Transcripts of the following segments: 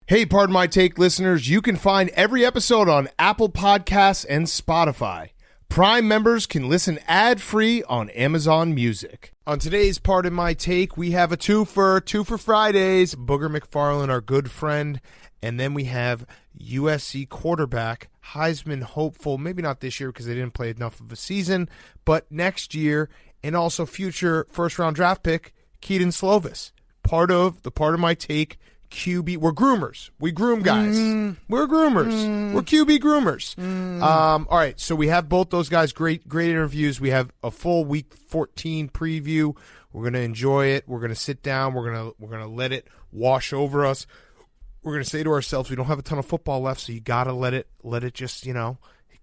Hey, Pardon My Take listeners, you can find every episode on Apple Podcasts and Spotify. Prime members can listen ad-free on Amazon Music. On today's Pardon My Take, we have a two for Fridays. Booger McFarland, our good friend. And then we have USC quarterback, Heisman hopeful, maybe not this year because they didn't play enough of a season, but next year, and also future first-round draft pick, Kedon Slovis. Part of the Pardon My Take QB. We're groomers. We groom guys. We're groomers. We're QB groomers. All right, so we have both those guys. Great interviews. We have a full Week 14 preview. We're gonna enjoy it. We're gonna sit down. We're gonna let it wash over us. We're gonna say to ourselves, we don't have a ton of football left, so you gotta let it just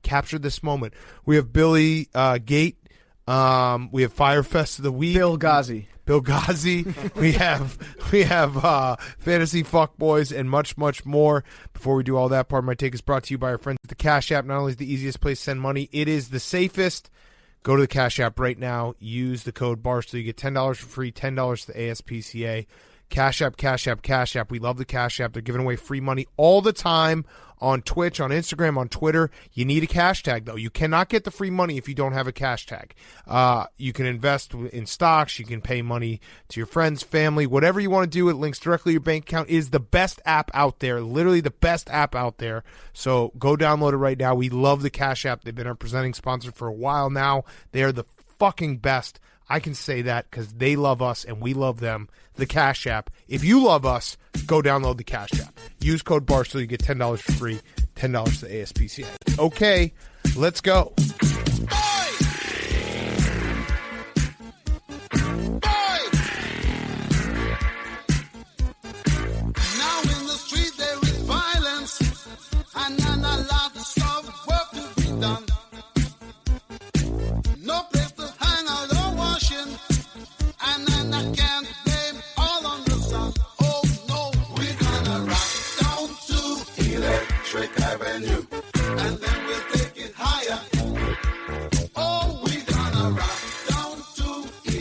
capture this moment. We have Billy Gate. We have Fyre Fest of the week. Billghazi. we have Fantasy Fuccbois and much more. Before we do all that, Pardon My Take is brought to you by our friends at the Cash App. Not only is the easiest place to send money, it is the safest. Go to the Cash App right now. Use the code Barstool. You get $10 for free, $10 to the ASPCA. Cash App. We love the Cash App. They're giving away free money all the time on Twitch, on Instagram, on Twitter. You need a cash tag, though. You cannot get the free money if you don't have a cash tag. You can invest in stocks. You can pay money to your friends, family, whatever you want to do. It links directly to your bank account. It is the best app out there, literally the best app out there. So go download it right now. We love the Cash App. They've been our presenting sponsor for a while now. They are the fucking best. I can say that because they love us and we love them. The Cash App. If you love us, go download the Cash App. Use code Barstool. You get $10 for free, $10 to the ASPCA. Okay, let's go. Now in the street there is violence and a lot of work to be done. No place to hang out or washing, and then I can't blame all on the sun. Oh no, we're gonna rock down to Electric Avenue, and then we'll take it higher. Oh, we're gonna rock down to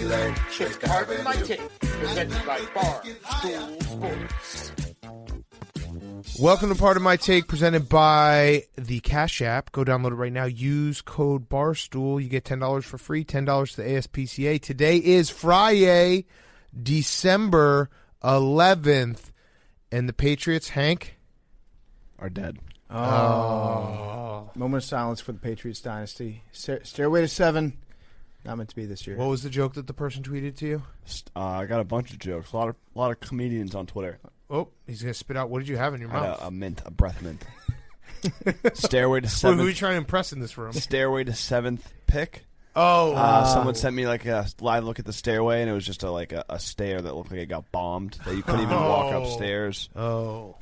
Electric Avenue. My Take, presented by Barstool Sports. Welcome to Pardon My Take, presented by the Cash App. Go download it right now. Use code Barstool. You get $10 for free, $10 to the ASPCA. Today is Friday, December 11th, and the Patriots, Hank, Are dead. Oh. Moment of silence for the Patriots dynasty. Stairway to 7. Not meant to be this year. What was the joke that the person tweeted to you? I got a bunch of jokes. A lot of comedians on Twitter. Oh, he's going to spit out. What did you have in your mouth? A breath mint. Stairway to 7th. Who are you trying to impress in this room? Stairway to 7th pick. Oh. Someone sent me like a live look at the stairway, and it was just a stair that looked like it got bombed, that you couldn't even walk upstairs. Oh.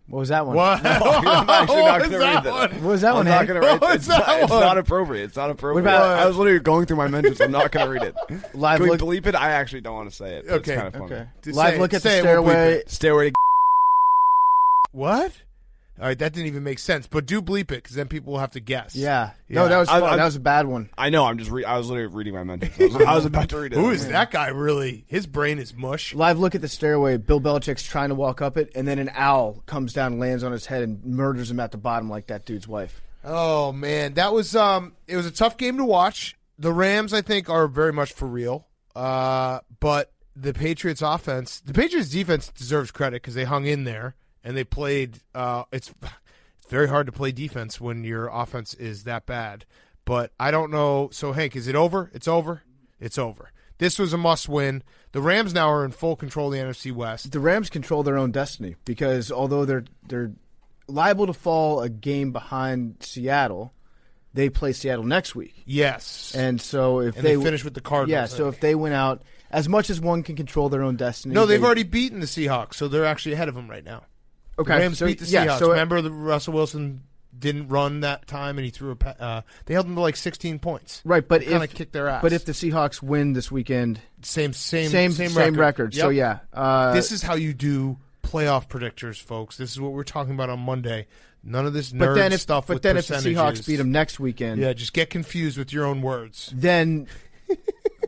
What was that one? What? No, I'm actually not going to read that. What was that one, Hank? It's not appropriate. It's not appropriate. I was literally going through my mentions. I'm not going to read it. Live Can we look. bleep it? I actually don't want to say it. But Okay. It's kind of funny. Okay. Just Live say look it. at the Say it, we'll bleep stairway. it. Stairway to What? All right, that didn't even make sense. But do bleep it, because then people will have to guess. Yeah. No, that was fun. That was a bad one. I know. I was literally reading my mentions. I was about to read it. Who is that guy really? His brain is mush. Live look at the stairway. Bill Belichick's trying to walk up it, and then an owl comes down and lands on his head and murders him at the bottom like that dude's wife. Oh, man. That was it was a tough game to watch. The Rams, I think, are very much for real. But the Patriots defense deserves credit because they hung in there and they played it's very hard to play defense when your offense is that bad. But I don't know. So, Hank, is it over? It's over? It's over. This was a must-win. The Rams now are in full control of the NFC West. The Rams control their own destiny because although they're liable to fall a game behind Seattle, they play Seattle next week. Yes. And so if they finish with the Cardinals. Yeah, so if they win out, as much as one can control their own destiny. No, they've already beaten the Seahawks, so they're actually ahead of them right now. Okay. The Rams beat the Seahawks. Yeah, so remember Russell Wilson didn't run that time, and he threw they held them to like 16 points. Right, but kind of kicked their ass. But if the Seahawks win this weekend, same record. Yep. So yeah, this is how you do playoff predictors, folks. This is what we're talking about on Monday. None of this nerd stuff. But then if the Seahawks beat them next weekend, yeah, just get confused with your own words. Then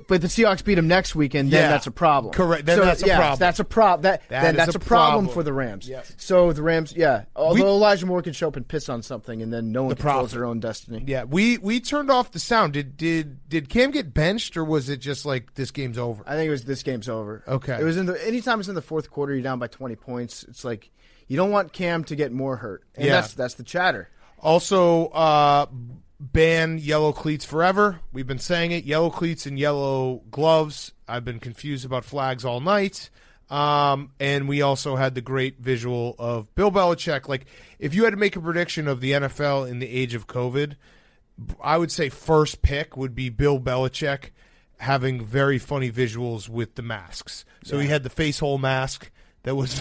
But the Seahawks beat them next weekend, then that's a problem. Correct. Then that's a problem. That's a problem. That's a problem for the Rams. Yes. So the Rams, although Elijah Moore can show up and piss on something, and then no one controls their own destiny. Yeah, we turned off the sound. Did Cam get benched, or was it just like this game's over? I think it was this game's over. Okay. It was anytime it's in the fourth quarter, you're down by 20 points. It's like you don't want Cam to get more hurt, and that's the chatter. Also, ban yellow cleats forever. We've been saying it. Yellow cleats and yellow gloves. I've been confused about flags all night. And we also had the great visual of Bill Belichick. Like, if you had to make a prediction of the NFL in the age of COVID, I would say first pick would be Bill Belichick having very funny visuals with the masks. So he had the face hole mask. That was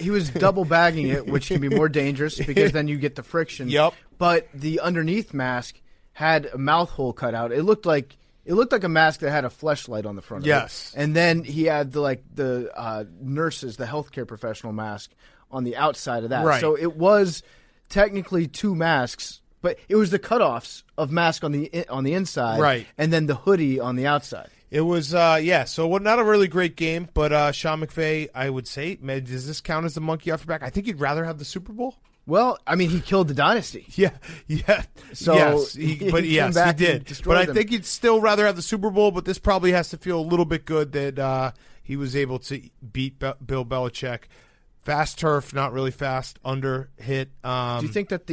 he was double bagging it, which can be more dangerous because then you get the friction. Yep. But the underneath mask had a mouth hole cut out. It looked like a mask that had a fleshlight on the front. Yes. Of it. And then he had the nurses, the healthcare professional mask on the outside of that. Right. So it was technically two masks, but it was the cutoffs of mask on the inside, right, and then the hoodie on the outside. It was, so not a really great game, but Sean McVay, I would say, does this count as the monkey off your back? I think he'd rather have the Super Bowl. Well, I mean, he killed the dynasty. Yeah. So yes, he did. But I think he'd still rather have the Super Bowl, but this probably has to feel a little bit good that he was able to beat Bill Belichick. Fast turf, not really fast, under hit. Do you think that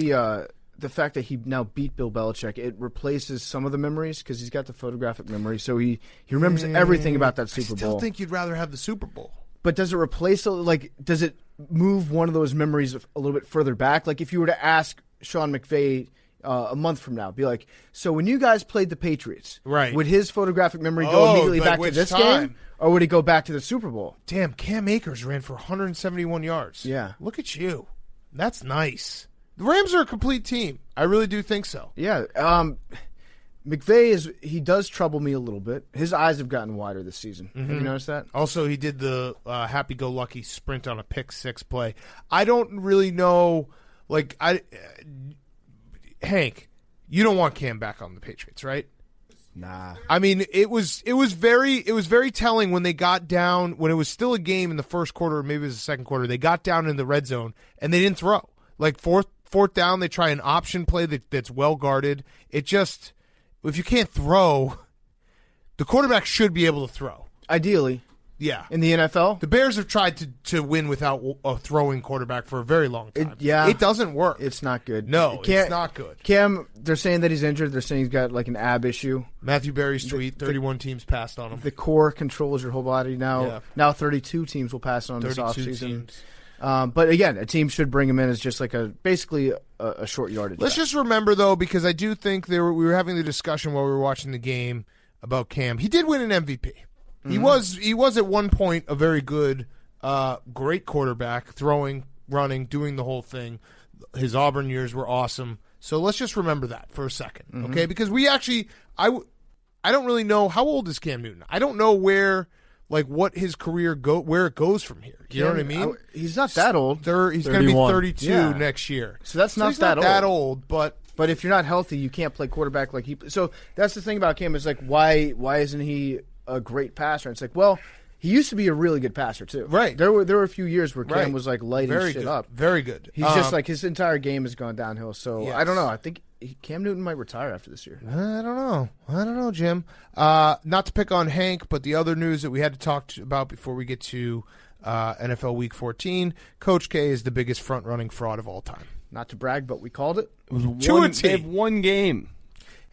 the fact that he now beat Bill Belichick, it replaces some of the memories because he's got the photographic memory, so he remembers everything about that Super Bowl. I still think you'd rather have the Super Bowl. But does it replace, does it move one of those memories a little bit further back? Like if you were to ask Sean McVay a month from now, be like, so when you guys played the Patriots, right, would his photographic memory go immediately back to this game, or would he go back to the Super Bowl? Damn, Cam Akers ran for 171 yards. Yeah. Look at you. That's nice. The Rams are a complete team. I really do think so. Yeah. McVay he does trouble me a little bit. His eyes have gotten wider this season. Have you noticed that? Also, he did the happy-go-lucky sprint on a pick-six play. I don't really know. Hank, you don't want Cam back on the Patriots, right? Nah. I mean, it was very telling when they got down, when it was still a game in the first quarter, or maybe it was the second quarter. They got down in the red zone and they didn't throw. Like fourth down, they try an option play that's well guarded. It just, if you can't throw, the quarterback should be able to throw. Ideally. Yeah. In the NFL? The Bears have tried to win without a throwing quarterback for a very long time. It doesn't work. It's not good. No, it's not good. Cam, they're saying that he's injured. They're saying he's got like an ab issue. Matthew Berry's tweet, 31 teams passed on him. The core controls your whole body now. Yeah. Now 32 teams will pass on this offseason. Teams. But again, a team should bring him in as just like basically a short yardage. Let's just remember, though, because I do think we were having the discussion while we were watching the game about Cam. He did win an MVP. Mm-hmm. He was at one point a very good, great quarterback, throwing, running, doing the whole thing. His Auburn years were awesome. So let's just remember that for a second, okay? Because we actually, I don't really know, how old is Cam Newton? I don't know what his career where it goes from here. You know what I mean? He's not that old. He's going to be 32 next year. So that's not he's not that old, but if you're not healthy, you can't play quarterback like he. So that's the thing about Cam is like why isn't he a great passer? And it's like, well, he used to be a really good passer too. Right. There were a few years where Cam was like lighting very shit good. up. Very good. He's just like his entire game has gone downhill. So yes. I don't know. I think Cam Newton might retire after this year. I don't know, Jim. Not to pick on Hank, but the other news that we had to talk about before we get to NFL Week 14, Coach K is the biggest front-running fraud of all time. Not to brag, but we called it. It was they have one game.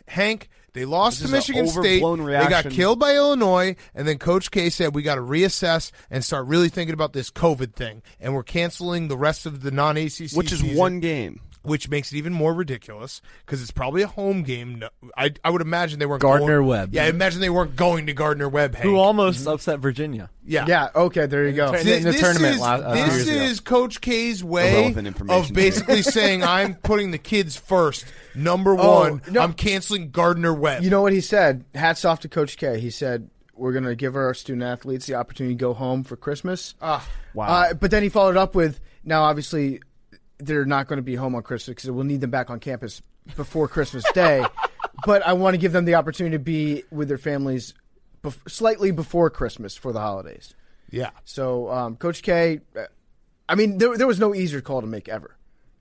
Hank, they lost to Michigan State. Reaction. They got killed by Illinois, and then Coach K said we got to reassess and start really thinking about this COVID thing, and we're canceling the rest of the non-ACC season. Which is one game. Which makes it even more ridiculous because it's probably a home game. No, I would imagine they weren't Gardner-Webb. Yeah, I imagine they weren't going to Gardner-Webb, Hank. Who almost upset Virginia. Yeah. Yeah, okay, there you go. In the tournament This is Coach K's way of basically saying I'm putting the kids first. Number one, I'm canceling Gardner-Webb. You know what he said? Hats off to Coach K. He said, we're going to give our student-athletes the opportunity to go home for Christmas. Wow. But then he followed up with, now obviously they're not going to be home on Christmas because we'll need them back on campus before Christmas Day. But I want to give them the opportunity to be with their families slightly before Christmas for the holidays. Yeah. So Coach K, I mean, there was no easier call to make ever.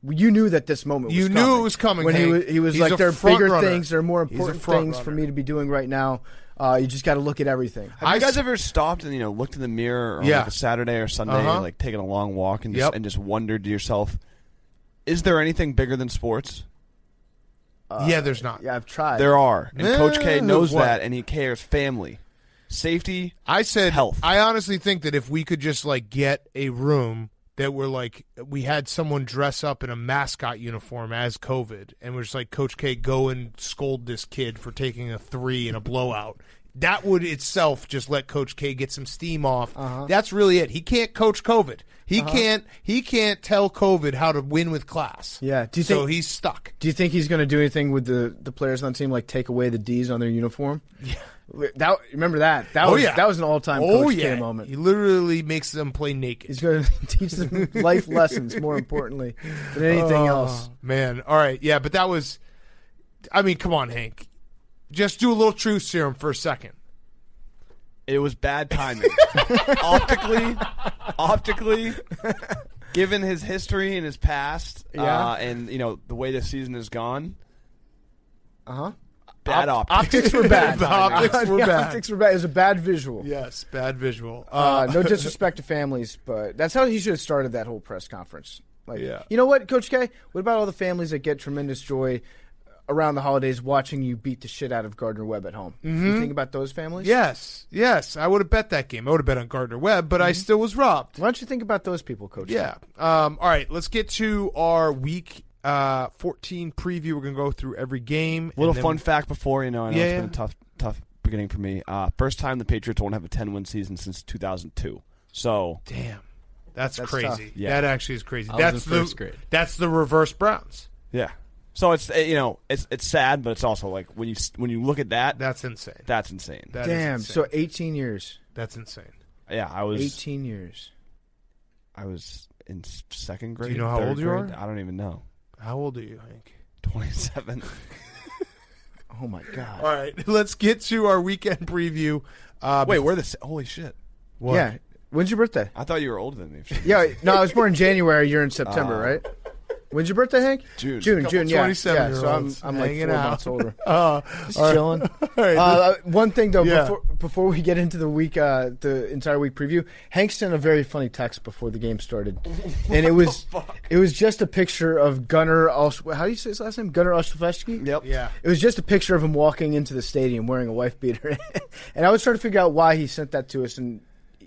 You knew that this moment was coming. You knew it was coming, when Hank. he was He's like, a there are front bigger runner. things, there are more He's a important front things for runner. me to be doing right now. You just got to look at everything. Have you guys ever stopped and looked in the mirror on like a Saturday or Sunday, like taking a long walk and just wondered to yourself, is there anything bigger than sports? Yeah, there's not. Yeah, I've tried. There are, and Coach K knows what? that, and he cares. Family, safety. I said, health. I honestly think that if we could just like get a room that we're like, we had someone dress up in a mascot uniform as COVID, and we're just like, Coach K, go and scold this kid for taking a 3 in a blowout. That would itself just let Coach K get some steam off. That's really it. He can't coach COVID. He can't tell COVID how to win with class. Yeah. So he's stuck. Do you think he's going to do anything with the players on the team, like take away the D's on their uniform? Yeah. Remember that? That was an all-time Coach K moment. He literally makes them play naked. He's going to teach them life lessons, more importantly than anything else. Man, all right, yeah, but that was. I mean, come on, Hank. Just do a little truth serum for a second. It was bad timing. Optically, given his history and his past, and the way this season has gone. Bad optics. Optics were bad. The optics were bad. Optics were bad. It was a bad visual. Yes, bad visual. No disrespect to families, but that's how he should have started that whole press conference. Like, Yeah. You know what, Coach K? What about all the families that get tremendous joy around the holidays watching you beat the shit out of Gardner-Webb at home? You think about those families? Yes. I would have bet that game. I would have bet on Gardner-Webb, but I still was robbed. Why don't you think about those people, Coach K? Yeah. All right, let's get to our week 14 preview. We're going to go through every game. Little fun fact before, I know it's Yeah. been a tough beginning for me. First time the Patriots won't have a 10-win season since 2002. So, Damn. That's crazy. tough. Yeah. That actually is crazy. I That's was in first grade. That's the reverse Browns. yeah. So it's it's sad, but it's also like when you look at that, That's insane. that's insane. That is Damn, insane. so 18 years. That's insane. Yeah, I was 18 years. in second grade. you know how third old you grade? are? I don't even know. How old are you, Hank? 27. Oh, my God. All right, let's get to our weekend preview. Wait, we're the holy shit. What? Yeah. When's your birthday? I thought you were older than me. Yeah, no, I was born in January. You're in September, right? When's your birthday, Hank? June. June, yeah. 27-year-olds So I'm like hanging 4 out. months older. Just Just chilling. All right, One thing though, Yeah. before we get into the week, the entire week preview, Hank sent a very funny text before the game started, and it was just a picture of Gunnar. How do you say his last name? Gunnar Olszewski? Yep. yeah. It was just a picture of him walking into the stadium wearing a wife beater, and I was trying to figure out why he sent that to us, and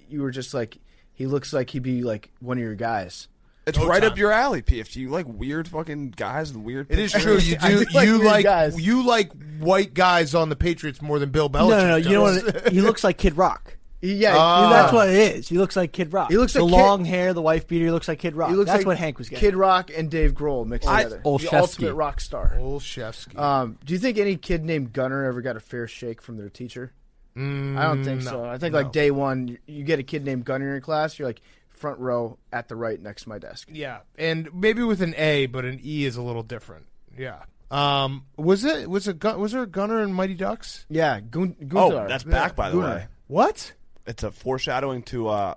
you were just like, he looks like he'd be like one of your guys. It's No right time. up your alley, PFT. You like weird fucking guys with weird It is pictures? true. You I do. do like You weird like guys. you like white guys on the Patriots more than Bill Belichick. No. does. You know what? He looks like Kid Rock. Yeah, That's what it is. He looks like Kid Rock. He looks like the Kid- long hair, the wife beater. He looks like Kid Rock. he looks That's like what Hank was getting. Kid Rock and Dave Grohl mixed together. The Olszewski. ultimate rock star. Olszewski. Do you think any kid named Gunnar ever got a fair shake from their teacher? I don't think no. so. I think No. like day one, you get a kid named Gunnar in your class, you're like front row at the right next to my desk. Yeah, and maybe with an A, but an E is a little different. Yeah. Was there a Gunner in Mighty Ducks? Yeah, Oh, Gunther. that's back, by the Gunnar. way. What? It's a foreshadowing to.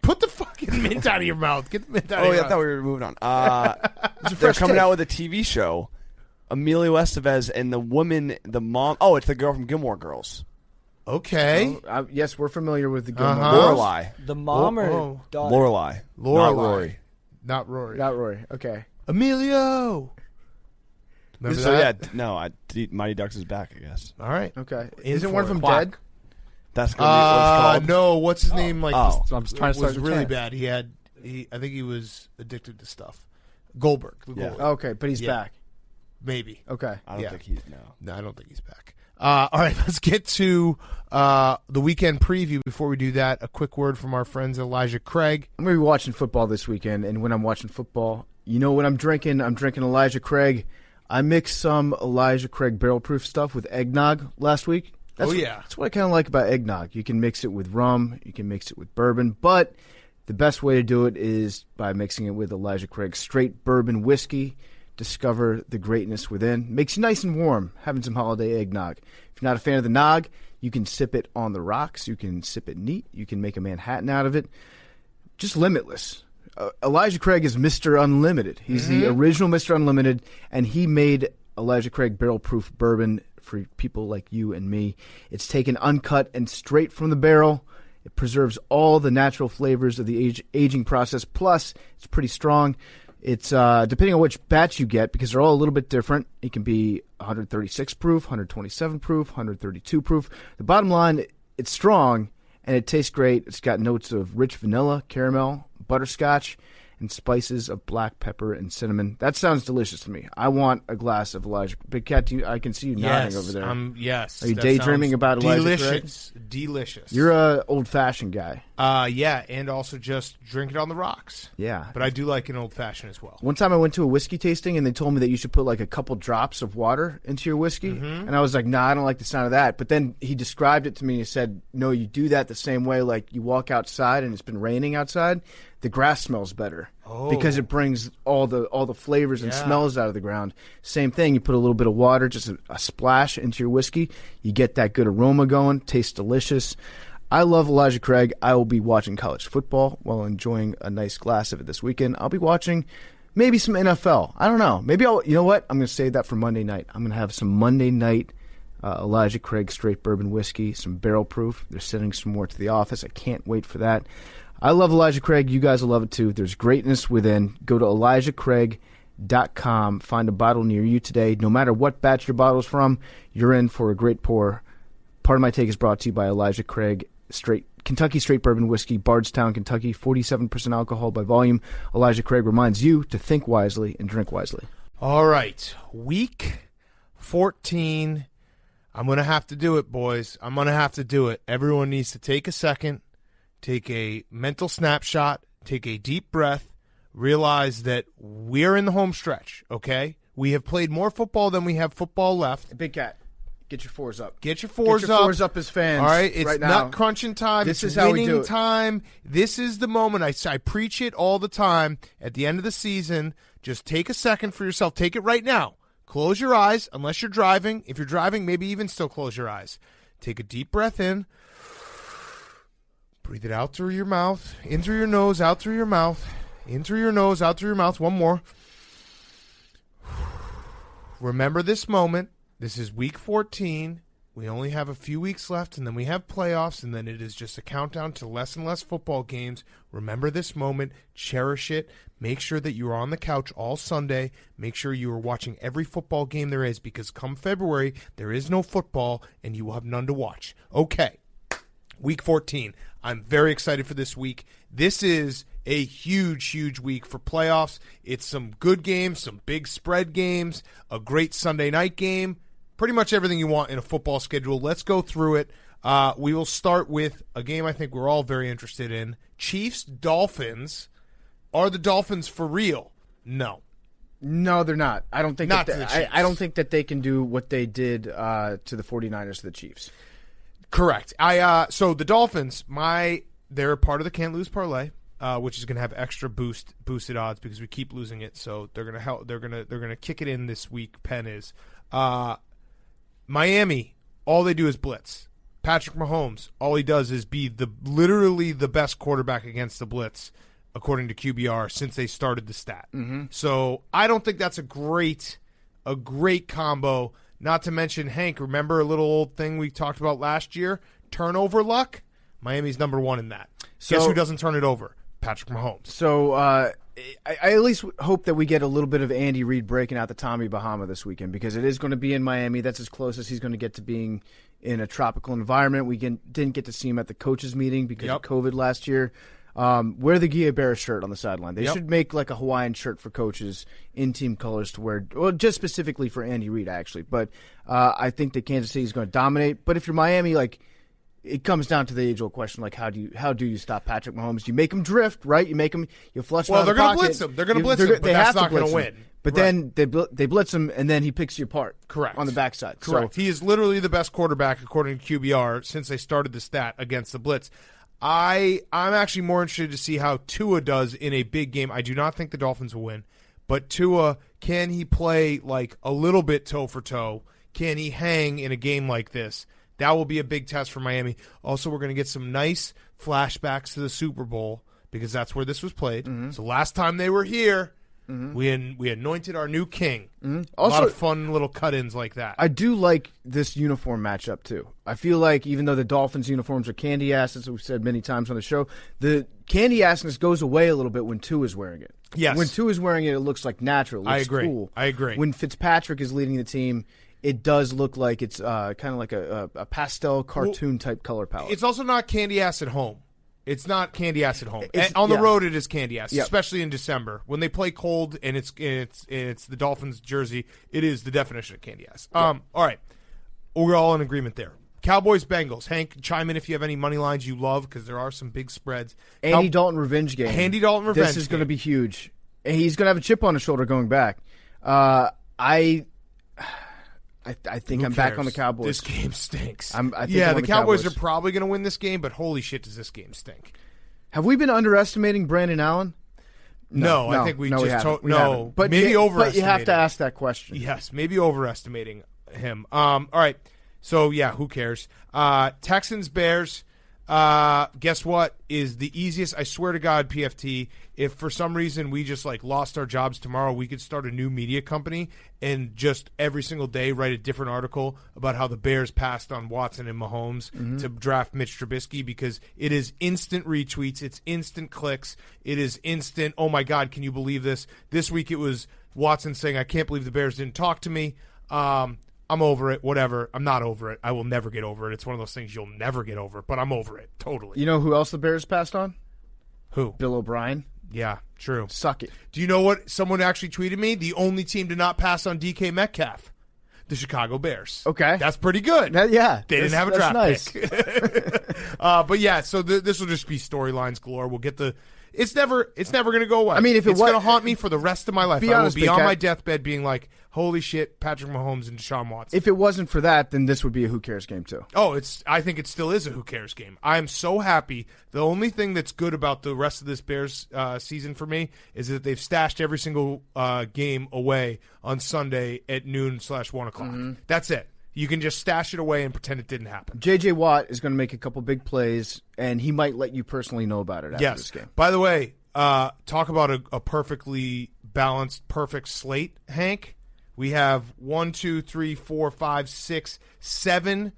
Put the fucking mint out of your mouth. Get the mint out of Oh, your yeah, I mouth. thought we were moving on. They're coming out with a TV show. Emilio Estevez and the mom. Oh, it's the girl from Gilmore Girls. Okay. Yes, we're familiar with the Gilmore. Lorelai. The mom or Oh. daughter? Lorelai. Not Rory. Not Rory. Not Rory. Okay. Emilio. Remember So that? Mighty Ducks is back, I guess. All right. Okay. In Isn't for one it. of them Quack. dead? That's gonna be what it's called. No. What's his name? Like, Oh. So I'm just trying to was start the really chant. bad. I think he was addicted to stuff. Goldberg. The Yeah. goalie. Okay, but he's Yeah. back. Maybe. Okay. I don't Yeah. think he's no. No, I don't think he's back. All right, let's get to the weekend preview. Before we do that, a quick word from our friends Elijah Craig. I'm going to be watching football this weekend, and when I'm watching football, you know what I'm drinking? I'm drinking Elijah Craig. I mixed some Elijah Craig barrel proof stuff with eggnog last week. That's That's what I kind of like about eggnog. You can mix it with rum, you can mix it with bourbon, but the best way to do it is by mixing it with Elijah Craig straight bourbon whiskey. Discover the greatness within. Makes you nice and warm having some holiday eggnog. If you're not a fan of the nog, You can sip it on the rocks. You can sip it neat. You can make a Manhattan out of it. Just limitless. Elijah Craig is Mr. Unlimited. He's the original Mr. Unlimited, and he made Elijah Craig barrel-proof bourbon for people like you and me. It's taken uncut and straight from the barrel. It preserves all the natural flavors of the aging process. Plus, it's pretty strong. It's depending on which batch you get, because they're all a little bit different. It can be 136 proof, 127 proof, 132 proof. The bottom line, it's strong and it tastes great. It's got notes of rich vanilla, caramel, butterscotch, and spices of black pepper and cinnamon. That sounds delicious to me. I want a glass of Elijah. Big Cat, I can see you nodding over there. Yes. Are you daydreaming about Elijah Craig? Delicious. You're a old-fashioned guy. Yeah, and also just drink it on the rocks. Yeah. But I do like an old-fashioned as well. One time I went to a whiskey tasting, and they told me that you should put like a couple drops of water into your whiskey. And I was like, nah, I don't like the sound of that. But then he described it to me and he said, no, you do that the same way like you walk outside and it's been raining outside. The grass smells better because it brings all the flavors and smells out of the ground. Same thing, you put a little bit of water, just a splash into your whiskey. You get that good aroma going. Tastes delicious. I love Elijah Craig. I will be watching college football while enjoying a nice glass of it this weekend. I'll be watching maybe some NFL. I don't know. Maybe you know what? I'm going to save that for Monday night. I'm going to have some Monday night Elijah Craig straight bourbon whiskey, some barrel proof. They're sending some more to the office. I can't wait for that. I love Elijah Craig. You guys will love it too. There's greatness within. Go to ElijahCraig.com. Find a bottle near you today. No matter what batch your bottle's from, you're in for a great pour. Part of my take is brought to you by Elijah Craig Kentucky Straight Bourbon Whiskey, Bardstown, Kentucky, 47% alcohol by volume. Elijah Craig reminds you to think wisely and drink wisely. All right. Week 14. I'm going to have to do it, boys. I'm going to have to do it. Everyone needs to take a second. Take a mental snapshot, take a deep breath, realize that we're in the home stretch, okay? We have played more football than we have football left. Big Cat, get your fours up. Get your fours up as fans. All right, it's right now. nut crunching time. This it's is how we do winning it. time. This is the moment. I preach it all the time. At the end of the season, just take a second for yourself. Take it right now. Close your eyes, unless you're driving. If you're driving, maybe even still close your eyes. Take a deep breath in. Breathe it out through your mouth, in through your nose, out through your mouth, in through your nose, out through your mouth. One more. Remember this moment. This is week 14. We only have a few weeks left, and then we have playoffs, and then it is just a countdown to less and less football games. Remember this moment. Cherish it. Make sure that you are on the couch all Sunday. Make sure you are watching every football game there is, because come February, there is no football, and you will have none to watch. Okay. Week 14. I'm very excited for this week. This is a huge, huge week for playoffs. It's some good games, some big spread games, a great Sunday night game, pretty much everything you want in a football schedule. Let's go through it. We will start with a game I think we're all very interested in. Chiefs-Dolphins. Are the Dolphins for real? No. No, they're not. I don't think Not that to the Chiefs. I don't think that they can do what they did to the 49ers to the Chiefs. Correct. So the Dolphins, they're part of the Cant Lose Parlay, which is going to have extra boosted odds because we keep losing it. So they're going to help. They're going to kick it in this week. Penn is Miami. All they do is blitz. Patrick Mahomes. All he does is be literally the best quarterback against the blitz, according to QBR, since they started the stat. Mm-hmm. So I don't think that's a great combo. Not to mention, Hank, remember a little old thing we talked about last year? Turnover luck? Miami's number one in that. So, guess who doesn't turn it over? Patrick Mahomes. So I at least hope that we get a little bit of Andy Reid breaking out the Tommy Bahama this weekend, because it is going to be in Miami. That's as close as he's going to get to being in a tropical environment. We didn't get to see him at the coaches' meeting because of COVID last year. Wear the Gia Bear shirt on the sideline. They should make like a Hawaiian shirt for coaches in team colors to wear, well, just specifically for Andy Reid, actually. But I think that Kansas City is going to dominate. But if you're Miami, like, it comes down to the age-old question, like, how do you stop Patrick Mahomes? You make him drift, right? You flush him out of the pocket. Well, they're going to blitz him. They're going to blitz him, but that's not going to win. But then they blitz him, and then he picks you apart. Correct. On the backside. Correct. So, he is literally the best quarterback, according to QBR, since they started the stat against the blitz. I'm actually more interested to see how Tua does in a big game. I do not think the Dolphins will win, but Tua, can he play like a little bit toe for toe? Can he hang in a game like this? That will be a big test for Miami. Also, we're going to get some nice flashbacks to the Super Bowl because that's where this was played. So last time they were here, we anointed our new king. Also, a lot of fun little cut-ins like that. I do like this uniform matchup, too. I feel like even though the Dolphins' uniforms are candy ass, as we've said many times on the show, the candy assness goes away a little bit when Tua is wearing it. Yes. When Tua is wearing it, it looks like natural. It looks cool. I agree. When Fitzpatrick is leading the team, it does look like it's kind of like a pastel cartoon-type color palette. It's also not candy ass at home. It's not candy ass at home. On the road, it is candy ass, especially in December. When they play cold and it's the Dolphins jersey, it is the definition of candy ass. All right. We're all in agreement there. Cowboys, Bengals. Hank, chime in if you have any money lines you love because there are some big spreads. Andy Dalton revenge game. Andy Dalton revenge This is going to be huge. And he's going to have a chip on his shoulder going back. I think I'm back on the Cowboys. This game stinks. The Cowboys are probably going to win this game, but holy shit, does this game stink? Have we been underestimating Brandon Allen? No, I think we haven't. But maybe overestimating. But you have to ask that question. Yes, maybe overestimating him. All right. So, who cares? Texans, Bears. Guess what is the easiest? I swear to God, PFT, if for some reason we just lost our jobs tomorrow, we could start a new media company and just every single day write a different article about how the Bears passed on Watson and Mahomes to draft Mitch Trubisky because it is instant retweets, it's instant clicks, it is instant, oh my God, can you believe this? This week it was Watson saying, I can't believe the Bears didn't talk to me. I'm over it, whatever. I'm not over it. I will never get over it. It's one of those things you'll never get over, but I'm over it, totally. You know who else the Bears passed on? Who? Bill O'Brien. Yeah, true. Suck it. Do you know what someone actually tweeted me? The only team to not pass on DK Metcalf. The Chicago Bears. Okay. That's pretty good. They didn't have a draft pick. But yeah, so this will just be storylines galore. We'll get the... It's never going to go away. I mean, if it's going to haunt me for the rest of my life. I will be on Cat, my deathbed being like, holy shit, Patrick Mahomes and Deshaun Watson. If it wasn't for that, then this would be a who cares game too. Oh, I think it still is a who cares game. I am so happy. The only thing that's good about the rest of this Bears season for me is that they've stashed every single game away on Sunday at noon/1 o'clock. That's it. You can just stash it away and pretend it didn't happen. J.J. Watt is going to make a couple big plays, and he might let you personally know about it after this game. By the way, talk about a perfectly balanced, perfect slate, Hank. We have 1, 2, 3, 4, 5, 6, 7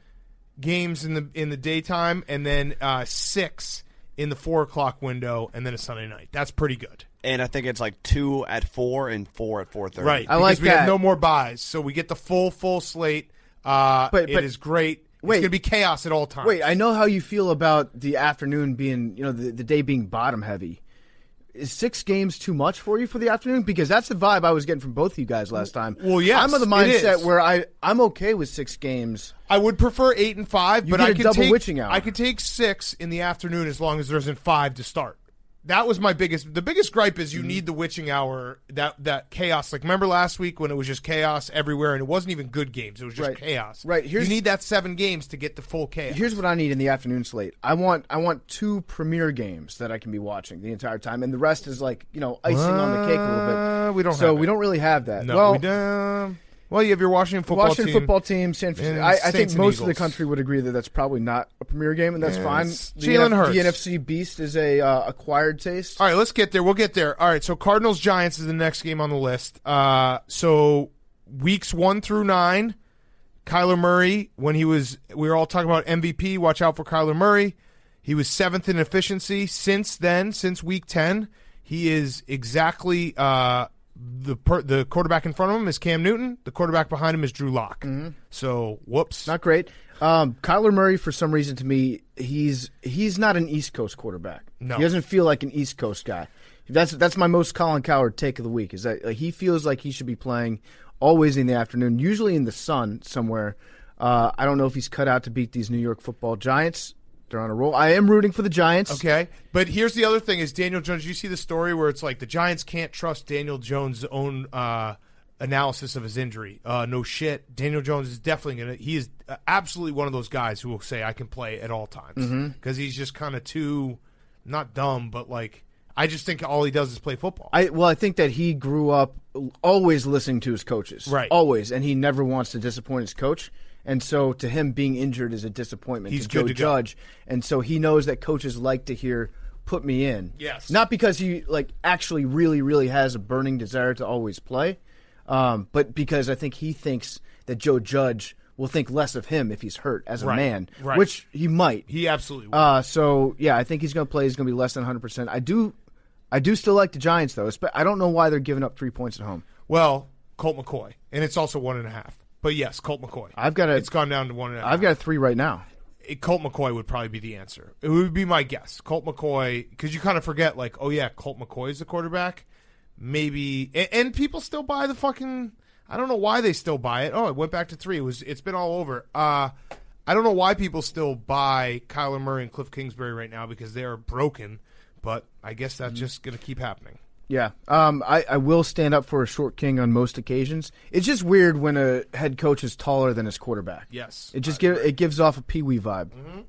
games in the daytime, and then 6 in the 4 o'clock window, and then a Sunday night. That's pretty good. And I think it's 2 at 4 and 4 at 4:30. Right, I like we that. have no more buys, so we get the full slate. But it is great. It's going to be chaos at all times. Wait, I know how you feel about the afternoon being, the day being bottom heavy. Is 6 games too much for you for the afternoon? Because that's the vibe I was getting from both of you guys last time. Well, yes, I'm of the mindset where I'm okay with 6 games. I would prefer 8 and 5, but I could double take witching hour. I could take 6 in the afternoon as long as there isn't 5 to start. That was the biggest gripe is you need the witching hour, that chaos. Remember last week when it was just chaos everywhere and it wasn't even good games. It was just chaos. Right. You need that 7 games to get the full chaos. Here's what I need in the afternoon slate. I want 2 premier games that I can be watching the entire time, and the rest is icing on the cake a little bit. We don't so have we don't really have that. No, we don't. Well, you have your Washington football team. San Francisco. And I Saints think and most of the Eagles. country would agree that that's probably not a premier game, and that's fine. Jalen Hurts. The NFC Beast is a acquired taste. All right, let's get there. We'll get there. All right, so Cardinals-Giants is the next game on the list. So weeks 1 through 9, Kyler Murray, we were all talking about MVP, watch out for Kyler Murray. He was 7th in efficiency. Since then, since week 10, he is exactly the quarterback in front of him is Cam Newton. The quarterback behind him is Drew Lock. So, whoops. Not great. Kyler Murray, for some reason, to me, he's not an East Coast quarterback. No. He doesn't feel like an East Coast guy. That's my most Colin Cowherd take of the week, is that he feels like he should be playing always in the afternoon, usually in the sun somewhere. I don't know if he's cut out to beat these New York football Giants. They're on a roll. I am rooting for the Giants. Okay, but here's the other thing: is Daniel Jones? Did you see the story where it's the Giants can't trust Daniel Jones' own analysis of his injury? No shit. Daniel Jones is definitely he is absolutely one of those guys who will say I can play at all times because he's just kind of too not dumb, but I just think all he does is play football. I think that he grew up always listening to his coaches, right? Always, and he never wants to disappoint his coach. And so to him, being injured is a disappointment He's to Joe good to Judge. And so he knows that coaches like to hear, put me in. Yes. Not because he actually really, really has a burning desire to always play, but because I think he thinks that Joe Judge will think less of him if he's hurt as a man, which he might. He absolutely will. So, yeah, I think he's going to play. He's going to be less than 100%. I do still like the Giants, though. I don't know why they're giving up 3 points at home. Well, Colt McCoy, and it's also 1.5. But yes, Colt McCoy. It's gone down to 1.5. I've got a 3 right now. Colt McCoy would probably be the answer. It would be my guess. Colt McCoy, because you kind of forget, like, oh yeah, Colt McCoy is the quarterback. Maybe, and people still buy the fucking. I don't know why they still buy it. Oh, it went back to 3. It's been all over. I don't know why people still buy Kyler Murray and Cliff Kingsbury right now because they are broken. But I guess that's just going to keep happening. Yeah. I will stand up for a short king on most occasions. It's just weird when a head coach is taller than his quarterback. Yes. It gives off a Pee-wee vibe. Mm-hmm.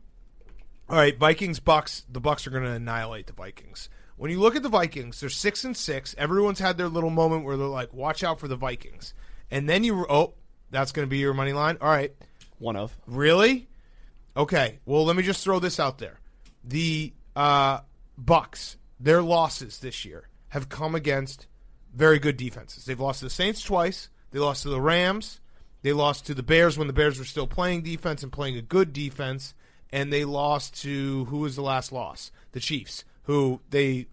All right, Vikings, Bucks. The Bucks are going to annihilate the Vikings. When you look at the Vikings, they're 6-6. Everyone's had their little moment where they're like, watch out for the Vikings. And then that's going to be your money line? All right. One of. Really? Okay. Well, let me just throw this out there. The Bucks, their losses this year have come against very good defenses. They've lost to the Saints twice. They lost to the Rams. They lost to the Bears when the Bears were still playing defense and playing a good defense. And they lost to, who was the last loss? The Chiefs, who their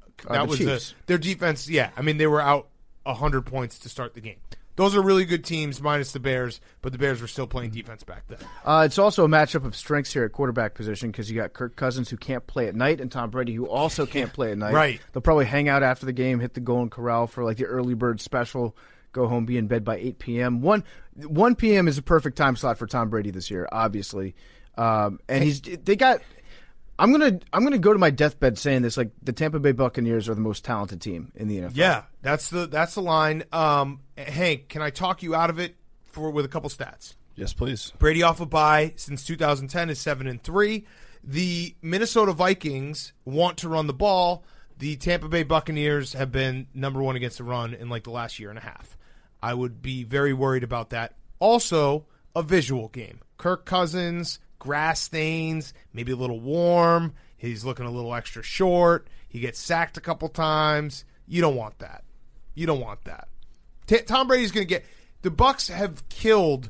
defense, yeah. I mean, they were out 100 points to start the game. Those are really good teams, minus the Bears, but the Bears were still playing defense back then. It's also a matchup of strengths here at quarterback position because you got Kirk Cousins, who can't play at night, and Tom Brady, who also can't play at night. Right. They'll probably hang out after the game, hit the Golden Corral for like the early bird special, go home, be in bed by 8 p.m. 1 p.m. is a perfect time slot for Tom Brady this year, obviously. I'm gonna go to my deathbed saying this: like the Tampa Bay Buccaneers are the most talented team in the NFL. Yeah, that's the line. Hank, can I talk you out of it with a couple stats? Yes, please. Brady off a bye since 2010 is 7-3. The Minnesota Vikings want to run the ball. The Tampa Bay Buccaneers have been number 1 against the run in like the last year and a half. I would be very worried about that. Also, a visual game. Kirk Cousins. Grass stains, maybe a little warm. He's looking a little extra short. He gets sacked a couple times. You don't want that. Tom Brady's going to get – the Bucs have killed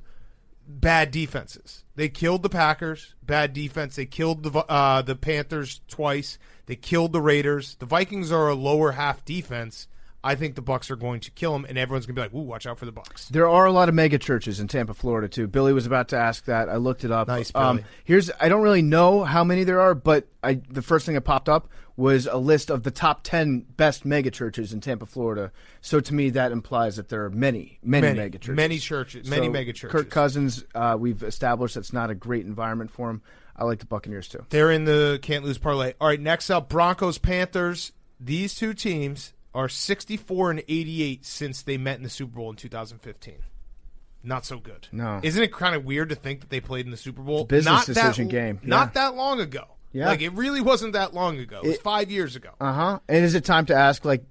bad defenses. They killed the Packers, bad defense. They killed the Panthers twice. They killed the Raiders. The Vikings are a lower half defense. I think the Bucs are going to kill them, and everyone's going to be like, ooh, watch out for the Bucs. There are a lot of mega churches in Tampa, Florida, too. Billy was about to ask that. I looked it up. Nice, Billy. I don't really know how many there are, but the first thing that popped up was a list of the top 10 best mega churches in Tampa, Florida. So to me, that implies that there are many mega churches. Many mega churches. Kirk Cousins, we've established that's not a great environment for him. I like the Buccaneers, too. They're in the Cant Lose Parlay. All right, next up, Broncos, Panthers. These two teams are 64-88 since they met in the Super Bowl in 2015. Not so good. No. Isn't it kind of weird to think that they played in the Super Bowl? Business decision game. Not that long ago. Yeah. Like, it really wasn't that long ago. It was 5 years ago. Uh-huh. And is it time to ask, like,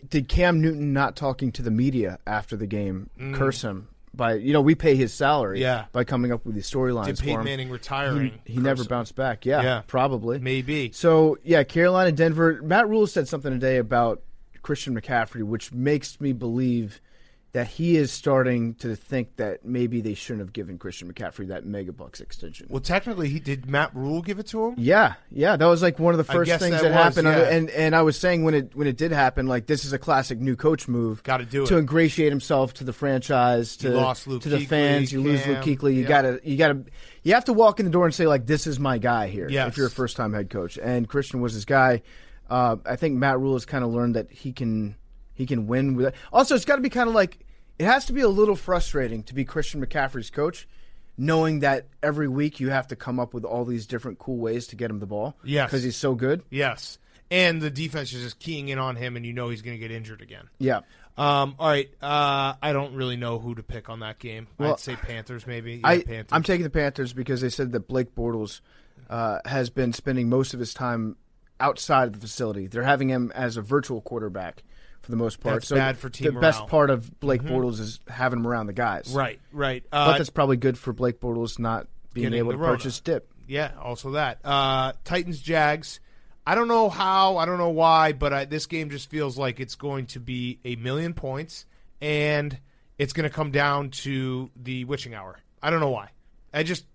did Cam Newton not talking to the media after the game curse him? We pay his salary by coming up with these storylines Did for him. Peyton Manning retiring? He never bounced back. Yeah, probably. Maybe. So, Carolina, Denver. Matt Rule said something today about Christian McCaffrey, which makes me believe that he is starting to think that maybe they shouldn't have given Christian McCaffrey that megabucks extension. Well, technically, did Matt Rule give it to him? Yeah, that was like one of the first things that happened. Yeah. And I was saying when it did happen, like this is a classic new coach move. Got to do it to ingratiate himself to the franchise, to the fans. You lose Luke Kuechly. You have to walk in the door and say like, this is my guy here. Yes. If you're a first time head coach, and Christian was his guy. I think Matt Rule has kind of learned that he can win with it. Also, it's got to be kind of like it has to be a little frustrating to be Christian McCaffrey's coach, knowing that every week you have to come up with all these different cool ways to get him the ball. Yes, because he's so good. Yes, and the defense is just keying in on him, and you know he's going to get injured again. Yeah. All right. I don't really know who to pick on that game. I'd say Panthers maybe. Panthers. I'm taking the Panthers because they said that Blake Bortles has been spending most of his time outside of the facility. They're having him as a virtual quarterback for for the most part. That's so bad for team the morale. best part of Blake Bortles is having him around the guys. Right. But that's probably good for Blake Bortles not being able to purchase dip. Yeah, also that. Titans-Jags. I don't know how, I don't know why, but this game just feels like it's going to be 1,000,000 points, and it's going to come down to the witching hour. I don't know why. It just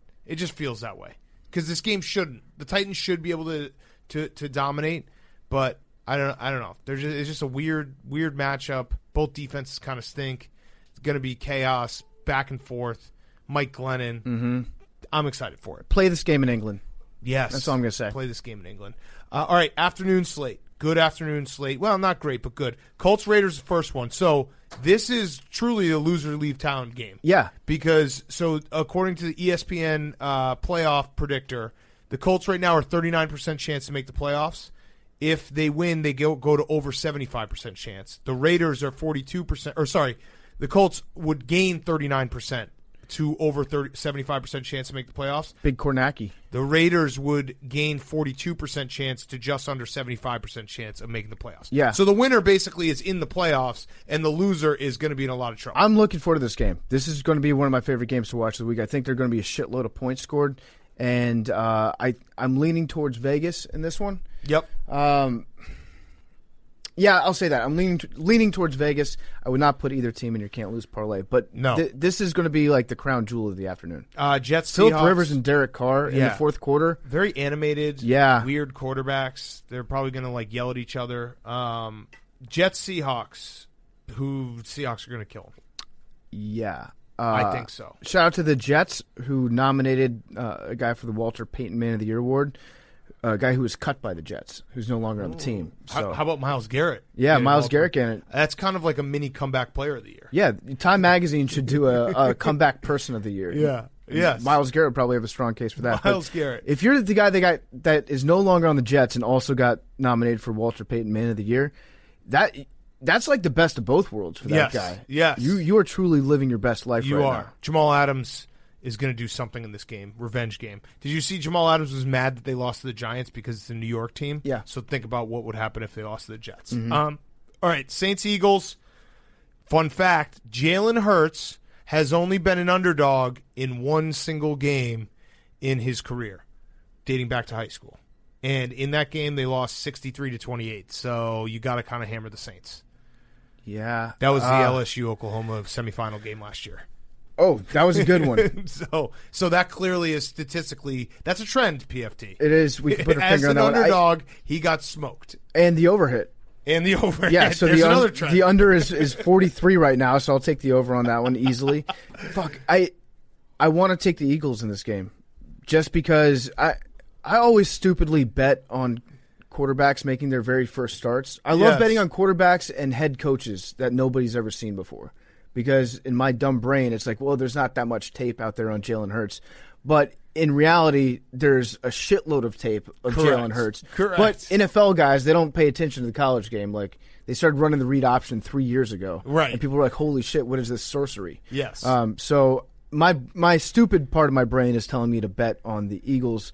feels that way. Because this game shouldn't. The Titans should be able to dominate, but I don't know. It's just a weird matchup. Both defenses kind of stink. It's going to be chaos, back and forth. Mike Glennon. Mm-hmm. I'm excited for it. Play this game in England. Yes. That's all I'm going to say. Play this game in England. All right, afternoon slate. Good afternoon slate. Well, not great, but good. Colts-Raiders, the first one. So this is truly a loser-leave-town game. Yeah. Because, according to the ESPN playoff predictor, the Colts right now are 39% chance to make the playoffs. If they win, they go to over 75% chance. The Raiders are 42%. The Colts would gain 39% to over 75% chance to make the playoffs. Big Kornacki. The Raiders would gain 42% chance to just under 75% chance of making the playoffs. Yeah. So the winner basically is in the playoffs, and the loser is going to be in a lot of trouble. I'm looking forward to this game. This is going to be one of my favorite games to watch this week. I think there are going to be a shitload of points scored, and I'm leaning towards Vegas in this one. Yep. Yeah, I'll say that. I'm leaning towards Vegas. I would not put either team in your Cant Lose Parlay, but no. This is going to be like the crown jewel of the afternoon. Jets, Philip Seahawks. Rivers and Derek Carr in the fourth quarter. Very animated, weird quarterbacks. They're probably going to yell at each other. Jets, Seahawks. Seahawks are going to kill them. Yeah. I think so. Shout out to the Jets, who nominated a guy for the Walter Payton Man of the Year award. A guy who was cut by the Jets, who's no longer on the team. So. How about Myles Garrett? Yeah, Myles Garrett getting it. That's kind of like a mini comeback player of the year. Yeah, Time Magazine should do a comeback person of the year. Yeah, yes. Myles Garrett would probably have a strong case for that. Myles Garrett. If you're the guy that is no longer on the Jets and also got nominated for Walter Payton Man of the Year, that's like the best of both worlds for that guy. Yes. You are truly living your best life you right are. now. Jamal Adams is going to do something in this game, revenge game. Did you see Jamal Adams was mad that they lost to the Giants because it's a New York team? Yeah. So think about what would happen if they lost to the Jets. Mm-hmm. All right, Saints-Eagles. Fun fact, Jalen Hurts has only been an underdog in one single game in his career, dating back to high school. And in that game, they lost 63-28. So you got to kind of hammer the Saints. Yeah. That was the LSU-Oklahoma semifinal game last year. Oh, that was a good one. So that clearly is statistically, that's a trend, PFT. It is. We can put a finger on that As one. an underdog, he got smoked. And the overhit. Yeah, so there's another trend. The under is 43 right now, so I'll take the over on that one easily. Fuck, I want to take the Eagles in this game just because I always stupidly bet on quarterbacks making their very first starts. I love betting on quarterbacks and head coaches that nobody's ever seen before. Because in my dumb brain, it's like, well, there's not that much tape out there on Jalen Hurts. But in reality, there's a shitload of tape of Jalen Hurts. Correct. But NFL guys, they don't pay attention to the college game. Like, they started running the read option 3 years ago. Right. And people were like, holy shit, what is this sorcery? Yes. So my stupid part of my brain is telling me to bet on the Eagles.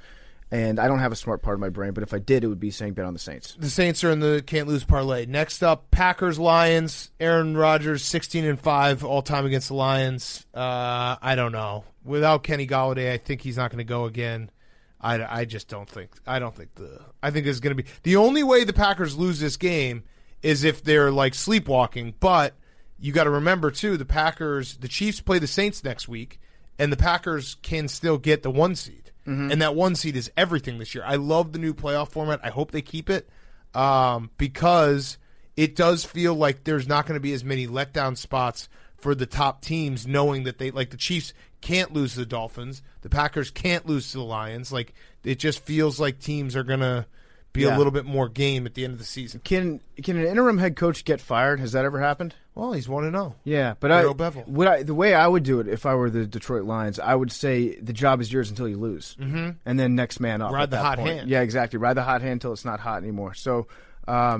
And I don't have a smart part of my brain, but if I did, it would be saying bet on the Saints. The Saints are in the Can't Lose Parlay. Next up, Packers-Lions. Aaron Rodgers, 16-5 all-time against the Lions. I don't know. Without Kenny Golladay, I think he's not going to go again. I just don't think. I think there's going to be the only way the Packers lose this game is if they're like sleepwalking. But you got to remember too, the Chiefs play the Saints next week, and the Packers can still get the 1 seed. Mm-hmm. And that 1 seed is everything this year. I love the new playoff format. I hope they keep it because it does feel like there's not going to be as many letdown spots for the top teams, knowing that the Chiefs can't lose to the Dolphins, the Packers can't lose to the Lions. Like, it just feels like teams are going to be a little bit more game at the end of the season. Can an interim head coach get fired? Has that ever happened? Well, he's 1-0. Yeah, but the way I would do it if I were the Detroit Lions, I would say the job is yours until you lose, and then next man up. Ride the hot hand. Yeah, exactly. Ride the hot hand until it's not hot anymore. So, I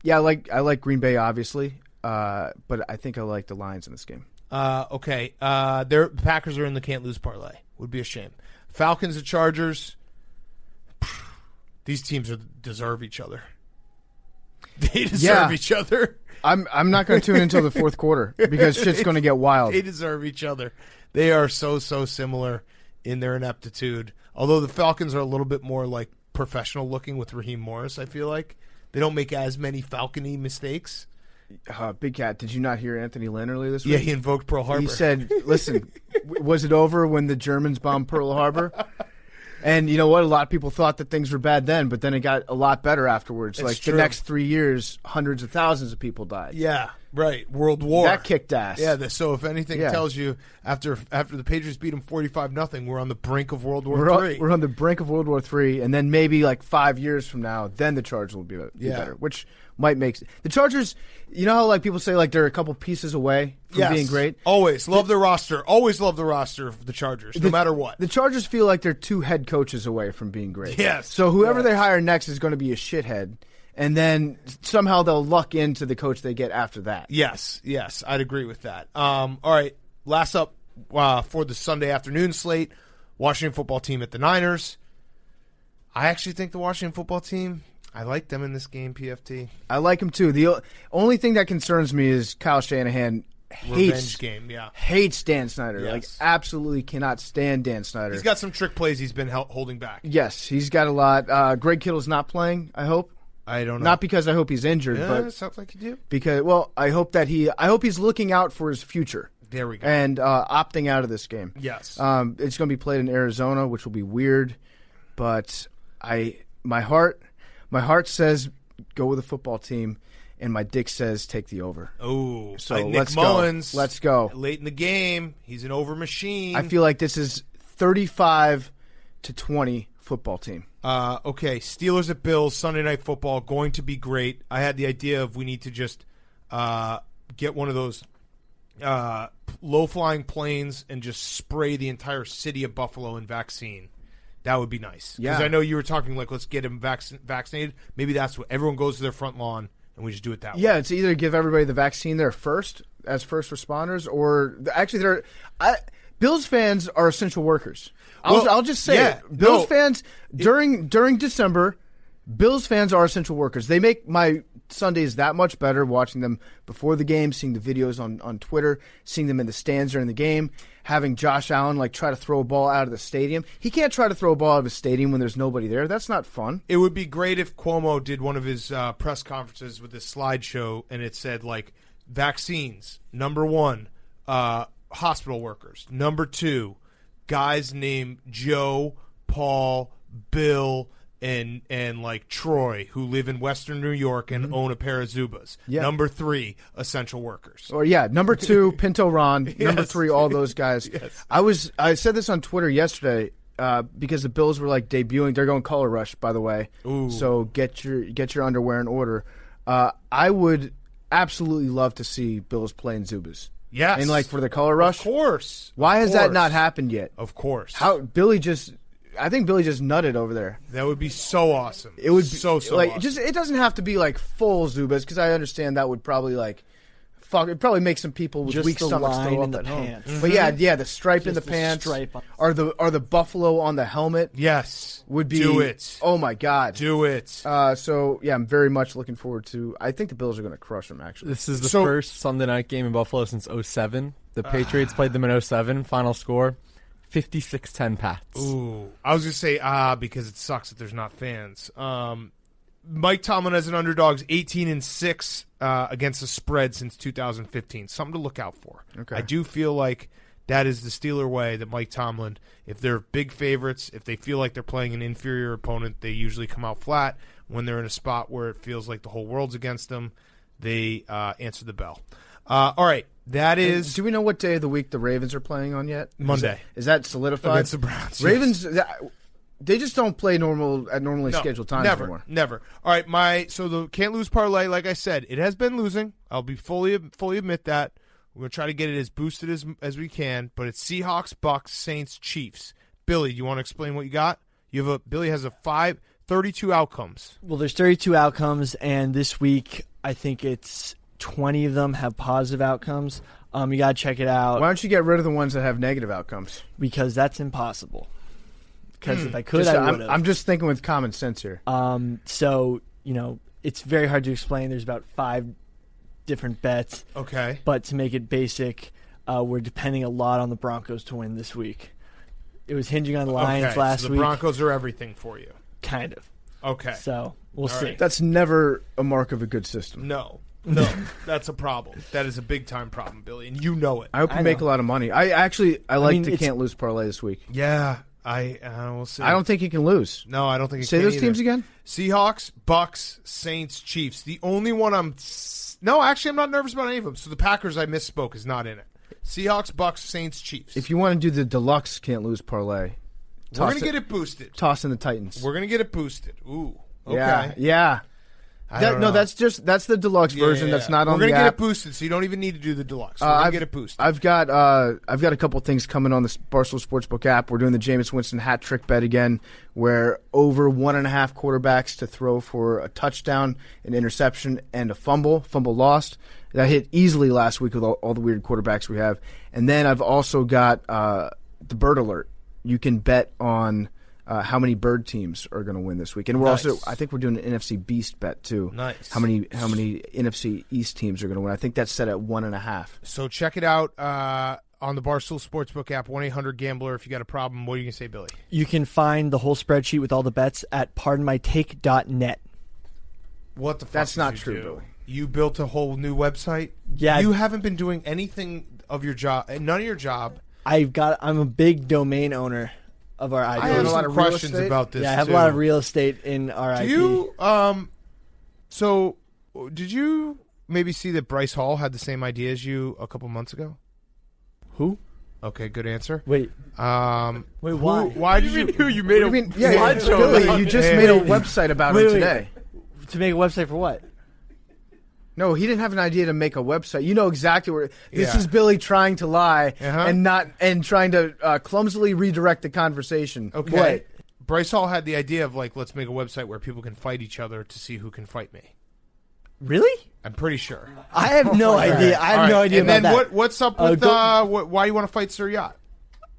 like Green Bay obviously, but I think I like the Lions in this game. Okay, the Packers are in the Can't Lose Parlay. Would be a shame. Falcons and Chargers. These teams deserve each other. They deserve each other. I'm not going to tune in until the fourth quarter because shit's going to get wild. They deserve each other. They are so similar in their ineptitude. Although the Falcons are a little bit more like professional looking with Raheem Morris, I feel like. They don't make as many Falcon-y mistakes. Big Cat, did you not hear Anthony Lynn earlier this week? Yeah, he invoked Pearl Harbor. He said, listen, was it over when the Germans bombed Pearl Harbor? And you know what? A lot of people thought that things were bad then, but then it got a lot better afterwards. It's like true. the next 3 years, hundreds of thousands of people died. Yeah, right. World War. That kicked ass. Yeah, so if anything tells you after the Patriots beat them 45-0, we're on the brink of World War III. We're on the brink of World War III, and then maybe like 5 years from now, then the Chargers will be better, which might make the Chargers. You know how like people say like they're a couple pieces away from being great. Always love their roster. Always love the roster of the Chargers, no matter what. The Chargers feel like they're 2 head coaches away from being great. Yes. So whoever they hire next is going to be a shithead, and then somehow they'll luck into the coach they get after that. Yes, I'd agree with that. All right, last up for the Sunday afternoon slate, Washington football team at the Niners. I actually think the Washington football team, I like them in this game, PFT. I like them too. The only thing that concerns me is Kyle Shanahan hates Dan Snyder. Yes. Like absolutely cannot stand Dan Snyder. He's got some trick plays he's been holding back. Yes, he's got a lot. Greg Kittle's not playing, I hope. I don't know. Not because I hope he's injured, but sounds like you do. Because I hope he's looking out for his future. There we go. And opting out of this game. Yes. It's going to be played in Arizona, which will be weird, but my heart says go with the football team, and my dick says take the over. Oh, so Nick Mullins. Let's go. Late in the game, he's an over machine. I feel like this is 35-20 football team. Okay, Steelers at Bills, Sunday Night Football, going to be great. I had the idea of we need to just get one of those low-flying planes and just spray the entire city of Buffalo in vaccine. That would be nice. Because I know you were talking like, let's get him vaccinated. Maybe that's what everyone goes to their front lawn and we just do it that way. Yeah, it's either give everybody the vaccine there first as first responders, or actually, Bills fans are essential workers. I'll just say it. Bills fans during December, Bills fans are essential workers. They make my Sundays that much better watching them before the game, seeing the videos on Twitter, seeing them in the stands during the game, having Josh Allen like try to throw a ball out of the stadium. He can't try to throw a ball out of a stadium when there's nobody there. That's not fun. It would be great if Cuomo did one of his press conferences with this slideshow and it said like vaccines, number 1, hospital workers, number 2, guys named Joe, Paul, Bill, and like Troy, who live in Western New York and own a pair of Zubas. Yeah. Number 3, essential workers. Or number 2, Pinto Ron. Yes. Number 3, all those guys. Yes. I said this on Twitter yesterday because the Bills were like debuting. They're going color rush, by the way. Ooh. So get your underwear in order. I would absolutely love to see Bills playing Zubas. Yes. And like for the color rush. Of course. Why has that not happened yet? Of course. I think Billy just nutted over there. That would be so awesome. It would be so like awesome. it doesn't have to be like full Zubas because I understand that would probably like it'd probably make some people with just weak the stomachs line throw in up the at home. pants. But the stripe in the pants are the buffalo on the helmet. Yes, would be do it. Oh my God, do it. So I'm very much looking forward to. I think the Bills are going to crush them. Actually, this is the first Sunday night game in Buffalo since 2007. The Patriots played them in 2007. Final score 56-10 Pats. Ooh, I was going to say because it sucks that there's not fans. Mike Tomlin as an underdog's 18-6 against the spread since 2015. Something to look out for. Okay. I do feel like that is the Steeler way that Mike Tomlin, if they're big favorites, if they feel like they're playing an inferior opponent, they usually come out flat. When they're in a spot where it feels like the whole world's against them, they answer the bell. All right. That is. Do we know what day of the week the Ravens are playing on yet? Monday. Is that solidified? Against the Browns. Ravens, they just don't play at normally scheduled times anymore. Never. All right, so the Cant Lose Parlay, like I said, it has been losing. I'll be fully admit that. We're going to try to get it as boosted as we can, but it's Seahawks, Bucks, Saints, Chiefs. Billy, you want to explain what you got? Billy has 32 outcomes. Well, there's 32 outcomes, and this week I think it's 20 of them have positive outcomes. You got to check it out. Why don't you get rid of the ones that have negative outcomes? Because that's impossible. Because if I could, I would have. I'm just thinking with common sense here. So, it's very hard to explain. There's about 5 different bets. Okay. But to make it basic, we're depending a lot on the Broncos to win this week. It was hinging on the Lions last so the week. Broncos are everything for you. Kind of. Okay. So we'll see. Right. That's never a mark of a good system. No, that's a problem. That is a big time problem, Billy, and you know it. I hope you make a lot of money. I like the Cant Lose Parlay this week. Yeah, I will see. I don't think he can lose. No, I don't think he Say can those either. teams again. Seahawks, Bucks, Saints, Chiefs. The only one I'm not nervous about any of them. So the Packers, I misspoke, is not in it. Seahawks, Bucks, Saints, Chiefs. If you want to do the deluxe Cant Lose Parlay, we're going to get it boosted. Toss in the Titans. We're going to get it boosted. Ooh. Okay. Yeah. That's the deluxe version. That's not on the app. We're gonna get it boosted, so you don't even need to do the deluxe. We're gonna get it boosted. I've got a couple things coming on the Barstool Sportsbook app. We're doing the Jameis Winston hat trick bet again, where over 1.5 quarterbacks to throw for a touchdown, an interception, and a fumble lost. That hit easily last week with all the weird quarterbacks we have. And then I've also got the bird alert. You can bet on how many bird teams are going to win this week, and we're also, I think we're doing an NFC Beast bet too. Nice. How many NFC East teams are going to win? I think that's set at 1.5. So check it out on the Barstool Sportsbook app. 1-800-GAMBLER. If you got a problem, what are you going to say, Billy? You can find the whole spreadsheet with all the bets at pardonmytake.net. What the fuck? That's not did true, you do? Billy. You built a whole new website. Yeah. You haven't been doing anything of your job. None of your job. I'm a big domain owner of our IP. I have a lot some of real questions estate? about this. Yeah, I have too. a lot of real estate in our IP. Do you? So, did you maybe see that Bryce Hall had the same idea as you a couple months ago? Who? Okay, good answer. Wait. Why? Why did you? You made a Billy, you just made a website about him today. To make a website for what? No, he didn't have an idea to make a website. You know exactly where this is. Billy trying to lie and trying to clumsily redirect the conversation. Okay. What? Bryce Hall had the idea of let's make a website where people can fight each other to see who can fight me. Really? I'm pretty sure. I have no idea. I have no idea and about then that. what's up with why you want to fight Sir Yacht?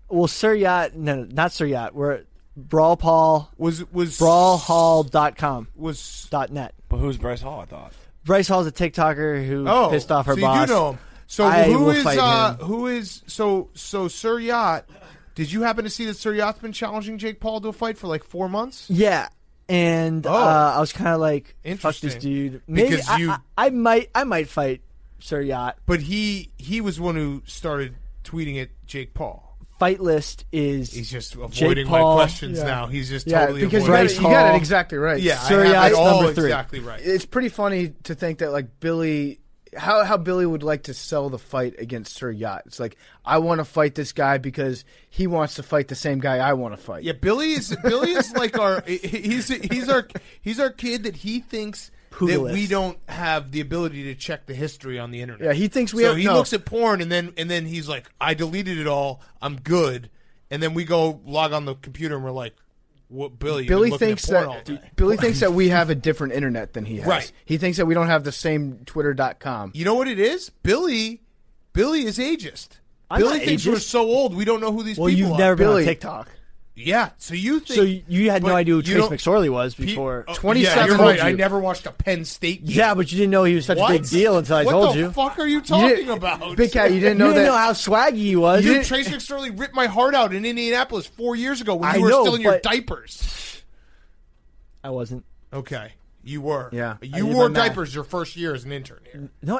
Well, Sir Yacht, no, not Sir Yacht. We're Brawl Paul was brawlhall.com was .net. But who's Bryce Hall? I thought Bryce Hall's a TikToker who pissed off her boss. You do know him. So who is Sir Yacht? Did you happen to see that Sir Yacht's been challenging Jake Paul to a fight for 4 months? Yeah. And I was kind of like, fuck this Interesting. dude. Maybe Because I might fight Sir Yacht. But he was the one who started tweeting at Jake Paul. Fight list is He's just Jake avoiding Paul, my questions now. He's just Yeah, totally because avoiding. you got it exactly right. Yeah, Sir I have Yacht's it all number 3. exactly right. It's pretty funny to think that Billy, how Billy would like to sell the fight against Sir Yacht. It's like, I want to fight this guy because he wants to fight the same guy I want to fight. Yeah, Billy is like our he's our kid that he thinks that we don't have the ability to check the history on the internet. Yeah, he thinks we so have. he looks at porn and then he's like, I deleted it all. I'm good. And then we go log on the computer and we're like, what, Billy? Billy thinks that we have a different internet than he has. Right. He thinks that we don't have the same Twitter.com. You know what it is? Billy is ageist. I'm Billy not thinks ageist. we're so old we don't know who these well, people you've are. never been Billy. on TikTok. Yeah, so you think... So you had no but idea who you Trace don't- McSorley was before. 27 Yeah, you're told right. you. I never watched a Penn State game. Yeah, but you didn't know he was such What? a big deal until I what told the you. fuck are you talking about? Big Cat, you didn't You know didn't that. know how swaggy he was. Dude, Trace McSorley ripped my heart out in Indianapolis 4 years ago when you were know, still in your but- diapers. I wasn't. Okay, you were. Yeah. You did wore my math. diapers your first year as an intern here. No,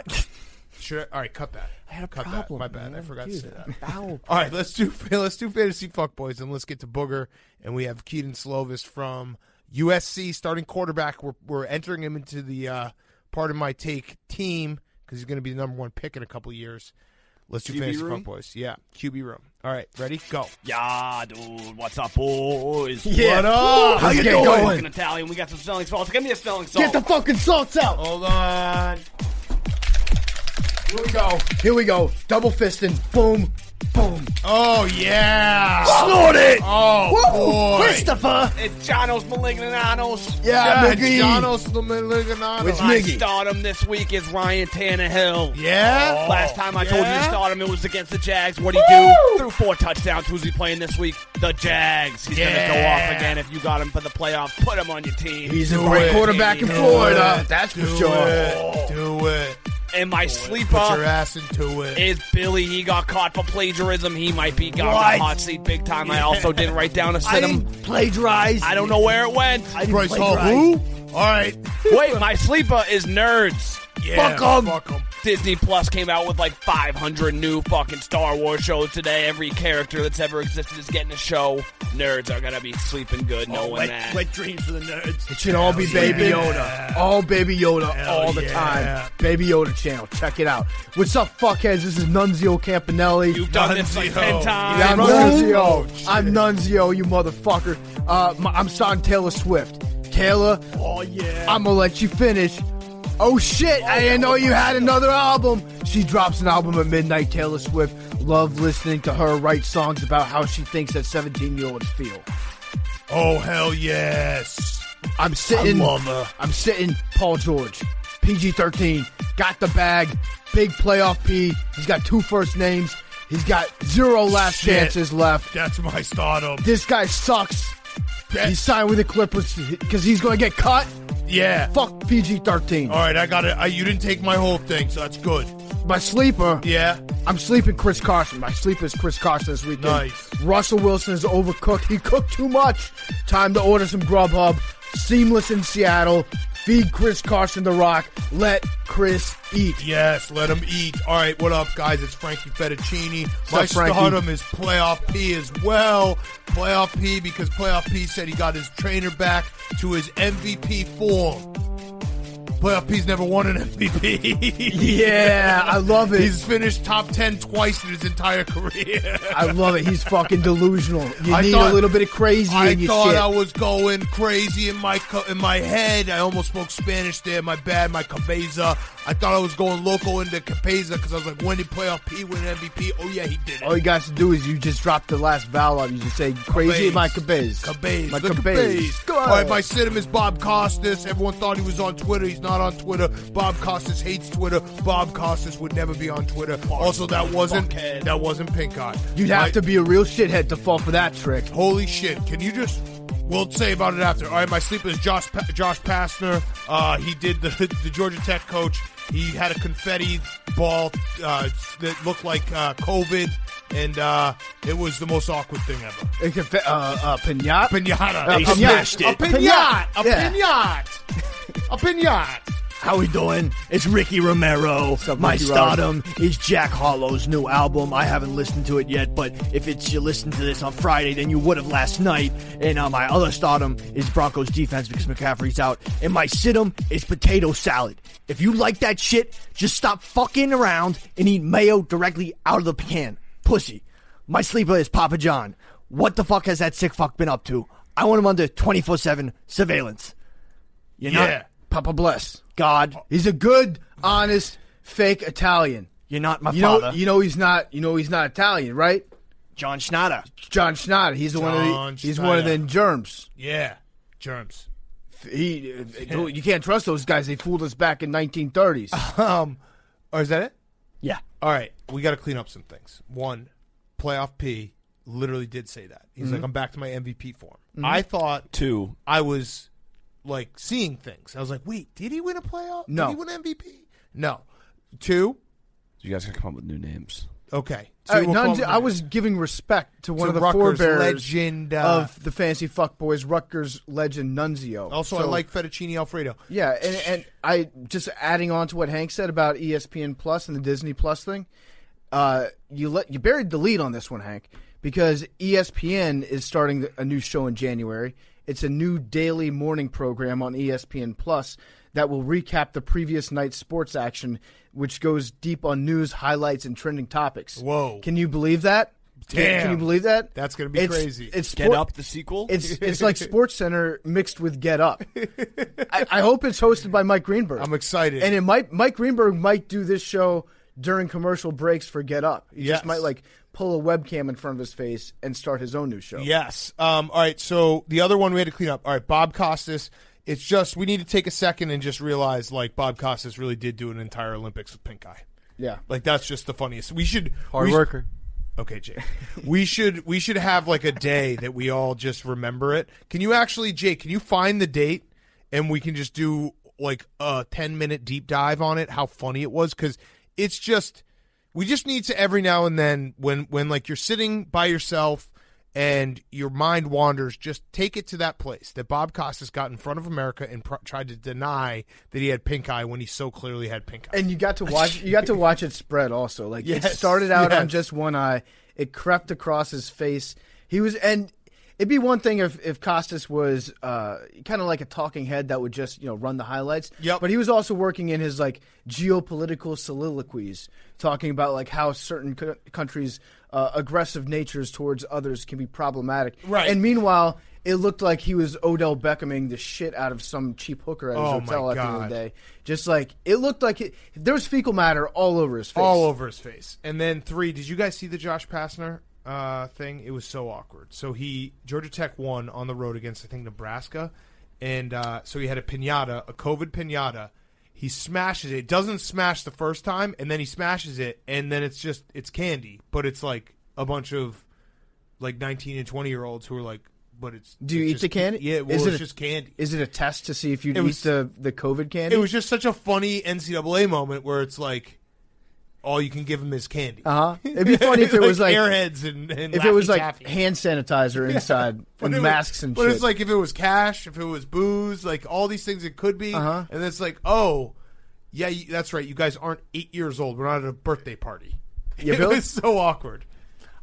Should I? All right, cut that. I had a cut problem. that. My bad. Man. I forgot to Dude, say that. Bowel. All right, let's do fantasy fuckboys and let's get to Booger. And we have Kedon Slovis from USC, starting quarterback. We're entering him into the Pardon My Take team because he's going to be the #1 pick in a couple of years. Let's do QB fantasy room? fuckboys. Yeah, QB room. All right, ready? Go. Yeah, dude. What's up, boys? What up? How you Let's doing? get fucking Italian. We got some selling salts. Give me a selling salt. Get the fucking salts out. Hold on. Here we go. Here we go. Double fisting. Boom. Boom. Oh yeah. Snort it! Oh boy. Christopher. It's Jonos Malignananos. Yeah, Yeah, Miggy. Giannos Malignano. Which My Miggy? stardom this week is Ryan Tannehill. Yeah. Last time I told you to Yeah? start him, it was against the Jags. What'd he do? Threw 4 touchdowns. Who's he playing this week? The Jags. He's going to go off again. If you got him for the playoffs, put him on your team. He's a Do great it. quarterback in Do Florida. it. That's for Do sure. it. Do it. And my sleeper Put your ass into it. is Billy. He got caught for plagiarism. He might be got on the hot seat big time. I also didn't write down a I sit-em. didn't plagiarize. I don't know where it went. I didn't Bryce Hall, plagiarize. who? All right. Wait, my sleeper is Nerds. Yeah, Fuck 'em. Disney Plus came out with like 500 new fucking Star Wars shows today. Every character that's ever existed is getting a show. Nerds are gonna be sleeping good knowing that. Wet dreams for the nerds. It should all be Baby Yoda. All Baby Yoda all the time. Baby Yoda channel. Check it out. What's up, fuckheads? This is Nunzio Campanelli. You've done this like 10 times. Yeah, I'm Nunzio. I'm Nunzio, you motherfucker. I'm starting Taylor Swift. Taylor, Oh, yeah. I'm gonna let you finish. Oh shit, I didn't know you had another album. She drops an album at midnight, Taylor Swift. Love listening to her write songs about how she thinks that 17-year-olds feel. Oh, hell yes. I'm sitting, I love her. I'm sitting, Paul George, PG-13, got the bag, big playoff P. He's got 2 first names. He's got 0 last Shit. chances left. That's my stardom. This guy sucks. He's signed with the Clippers because he's going to get cut. Yeah. Fuck PG-13. All right, I got it. You didn't take my whole thing, so that's good. My sleeper. Yeah. I'm sleeping Chris Carson. My sleeper is Chris Carson this weekend. Nice. Russell Wilson is overcooked. He cooked too much. Time to order some Grubhub. Seamless in Seattle. Feed Chris Carson the rock. Let Chris eat. Yes, let him eat. All right, what up, guys? It's Frankie Fettuccini. My up, Frankie? stardom is Playoff P as well. Playoff P because Playoff P said he got his trainer back to his MVP form. Playoff P's never won an MVP. Yeah, I love it. He's finished top 10 twice in his entire career. I love it. He's fucking delusional. You I need thought- a little bit of crazy I in your thought shit. I was going crazy in my head. I almost spoke Spanish there. My bad. My cabeza. I thought I was going local into cabeza because I was like, when did Playoff P win MVP? Oh, yeah, he did it. All you got to do is you just drop the last vowel out. You just say, crazy in my cabez. Cabez. My The cabez. Go All right, ahead. my sit-em is Bob Costas. Everyone thought he was on Twitter. He's not on Twitter. Bob Costas hates Twitter. Bob Costas would never be on Twitter. Also, that wasn't Pink Eye. You'd have to be a real shithead to fall for that trick. Holy shit. Can you just... We'll say about it after. All right, my sleeper is Josh Pastner. He did the Georgia Tech coach. He had a confetti ball that looked like COVID, and it was the most awkward thing ever. Pinata? Pinata. They smashed it. A pinata. A Yeah. pinata. A pinata. How we doing? It's Ricky Romero. up, My Ricky stardom is Jack Harlow's new album. I haven't listened to it yet, but if you listen to this on Friday, then you would have last night. And my other stardom is Broncos defense because McCaffrey's out. And my situm is potato salad. If you like that shit, just stop fucking around and eat mayo directly out of the can. Pussy. My sleeper is Papa John. What the fuck has that sick fuck been up to? I want him under 24/7 surveillance. You're Yeah. not Papa bless. God. He's a good, honest, fake Italian. You're not my You father. know he's not Italian, right? John Schnatter. John Schnatter. He's one of them germs. Yeah. Germs. You can't trust those guys. They fooled us back in 1930s. Or is that it? Yeah. All right. We got to clean up some things. One, Playoff P literally did say that. He's like, I'm back to my MVP form. I thought, 2. I was like seeing things. I was like, wait, did he win a playoff? No. Did he win MVP? No. 2, You guys got to come up with new names. okay. I was giving respect to one of the Rutgers forebearers legend of the Fantasy Fuckboys, Rutgers legend Nunzio. Also, I like fettuccine Alfredo. Yeah, and I just adding on to what Hank said about ESPN Plus and the Disney Plus thing. You buried the lead on this one, Hank, because ESPN is starting a new show in January. It's a new daily morning program on ESPN Plus that will recap the previous night's sports action, which goes deep on news, highlights, and trending topics. Whoa. Can you believe that? Damn. Can you believe that? That's going to be crazy. It's Get Up, the sequel? It's like Sports Center mixed with Get Up. I hope it's hosted by Mike Greenberg. I'm excited. And Mike Greenberg might do this show during commercial breaks for Get Up. He just might pull a webcam in front of his face and start his own new show. Yes. All right, so the other one we had to clean up. All right, Bob Costas. It's just we need to take a second and just realize, like, Bob Costas really did do an entire Olympics with pink eye. Yeah. Like, that's just the funniest. We should... Hard worker. Okay, Jake. we should have, like, a day that we all just remember it. Can you actually, Jake, can you find the date and we can just do like a 10-minute deep dive on it, how funny it was, because it's just we just need to every now and then when like you're sitting by yourself and your mind wanders, just take it to that place that Bob Costas got in front of America and tried to deny that he had pink eye when he so clearly had pink eye. And you got to watch it spread also. Like it started out on just one eye, it crept across his face. It'd be one thing if Costas was kind of like a talking head that would just run the highlights. Yep. But he was also working in his like geopolitical soliloquies, talking about like how certain countries' aggressive natures towards others can be problematic. Right. And meanwhile, it looked like he was Odell Beckhaming the shit out of some cheap hooker at his hotel at the end of the day. Just like it looked like there was fecal matter all over his face. All over his face. And then 3, did you guys see the Josh Pastner thing? It was so awkward. So Georgia Tech won on the road against, I think, Nebraska. And so he had a COVID pinata. He smashes it. Doesn't smash the first time, and then he smashes it, and then it's candy. But it's like a bunch of like 19 and 20-year-olds who are like, but it's... Do you eat the candy? Yeah, well, it's just candy. Is it a test to see if you eat the COVID candy? It was just such a funny NCAA moment where it's like, all you can give them is candy. It'd be funny if it was like Airheads and if it was like Taffy. hand sanitizer inside and masks and shit. But it's like if it was cash, if it was booze, like all these things it could be. And it's like, oh, yeah, that's right. You guys aren't 8 years old. We're not at a birthday party. Yeah, it was so awkward.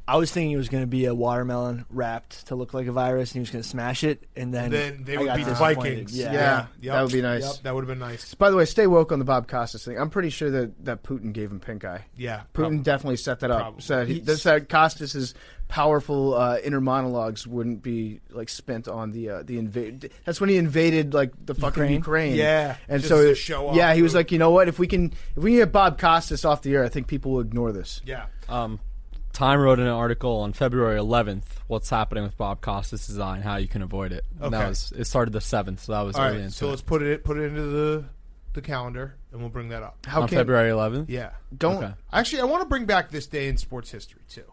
I was thinking it was going to be a watermelon wrapped to look like a virus, and he was going to smash it, and then they would beat the Vikings. Yeah. Yep. That would be nice. Yep, that would have been nice. By the way, stay woke on the Bob Costas thing. I'm pretty sure that Putin gave him pink eye. Yeah, Putin definitely set that up. Probably. Said Costas's powerful inner monologues wouldn't be like spent on the invade. That's when he invaded like the fucking Ukraine. Yeah, and just so to show off. Yeah, he was like, you know what? If we can get Bob Costas off the air, I think people will ignore this. Yeah. Time wrote in an article on February 11th what's happening with Bob Costas' design, how you can avoid it. And Okay. it started the 7th, so that was all early right. into So it. let's put it into the calendar, and we'll bring that up. On February 11th? Yeah. Okay. Actually, I want to bring back this day in sports history too.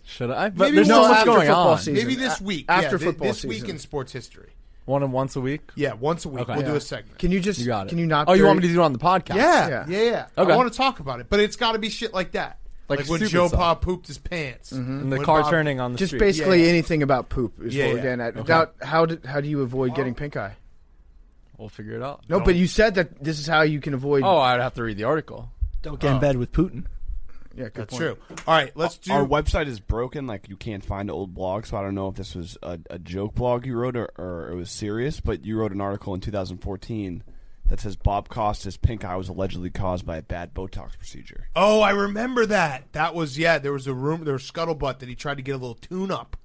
Should I? But Maybe there's we'll so much after going football on. season. Maybe this week. After yeah, football this week season. in sports history. Once a week? Yeah, once a week. Okay. We'll do Yeah. a segment. Can you just? You got it. Can you not? Oh, you want me to do it on the podcast? Yeah. Yeah. Okay. I want to talk about it, but it's got to be shit like that. Like when stupid Joe stuff. Pa pooped his pants. And the When car Bob- turning on the Just street. basically Yeah. anything about poop is Yeah, what we're yeah. getting at. Okay. Now, how do you avoid getting pink eye? We'll figure it out. No, but you said that this is how you can avoid. Oh, I'd have to read the article. don't get in bed with Putin. yeah, good That's point. true. All right, let's do. Our website is broken. Like, you can't find old blogs, so I don't know if this was a joke blog you wrote or it was serious, but you wrote an article in 2014 that says Bob Costas' pink eye was allegedly caused by a bad Botox procedure. Oh, I remember that. That was there was a rumor, there was scuttlebutt that he tried to get a little tune-up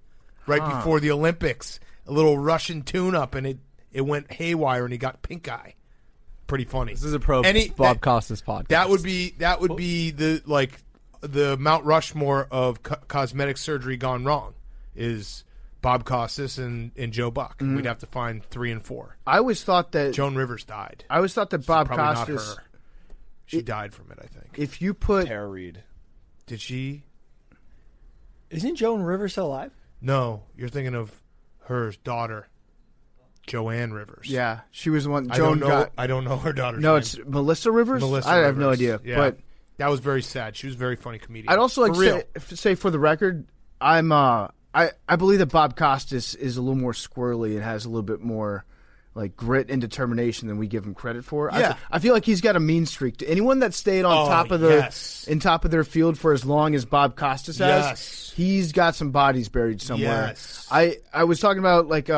right before the Olympics, a little Russian tune-up, and it went haywire, and he got pink eye. Pretty funny. This is a pro Bob Costas podcast. That would be the Mount Rushmore of cosmetic surgery gone wrong is Bob Costas and Joe Buck. We'd have to find 3 and 4. I always thought that Joan Rivers died. I always thought that Bob Probably Costas. not her. She died from it, I think. If you put Tara Reid. Did she? Isn't Joan Rivers still alive? No, you're thinking of her daughter, Joanne Rivers. yeah, she was the one. I Joan don't know. got. I don't know her daughter's No, name. it's Melissa Rivers. Melissa I have no Rivers. idea, Yeah. but that was very sad. She was a very funny comedian. I'd also like For real. to say for the record, I'm I believe that Bob Costas is a little more squirrely and has a little bit more like grit and determination than we give him credit for. Yeah. I feel like he's got a mean streak. To anyone that stayed on top of top of their field for as long as Bob Costas has, Yes. he's got some bodies buried somewhere. Yes. I was talking about like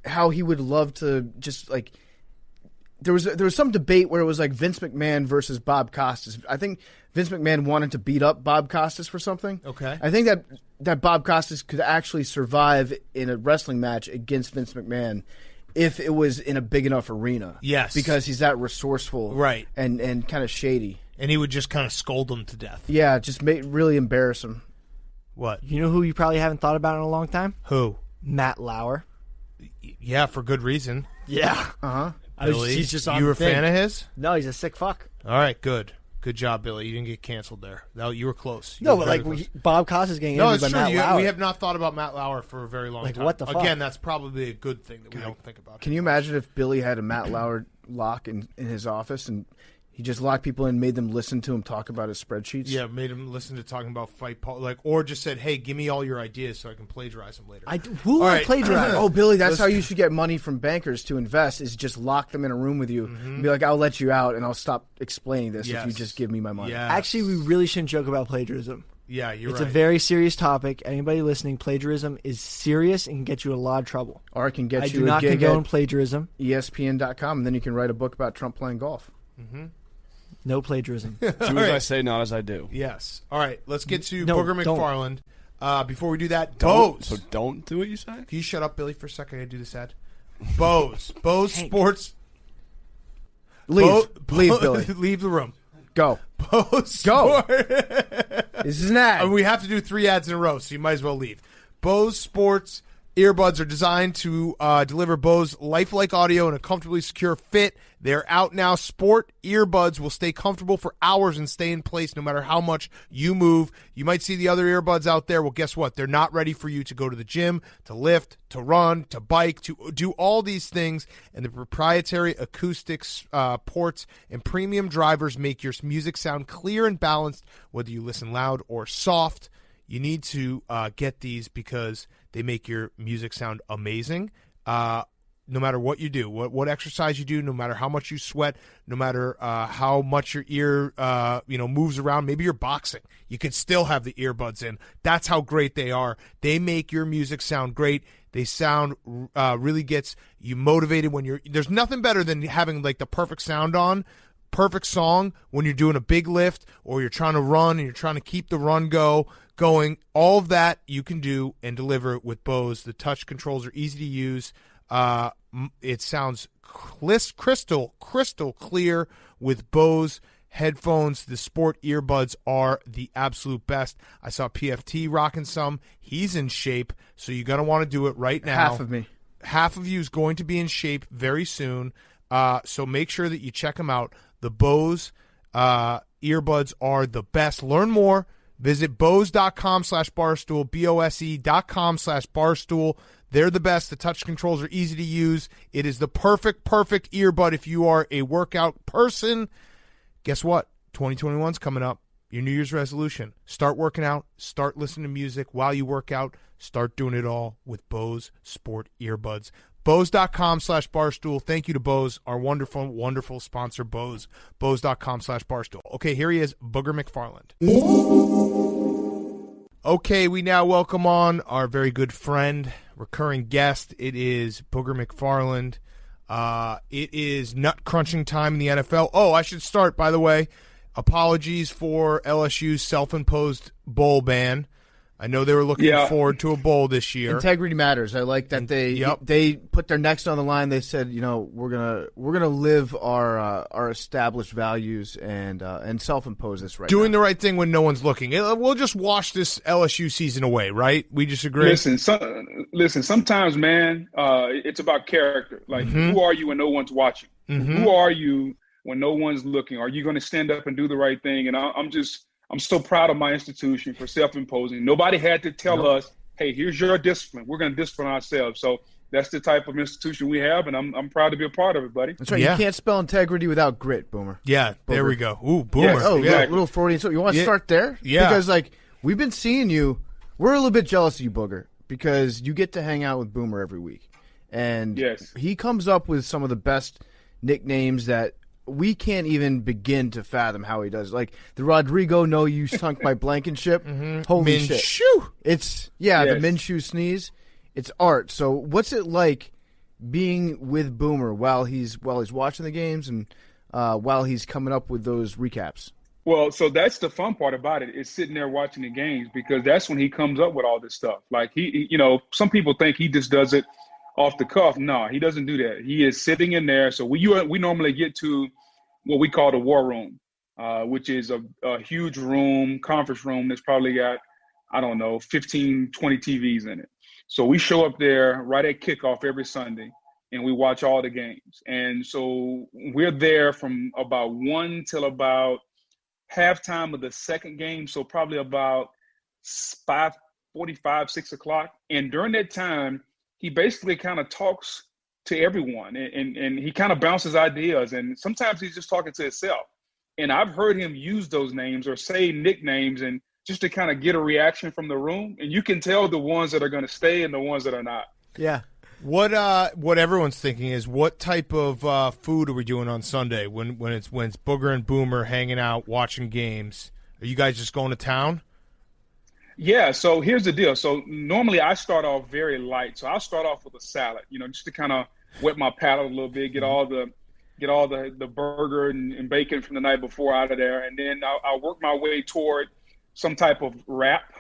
how he would love to just like there was some debate where it was like Vince McMahon versus Bob Costas. I think Vince McMahon wanted to beat up Bob Costas for something. Okay. I think that Bob Costas could actually survive in a wrestling match against Vince McMahon if it was in a big enough arena. Yes. Because he's that resourceful. Right. And kind of shady. And he would just kind of scold him to death. Yeah, just really embarrass him. What? You know who you probably haven't thought about in a long time? Who? Matt Lauer. Yeah, for good reason. Yeah. Uh-huh. Billy, He's just on you were a the thing. fan of his? No, he's a sick fuck. All right, good. Good job, Billy. You didn't get canceled there. No, you were close. No, but like Bob Costas getting no, interviewed it's by true. Matt Lauer. We have not thought about Matt Lauer for a very long time. What the fuck? Again, that's probably a good thing that we don't think about. Can you imagine if Billy had a Matt Lauer lock in his office and he just locked people in and made them listen to him talk about his spreadsheets? Yeah, made him listen to talking about or just said, "Hey, give me all your ideas so I can plagiarize them later." Who would plagiarize? Oh, Billy, that's how you should get money from bankers to invest, is just lock them in a room with you and be like, I'll let you out and I'll stop explaining this if you just give me my money. Yes. Actually, we really shouldn't joke about plagiarism. Yeah, you're It's right. a very serious topic. Anybody listening, plagiarism is serious and can get you in a lot of trouble. Or it can get I you do a not gig condone at plagiarism. ESPN.com, and then you can write a book about Trump playing golf. No plagiarism. Do as I say, not as I do. Yes. All right, let's get to No, Booger don't. McFarland. Before we do that, Don't, Bose. so don't do what you say? Can you shut up, Billy, for a second? I gotta do this ad. Bose. Bose Sports. Leave, Billy. Leave the room. Go. Bose Go. Sport- This is an ad. And we have to do 3 ads in a row, so you might as well leave. Bose Sports earbuds are designed to deliver Bose lifelike audio in a comfortably secure fit. They're out now. Sport earbuds will stay comfortable for hours and stay in place no matter how much you move. You might see the other earbuds out there. Well, guess what? They're not ready for you to go to the gym, to lift, to run, to bike, to do all these things. And the proprietary acoustics ports and premium drivers make your music sound clear and balanced, whether you listen loud or soft. You need to get these because they make your music sound amazing. No matter what you do, what exercise you do, no matter how much you sweat, no matter how much your ear moves around, maybe you're boxing, you can still have the earbuds in. That's how great they are. They make your music sound great. They sound really gets you motivated when there's nothing better than having like the perfect sound on. Perfect song when you're doing a big lift or you're trying to run and you're trying to keep the run going. All of that you can do and deliver with Bose. The touch controls are easy to use. It sounds crystal clear with Bose headphones. The sport earbuds are the absolute best. I saw PFT rocking some. He's in shape, so you're going to want to do it right now. Half of me. Half of you is going to be in shape very soon. So make sure that you check them out. The Bose earbuds are the best. Learn more. Visit Bose.com/barstool, BOSE.com/barstool. They're the best. The touch controls are easy to use. It is the perfect earbud if you are a workout person. Guess what? 2021's coming up. Your New Year's resolution. Start working out. Start listening to music while you work out. Start doing it all with Bose Sport Earbuds. Bose.com/barstool. Thank you to Bose, our wonderful, wonderful sponsor, Bose. Bose.com/barstool. Okay, here he is, Booger McFarland. Okay, we now welcome on our very good friend, recurring guest. It is Booger McFarland. It is nut crunching time in the NFL. Oh, I should start, by the way. Apologies for LSU's self-imposed bowl ban. I know they were looking forward to a bowl this year. Integrity matters. I like that they put their necks on the line. They said, we're gonna live our established values and self-impose this right Doing now. the right thing when no one's looking. We'll just wash this LSU season away, right? We just agree. Listen. Sometimes, man, it's about character. Like, who are you when no one's watching? Who are you when no one's looking? Are you going to stand up and do the right thing? And I'm so proud of my institution for self-imposing. Nobody had to tell us, hey, here's your discipline. We're going to discipline ourselves. So that's the type of institution we have, and I'm proud to be a part of it, buddy. That's right. Yeah. You can't spell integrity without grit, Boomer. Yeah, there we go. Ooh, Boomer. Yes, Oh, exactly. little Freudian. So you want to start there? Yeah. Because, we've been seeing you. We're a little bit jealous of you, Booger, because you get to hang out with Boomer every week. And he comes up with some of the best nicknames that we can't even begin to fathom how he does. Like the Rodrigo, no, you sunk my Blankenship. Holy shit. Minshew. It's, the Minshew sneeze. It's art. So what's it like being with Boomer while he's watching the games and while he's coming up with those recaps? Well, so that's the fun part about it, is sitting there watching the games, because that's when he comes up with all this stuff. Like he some people think he just does it off the cuff. No, he doesn't do that. He is sitting in there. So we normally get to what we call the war room, which is a huge room, conference room that's probably got, 15, 20 TVs in it. So we show up there right at kickoff every Sunday, and we watch all the games. And so we're there from about 1 till about halftime of the second game, so probably about 5:45, 6 o'clock. And during that time, he basically kind of talks to everyone, and he kind of bounces ideas. And sometimes he's just talking to himself. And I've heard him use those names or say nicknames and just to kind of get a reaction from the room. And you can tell the ones that are going to stay and the ones that are not. Yeah. What everyone's thinking is, what type of food are we doing on Sunday when it's Booger and Boomer hanging out watching games? Are you guys just going to town? Yeah, so here's the deal. So normally I start off very light. So I'll start off with a salad, just to kind of wet my palate a little bit, get all the burger and bacon from the night before out of there, and then I'll work my way toward some type of wrap,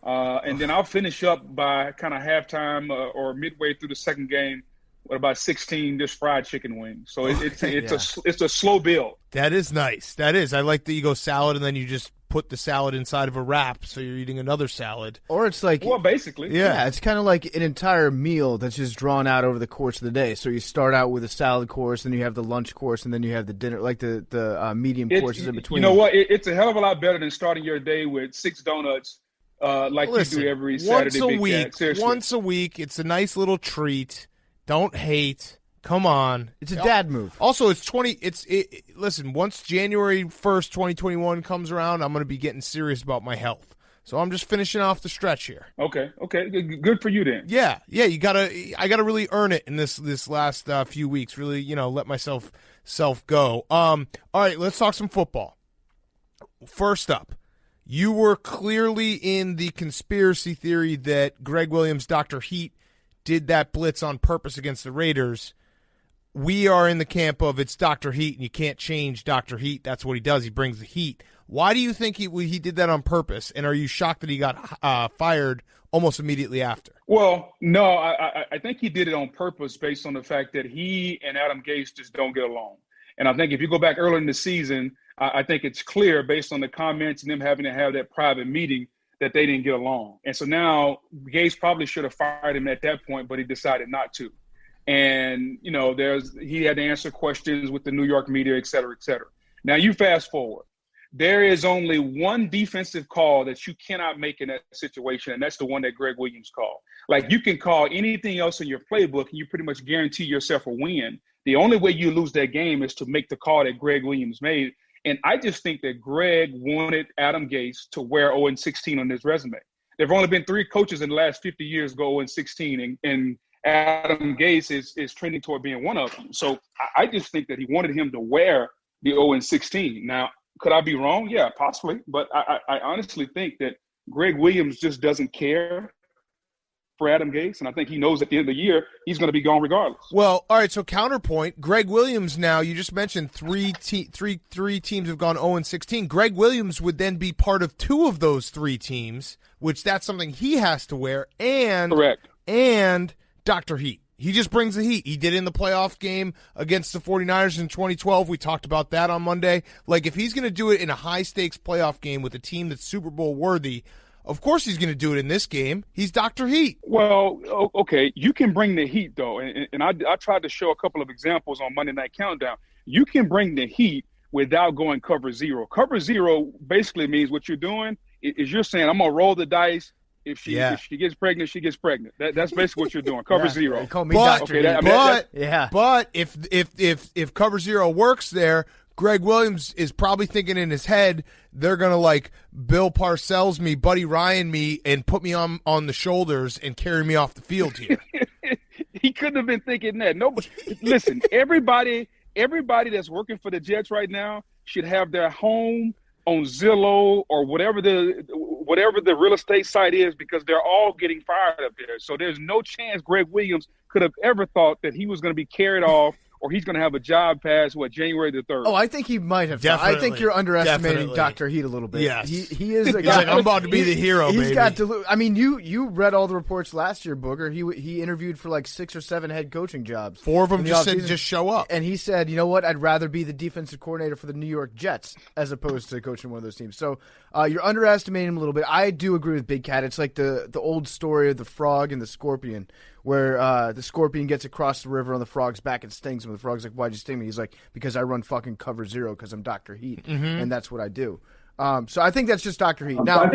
and then I'll finish up by kind of halftime or midway through the second game with about 16 just fried chicken wings. So it's a slow build. That is nice. That is. I like that you go salad and then you just put the salad inside of a wrap, so you're eating another salad. Or it's like, well, basically, yeah, it's kind of like an entire meal that's just drawn out over the course of the day. So you start out with a salad course, then you have the lunch course, and then you have the dinner, like the medium courses in between. You know what? It's a hell of a lot better than starting your day with 6 donuts, Listen, you do every Saturday. Once a week, it's a nice little treat. Don't hate. Come on. It's a dad move. Also, listen, once January 1st, 2021 comes around, I'm going to be getting serious about my health. So I'm just finishing off the stretch here. Okay. Good for you then. Yeah, I gotta really earn it in this last few weeks. Really, let myself go. All right, let's talk some football. First up, you were clearly in the conspiracy theory that Greg Williams, Dr. Heat, did that blitz on purpose against the Raiders. We are in the camp of it's Dr. Heat, and you can't change Dr. Heat. That's what he does. He brings the heat. Why do you think he did that on purpose, and are you shocked that he got fired almost immediately after? Well, no, I think he did it on purpose based on the fact that he and Adam Gase just don't get along. And I think if you go back earlier in the season, I think it's clear based on the comments and them having to have that private meeting that they didn't get along. And so now Gase probably should have fired him at that point, but he decided not to. And, he had to answer questions with the New York media, et cetera, et cetera. Now you fast forward. There is only one defensive call that you cannot make in that situation, and that's the one that Greg Williams called. Like, you can call anything else in your playbook, and you pretty much guarantee yourself a win. The only way you lose that game is to make the call that Greg Williams made. And I just think that Greg wanted Adam Gase to wear 0-16 on his resume. There have only been 3 coaches in the last 50 years go 0-16, and Adam Gase is trending toward being one of them. So I just think that he wanted him to wear the 0-16. Now, could I be wrong? Yeah, possibly. But I honestly think that Greg Williams just doesn't care for Adam Gase, and I think he knows at the end of the year he's going to be gone regardless. Well, all right, so counterpoint, Greg Williams now, you just mentioned three teams have gone 0-16. Greg Williams would then be part of 2 of those 3 teams, which that's something he has to wear, and correct. And Dr. Heat. He just brings the heat. He did it in the playoff game against the 49ers in 2012. We talked about that on Monday. Like, if he's going to do it in a high-stakes playoff game with a team that's Super Bowl worthy, of course he's going to do it in this game. He's Dr. Heat. Well, okay, you can bring the heat, though, and I tried to show a couple of examples on Monday Night Countdown. You can bring the heat without going cover zero. Cover zero basically means what you're doing is you're saying, I'm going to roll the dice. If she gets pregnant, she gets pregnant. That's basically what you're doing. Cover zero. They call me Dr. Heat. But if cover zero works there, Greg Williams is probably thinking in his head, they're going to like Bill Parcells me, Buddy Ryan me, and put me on the shoulders and carry me off the field here. He couldn't have been thinking that. Nobody. Listen, everybody that's working for the Jets right now should have their home on Zillow or whatever the real estate site is, because they're all getting fired up there. So there's no chance Greg Williams could have ever thought that he was going to be carried off or he's going to have a job past, January the 3rd. Oh, I think he might have. I think you're underestimating Dr. Heat a little bit. Yes. He is a guy. Like, I'm about to be the hero, He's got I mean, you read all the reports last year, Booger. He interviewed for like 6 or 7 head coaching jobs. 4 of them just said just show up. And he said, you know what, I'd rather be the defensive coordinator for the New York Jets as opposed to coaching one of those teams. So you're underestimating him a little bit. I do agree with Big Cat. It's like the old story of the frog and the scorpion, where the scorpion gets across the river on the frog's back and stings him. The frog's like, "Why'd you sting me?" He's like, "Because I run fucking cover 0 because I'm Dr. Heat, and that's what I do." So I think that's just Dr. Heat. Now,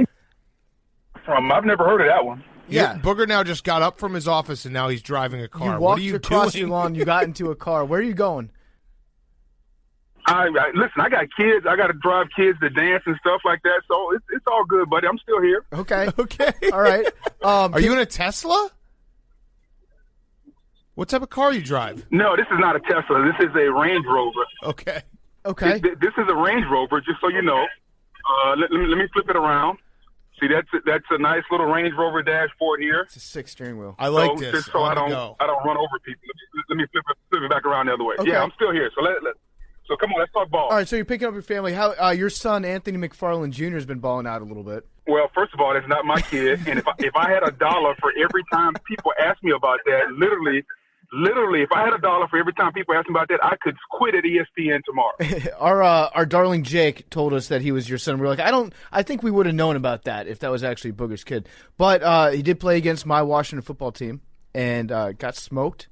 I've never heard of that one. Yeah. Booger now just got up from his office and now he's driving a car. you What walked are you across doing? your lawn, you got into a car. Where are you going? Listen, I got kids. I got to drive kids to dance and stuff like that. So it's all good, buddy. I'm still here. Okay. Okay. All right. Are you in a Tesla? What type of car you drive? No, this is not a Tesla. This is a Range Rover. Okay. Okay. This is a Range Rover, just so you know. Let me flip it around. See, that's a nice little Range Rover dashboard here. It's a 6 steering wheel. I like So, this. just so I don't run over people. Let me flip it back around the other way. Okay. Yeah, I'm still here. So come on, let's talk ball. All right, so you're picking up your family. How your son Anthony McFarland Jr. has been balling out a little bit. Well, first of all, that's not my kid. And if I had $1 for every time people ask me about that, literally, if I had $1 for every time people ask me about that, I could quit at ESPN tomorrow. Our darling Jake told us that he was your son. We're like, I think we would have known about that if that was actually Booger's kid. But he did play against my Washington football team and got smoked.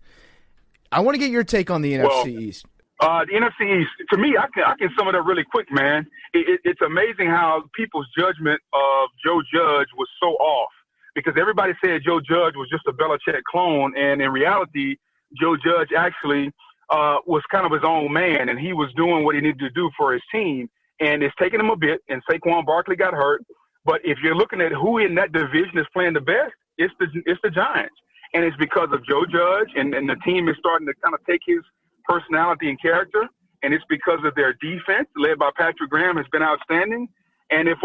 I want to get your take on the NFC East. The NFC East, to me, I can sum it up really quick, man. It's amazing how people's judgment of Joe Judge was so off because everybody said Joe Judge was just a Belichick clone, and in reality, Joe Judge actually was kind of his own man, and he was doing what he needed to do for his team, and it's taken him a bit, and Saquon Barkley got hurt, but if you're looking at who in that division is playing the best, it's the Giants, and it's because of Joe Judge, and the team is starting to kind of take his personality and character, and it's because of their defense, led by Patrick Graham, has been outstanding. And if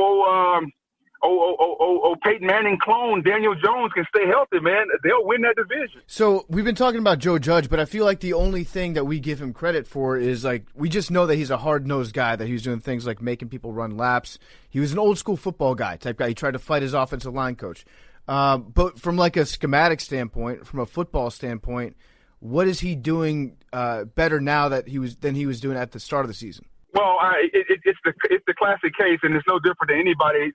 Peyton Manning clone Daniel Jones can stay healthy, man, they'll win that division. So we've been talking about Joe Judge, but I feel like the only thing that we give him credit for is like we just know that he's a hard-nosed guy, that he was doing things like making people run laps. He was an old-school football type guy. He tried to fight his offensive line coach. But from like a schematic standpoint, from a football standpoint, what is he doing better now than he was doing at the start of the season? Well, it's the classic case, and it's no different than anybody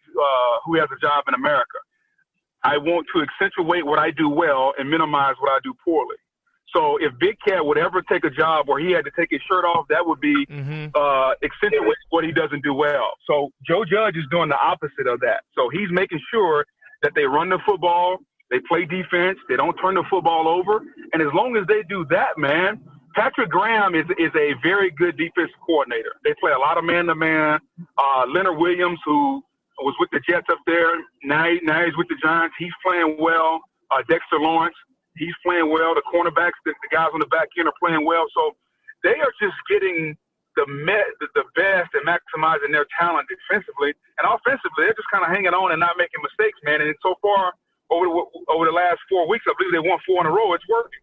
who has a job in America. I want to accentuate what I do well and minimize what I do poorly. So if Big Cat would ever take a job where he had to take his shirt off, that would be accentuate what he doesn't do well. So Joe Judge is doing the opposite of that. So he's making sure that they run the football, they play defense, they don't turn the football over. And as long as they do that, man, Patrick Graham is a very good defensive coordinator. They play a lot of man-to-man. Leonard Williams, who was with the Jets up there, now he's with the Giants. He's playing well. Dexter Lawrence, he's playing well. The cornerbacks, the guys on the back end are playing well. So they are just getting the best and maximizing their talent defensively. And offensively, they're just kind of hanging on and not making mistakes, man. And so far, over the last 4 weeks, I believe they won 4 in a row. It's working.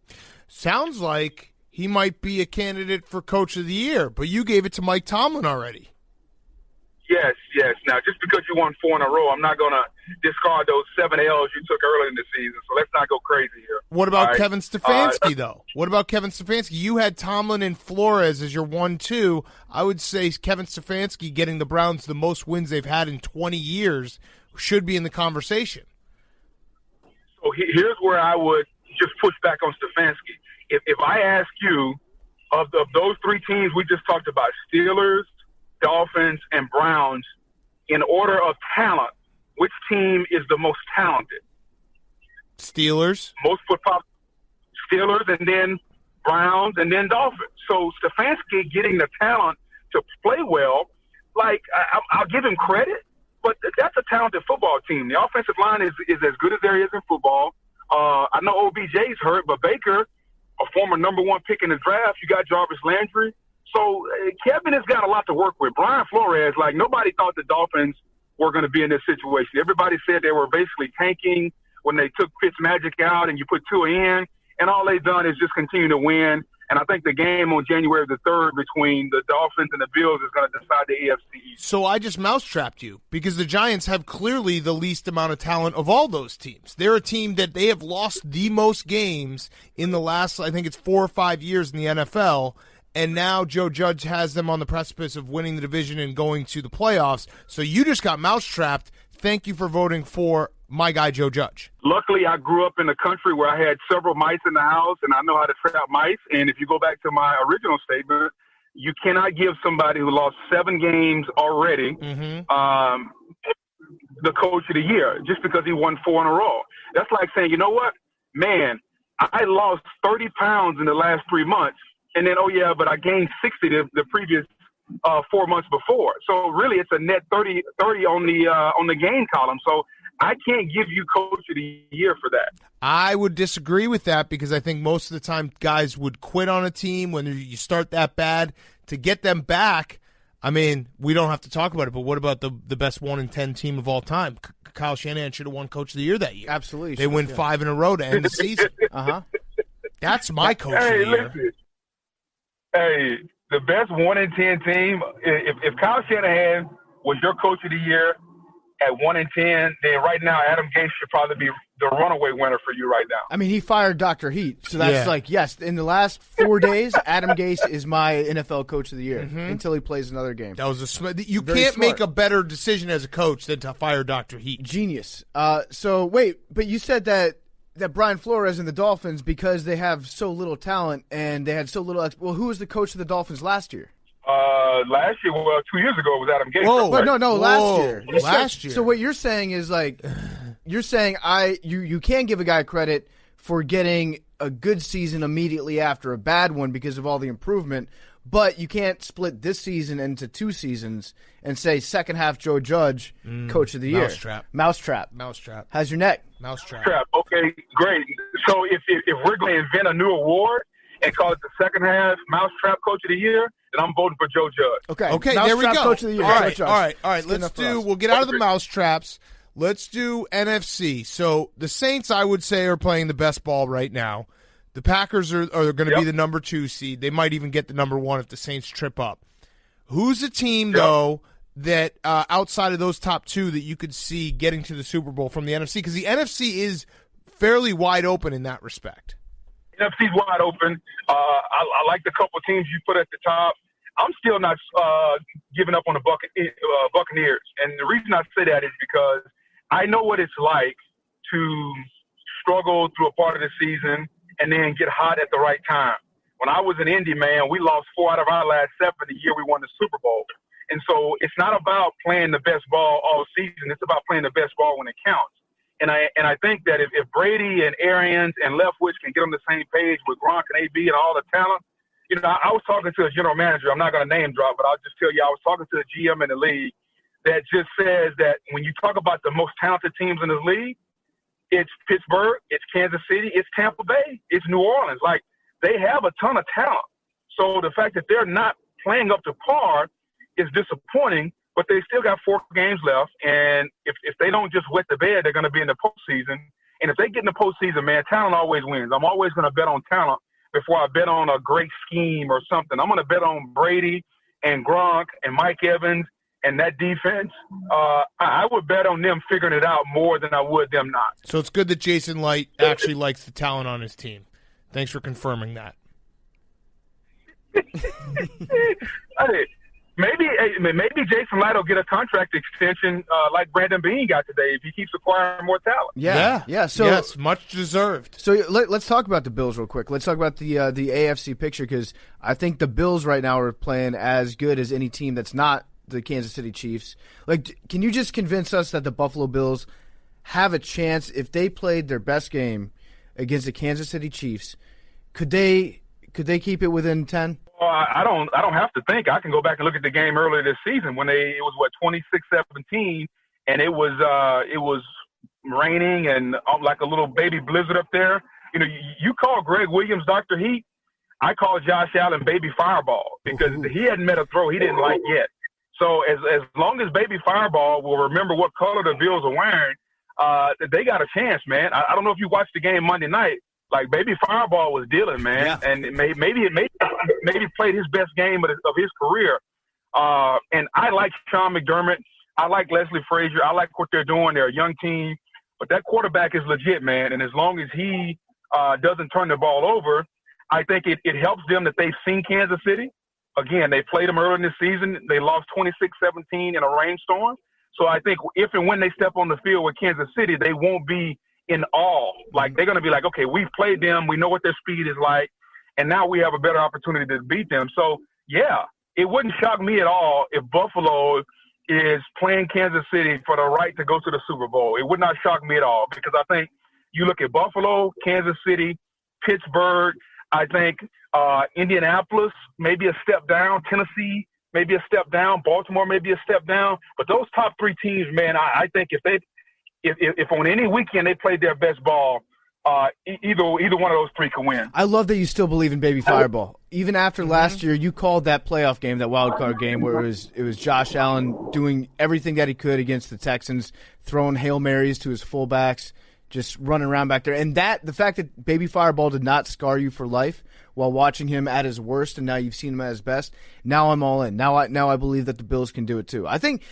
Sounds like he might be a candidate for Coach of the Year, but you gave it to Mike Tomlin already. Yes. Now, just because you won 4 in a row, I'm not going to discard those 7 L's you took early in the season, so let's not go crazy here. What about Kevin Stefanski, though? What about Kevin Stefanski? You had Tomlin and Flores as your 1-2. I would say Kevin Stefanski getting the Browns the most wins they've had in 20 years should be in the conversation. So here's where I would just push back on Stefanski. If I ask you, of those 3 teams we just talked about, Steelers, Dolphins, and Browns, in order of talent, which team is the most talented? Steelers. Most football Steelers, and then Browns, and then Dolphins. So Stefanski getting the talent to play well, like I'll give him credit, but that's a talented football team. The offensive line is as good as there is in football. I know OBJ's hurt, but Baker, a former number 1 pick in the draft, you got Jarvis Landry. So Kevin has got a lot to work with. Brian Flores, like nobody thought the Dolphins were going to be in this situation. Everybody said they were basically tanking when they took Fitzmagic out and you put Tua in, and all they've done is just continue to win. And I think the game on January the 3rd between the Dolphins and the Bills is going to decide the AFC East. So I just mousetrapped you because the Giants have clearly the least amount of talent of all those teams. They're a team that they have lost the most games in the last, I think it's 4 or 5 years in the NFL, and now Joe Judge has them on the precipice of winning the division and going to the playoffs. So you just got mousetrapped. Thank you for voting for my guy Joe Judge. Luckily, I grew up in a country where I had several mice in the house, and I know how to trap mice. And if you go back to my original statement, you cannot give somebody who lost 7 games already the coach of the year just because he won 4 in a row. That's like saying, you know what, man, I lost 30 pounds in the last 3 months, and then, but I gained 60 the previous 4 months before. So really, it's a net 30 on the gain column. So I can't give you coach of the year for that. I would disagree with that because I think most of the time guys would quit on a team when you start that bad. To get them back, I mean, we don't have to talk about it, but what about the best 1-10 team of all time? Kyle Shanahan should have won coach of the year that year. Absolutely. They win 5 in a row to end the season. That's my coach of the year. Listen. Hey, the best 1-10 team, if Kyle Shanahan was your coach of the year at 1-10, then right now Adam Gase should probably be the runaway winner for you right now. I mean, he fired Dr. Heat, so that's yes, in the last 4 days, Adam Gase is my NFL coach of the year until he plays another game. That was you can't make a better decision as a coach than to fire Dr. Heat. Genius. So wait, but you said that Brian Flores and the Dolphins, because they have so little talent and they had so little who was the coach of the Dolphins last year? Last year, 2 years ago, it was Adam Gase. Whoa, right? No, last year. Last year. So what you're saying is you're saying you can give a guy credit for getting a good season immediately after a bad one because of all the improvement, but you can't split this season into 2 seasons and say second half Joe Judge, coach of the year. Mousetrap. How's your neck? Mousetrap. Okay, great. So if we're going to invent a new award and call it the second half Mousetrap coach of the year, then I'm voting for Joe Judge. Okay, there we go. Coach of the year. All right. We'll get out of the mousetraps. Let's do NFC. So the Saints, I would say, are playing the best ball right now. The Packers are going to be the number 2 seed. They might even get the number 1 if the Saints trip up. Who's a team, though, that outside of those top 2 that you could see getting to the Super Bowl from the NFC? Because the NFC is fairly wide open in that respect. NFC's wide open. I like the couple teams you put at the top. I'm still not giving up on the Buccaneers. And the reason I say that is because I know what it's like to struggle through a part of the season and then get hot at the right time. When I was an Indy, man, we lost 4 out of our last 7 the year we won the Super Bowl. And so it's not about playing the best ball all season. It's about playing the best ball when it counts. And I think that if Brady and Arians and Leftwich can get on the same page with Gronk and AB and all the talent, I was talking to a general manager. I'm not going to name drop, but I'll just tell you I was talking to a GM in the league that just says that when you talk about the most talented teams in this league, it's Pittsburgh, it's Kansas City, it's Tampa Bay, it's New Orleans. Like, they have a ton of talent. So the fact that they're not playing up to par is disappointing, but they still got 4 games left. And if they don't just wet the bed, they're going to be in the postseason. And if they get in the postseason, man, talent always wins. I'm always going to bet on talent before I bet on a great scheme or something. I'm going to bet on Brady and Gronk and Mike Evans and that defense. I would bet on them figuring it out more than I would them not. So it's good that Jason Light actually likes the talent on his team. Thanks for confirming that. Maybe Jason Light will get a contract extension like Brandon Beane got today if he keeps acquiring more talent. Yeah. So yes, much deserved. So let's talk about the Bills real quick. Let's talk about the AFC picture because I think the Bills right now are playing as good as any team that's not the Kansas City Chiefs. Like, can you just convince us that the Buffalo Bills have a chance if they played their best game against the Kansas City Chiefs? Could they keep it within 10? Well, I don't have to think. I can go back and look at the game earlier this season when it was 26-17, and it was raining and like a little baby blizzard up there. You call Greg Williams Dr. Heat. I call Josh Allen Baby Fireball because he hadn't met a throw he didn't like yet. So as long as Baby Fireball will remember what color the Bills are wearing, they got a chance, man. I don't know if you watched the game Monday night. Like, Baby Fireball was dealing, man, and maybe played his best game of his career. And I like Sean McDermott. I like Leslie Frazier. I like what they're doing. They're a young team. But that quarterback is legit, man. And as long as he doesn't turn the ball over, I think it helps them that they've seen Kansas City. Again, they played them earlier in the season. They lost 26-17 in a rainstorm. So I think if and when they step on the field with Kansas City, they won't be in awe. Like, they're going to be like, okay, we've played them. We know what their speed is like. And now we have a better opportunity to beat them. So, yeah, it wouldn't shock me at all if Buffalo is playing Kansas City for the right to go to the Super Bowl. It would not shock me at all, because I think you look at Buffalo, Kansas City, Pittsburgh, I think Indianapolis, maybe a step down, Tennessee, maybe a step down, Baltimore, maybe a step down. But those top three teams, man, I think if on any weekend they played their best ball, either one of those three can win. I love that you still believe in baby Fireball. Even after last year, you called that playoff game, that wild card game, where it was Josh Allen doing everything that he could against the Texans, throwing Hail Marys to his fullbacks, just running around back there. And the fact that baby Fireball did not scar you for life while watching him at his worst, and now you've seen him at his best, now I'm all in. Now I believe that the Bills can do it too. I think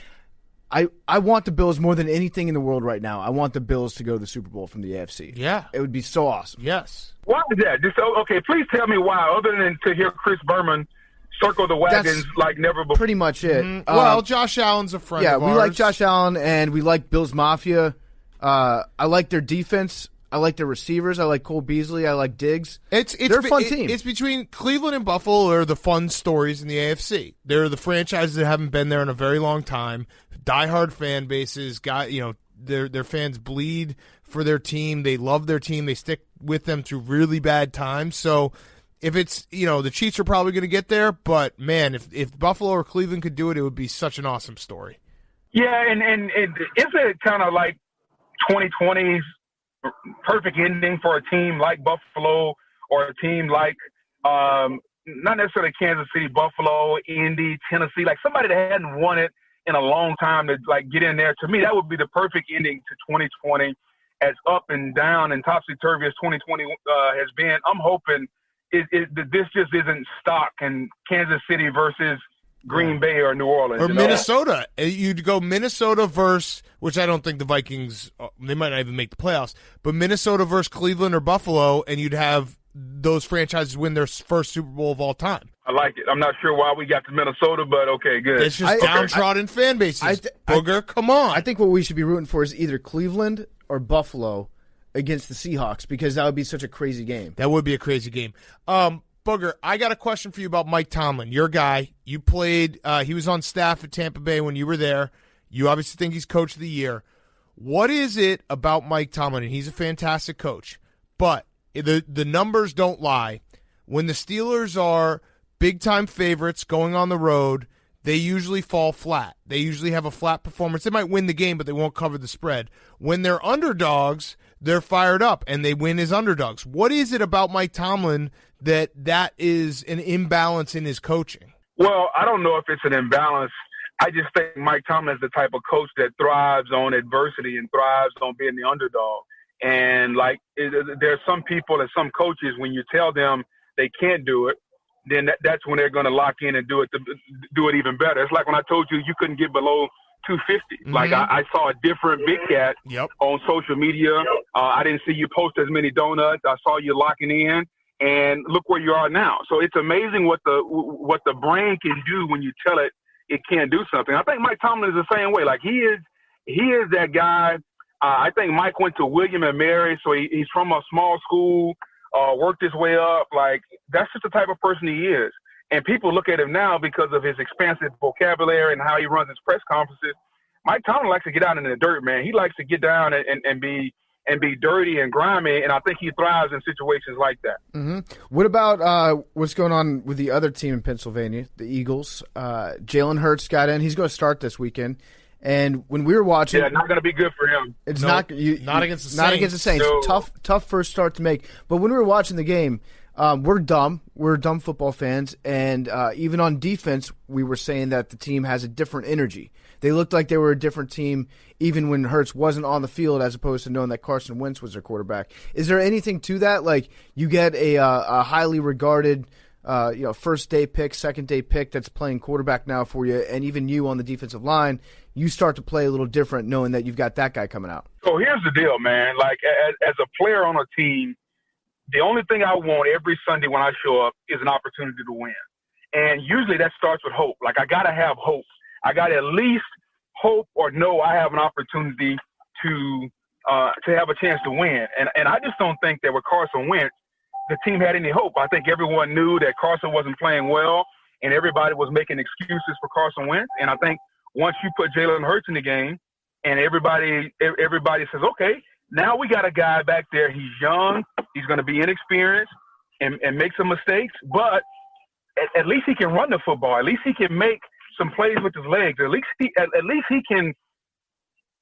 I want the Bills more than anything in the world right now. I want the Bills to go to the Super Bowl from the AFC. Yeah. It would be so awesome. Yes. Why is that? Okay, please tell me why, other than to hear Chris Berman circle the wagons like never before. Pretty much it. Well, Josh Allen's a friend of ours. Yeah, we like Josh Allen, and we like Bills Mafia. I like their defense. I like their receivers. I like Cole Beasley. I like Diggs. They're a fun team. It's between Cleveland and Buffalo are the fun stories in the AFC. They're the franchises that haven't been there in a very long time. Diehard fan bases, their fans bleed for their team. They love their team. They stick with them through really bad times. So if it's, the Chiefs are probably going to get there, but man, if Buffalo or Cleveland could do it, it would be such an awesome story. Yeah, and is it kind of like 2020's perfect ending for a team like Buffalo, or a team like not necessarily Kansas City, Buffalo, Indy, Tennessee, like somebody that hadn't won it in a long time to like get in there? To me, that would be the perfect ending to 2020. As up and down and topsy-turvy as 2020 has been, I'm hoping that this just isn't stock and Kansas City versus Green Bay or New Orleans. Or Minnesota. You'd go Minnesota versus, which I don't think the Vikings, they might not even make the playoffs, but Minnesota versus Cleveland or Buffalo, and you'd have those franchises win their first Super Bowl of all time. I like it. I'm not sure why we got to Minnesota, but okay, good. It's just downtrodden fan bases. Booger, come on. I think what we should be rooting for is either Cleveland or Buffalo against the Seahawks, because that would be such a crazy game. That would be a crazy game. Booger, I got a question for you about Mike Tomlin, your guy. You played, he was on staff at Tampa Bay when you were there. You obviously think he's coach of the year. What is it about Mike Tomlin? And he's a fantastic coach, but the numbers don't lie. When the Steelers are big-time favorites going on the road, they usually fall flat. They usually have a flat performance. They might win the game, but they won't cover the spread. When they're underdogs, they're fired up, and they win as underdogs. What is it about Mike Tomlin that is an imbalance in his coaching? Well, I don't know if it's an imbalance. I just think Mike Tomlin is the type of coach that thrives on adversity and thrives on being the underdog. And, there's some people and some coaches, when you tell them they can't do it, then that's when they're going to lock in and do it even better. It's like when I told you couldn't get below 250. Mm-hmm. Like I saw a different Big Cat on social media. I didn't see you post as many donuts. I saw you locking in, and look where you are now. So it's amazing what the brain can do when you tell it can't do something. I think Mike Tomlin is the same way. Like he is that guy. I think Mike went to William and Mary, so he's from a small school. Worked his way up. Like, that's just the type of person he is. And people look at him now because of his expansive vocabulary and how he runs his press conferences. Mike Tomlin likes to get out in the dirt, man. He likes to get down and be dirty and grimy, and I think he thrives in situations like that. Mm-hmm. What about what's going on with the other team in Pennsylvania, the Eagles? Jalen Hurts got in. He's going to start this weekend. And when we were watching, not going to be good for him. It's not against the Saints. Not against the Saints. No. Tough first start to make. But when we were watching the game, we're dumb. We're dumb football fans, and even on defense, we were saying that the team has a different energy. They looked like they were a different team, even when Hurts wasn't on the field, as opposed to knowing that Carson Wentz was their quarterback. Is there anything to that? Like, you get a highly regarded first-day pick, second-day pick that's playing quarterback now for you, and even you on the defensive line, you start to play a little different knowing that you've got that guy coming out. So here's the deal, man. Like, as a player on a team, the only thing I want every Sunday when I show up is an opportunity to win. And usually that starts with hope. Like, I got to have hope. I got to at least hope or know I have an opportunity to have a chance to win. And I just don't think that with Carson Wentz, the team had any hope. I think everyone knew that Carson wasn't playing well, and everybody was making excuses for Carson Wentz. And I think once you put Jalen Hurts in the game, and everybody says, okay, now we got a guy back there. He's young. He's going to be inexperienced and make some mistakes, but at least he can run the football. At least he can make some plays with his legs. At least he can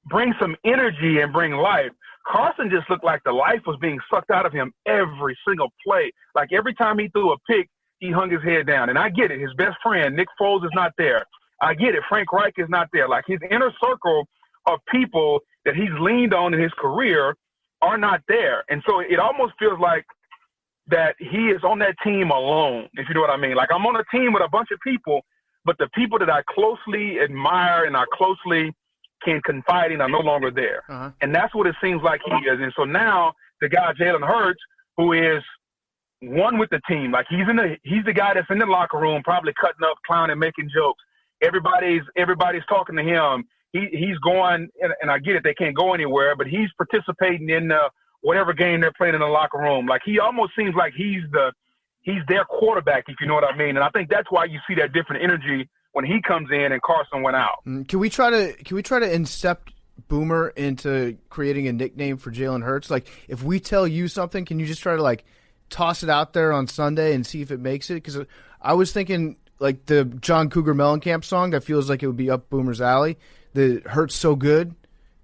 bring some energy and bring life. Carson just looked like the life was being sucked out of him every single play. Like every time he threw a pick, he hung his head down. And I get it. His best friend, Nick Foles, is not there. I get it. Frank Reich is not there. Like his inner circle of people that he's leaned on in his career are not there. And so it almost feels like that he is on that team alone, if you know what I mean. Like I'm on a team with a bunch of people, but the people that I closely admire and I closely can confide in are no longer there. Uh-huh. And that's what it seems like he is. And so now the guy, Jalen Hurts, who is one with the team, like he's the guy that's in the locker room, probably cutting up, clowning, making jokes. Everybody's talking to him. He's going, and I get it, they can't go anywhere, but he's participating in whatever game they're playing in the locker room. Like he almost seems like he's their quarterback, if you know what I mean. And I think that's why you see that different energy when he comes in and Carson went out. Can we try to incept Boomer into creating a nickname for Jalen Hurts? Like if we tell you something, can you just try to like toss it out there on Sunday and see if it makes it? Because I was thinking like the John Cougar Mellencamp song that feels like it would be up Boomer's alley. The Hurts so good.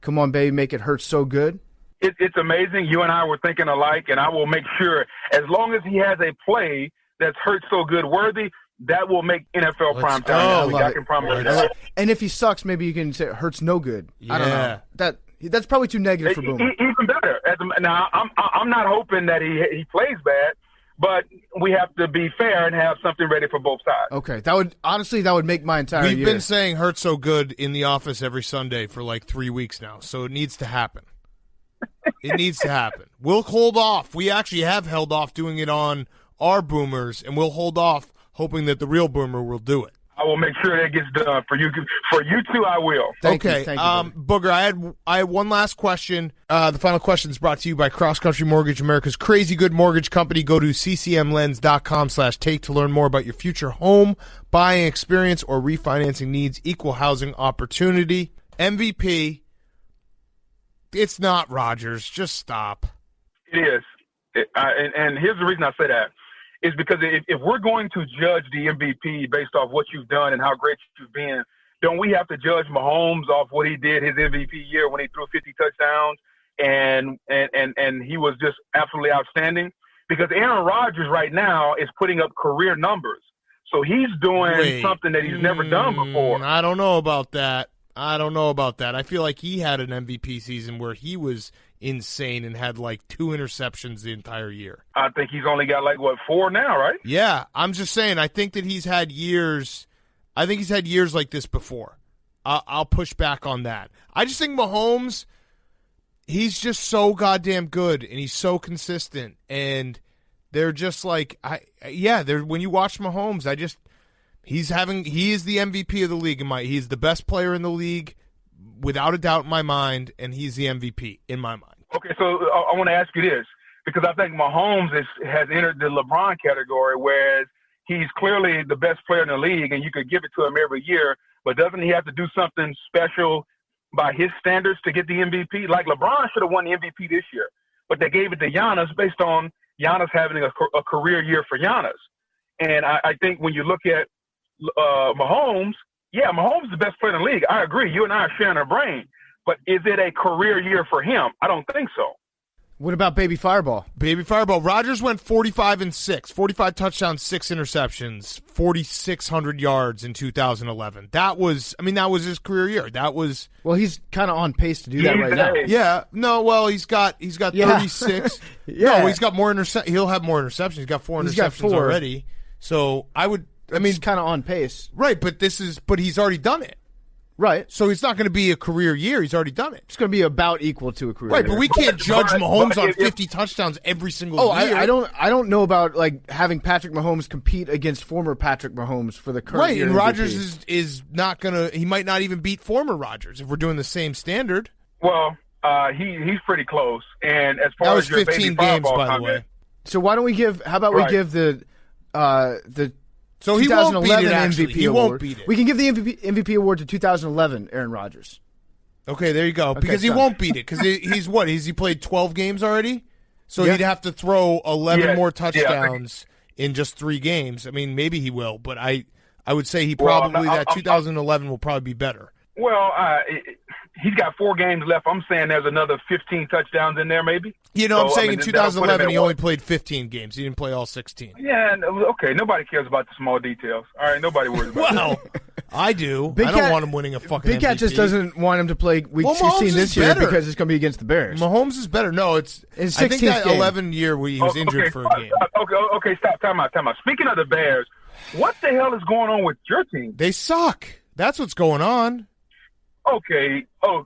Come on, baby, make it hurt so good. It's amazing. You and I were thinking alike, and I will make sure as long as he has a play that's hurt so good worthy, that will make NFL primetime. I can promise that. And if he sucks, maybe you can say it hurts no good. Yeah. I don't know. That's probably too negative for Boomer. Even better. Now, I'm not hoping that he plays bad, but we have to be fair and have something ready for both sides. Okay, that would make my entire year. We've been saying hurts so good in the office every Sunday for like 3 weeks now, so it needs to happen. It needs to happen. We'll hold off. We actually have held off doing it on our boomers, and we'll hold off hoping that the real boomer will do it. I will make sure that gets done for you. For you two, I will. Thank you, Booger. I had one last question. The final question is brought to you by Cross Country Mortgage, America's crazy good mortgage company. Go to ccmlens.com/take to learn more about your future home buying experience or refinancing needs. Equal housing opportunity. MVP. It's not Rodgers. Just stop. It is. And here's the reason I say that. Is because if we're going to judge the MVP based off what you've done and how great you've been, don't we have to judge Mahomes off what he did his MVP year when he threw 50 touchdowns and he was just absolutely outstanding? Because Aaron Rodgers right now is putting up career numbers. So he's doing something that he's never done before. I don't know about that. I feel like he had an MVP season where he was insane and had like 2 interceptions the entire year. I think he's only got 4 now, right? Yeah, I'm just saying. I think that he's had years. I think he's had years like this before. I'll push back on that. I just think Mahomes, he's just so goddamn good and he's so consistent. And they're just like, when you watch Mahomes, he is the MVP of the league. He's the best player in the league, without a doubt in my mind, and he's the MVP in my mind. Okay, so I want to ask you this, because I think Mahomes has entered the LeBron category, whereas he's clearly the best player in the league, and you could give it to him every year, but doesn't he have to do something special by his standards to get the MVP? Like LeBron should have won the MVP this year, but they gave it to Giannis based on Giannis having a career year for Giannis. And I think when you look at Mahomes, Mahomes is the best player in the league. I agree. You and I are sharing a brain. But is it a career year for him? I don't think so. What about Baby Fireball? Baby Fireball. Rodgers went 45-6, 45 touchdowns, 6 interceptions, 4,600 yards in 2011. That was his career year. Well, he's kind of on pace to do that right now. Yeah. No. Well, he's got 36. Yeah. No, he's got more He'll have more interceptions. He's got 4 interceptions already. So I would. He's kind of on pace, right? But he's already done it. Right. So it's not going to be a career year. He's already done it. It's going to be about equal to a career Right, year. but we can't judge Mahomes on 50 touchdowns every single year. I don't know about like having Patrick Mahomes compete against former Patrick Mahomes for the current year. Right, and Rodgers is not going to – he might not even beat former Rodgers if we're doing the same standard. Well, he's pretty close. And as far that was as your 15 baby games, Fireball by the comment, way. So why don't we give – how about we give the So he won't beat 2011 it, actually. MVP He award. won't beat it. We can give the MVP award to 2011 Aaron Rodgers. Okay, there you go. Okay, Because he done. won't beat it. Because he's what? Has he played 12 games already? So Yeah. he'd have to throw 11 Yeah. more Yeah. touchdowns in just 3 games. I mean, maybe he will, but I would say he Well, probably I'm- that 2011 will probably be better. well, he's got 4 games left. I'm saying there's another 15 touchdowns in there maybe. You know, I'm So, saying I mean, in that'll put him 2011 at he what? only played 15 games. He didn't play all 16. Yeah, okay. Nobody cares about the small details. All right, nobody worries about Well, I do. Big I don't Cat- want him winning a fucking Big Cat MVP. just doesn't want him to play Week Well, Mahomes 16 is this year better. because it's going to be against the Bears. Mahomes is better. No, it's In I think 16th that game. 11 year where he was injured for a game. Okay, stop. Time out. Speaking of the Bears, what the hell is going on with your team? They suck. That's what's going on. Okay.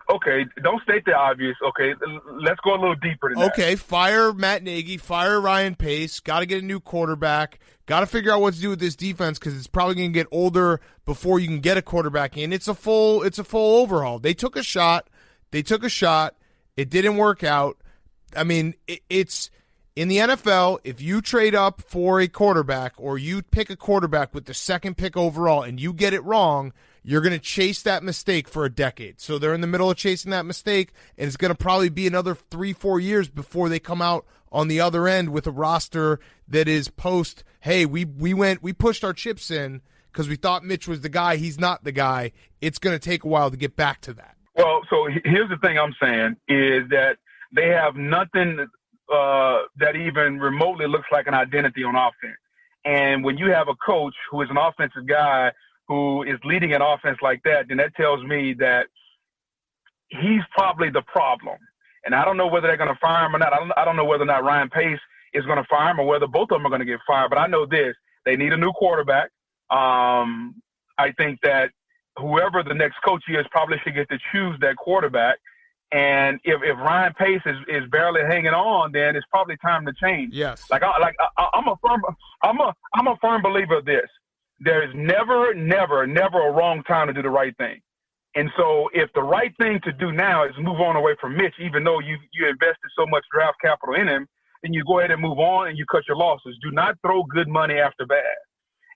Okay. Don't state the obvious. Okay. Let's go a little deeper than that. Okay, fire Matt Nagy, fire Ryan Pace. Got to get a new quarterback. Got to figure out what to do with this defense because it's probably going to get older before you can get a quarterback in. It's a full overhaul. They took a shot. It didn't work out. I mean, it's in the NFL. If you trade up for a quarterback or you pick a quarterback with the second pick overall and you get it wrong, you're going to chase that mistake for a decade. So they're in the middle of chasing that mistake, and it's going to probably be another 3-4 years before they come out on the other end with a roster that is post, hey, we pushed our chips in because we thought Mitch was the guy. He's not the guy. It's going to take a while to get back to that. Well, so here's the thing I'm saying is that they have nothing that even remotely looks like an identity on offense. And when you have a coach who is an offensive guy who is leading an offense like that, then that tells me that he's probably the problem. And I don't know whether they're going to fire him or not. I don't know whether or not Ryan Pace is going to fire him or whether both of them are going to get fired. But I know this. They need a new quarterback. I think that whoever the next coach is probably should get to choose that quarterback. And if Ryan Pace is barely hanging on, then it's probably time to change. Yes. I'm a firm believer of this. There is never a wrong time to do the right thing. And so if the right thing to do now is move on away from Mitch, even though you invested so much draft capital in him, then you go ahead and move on and you cut your losses. Do not throw good money after bad.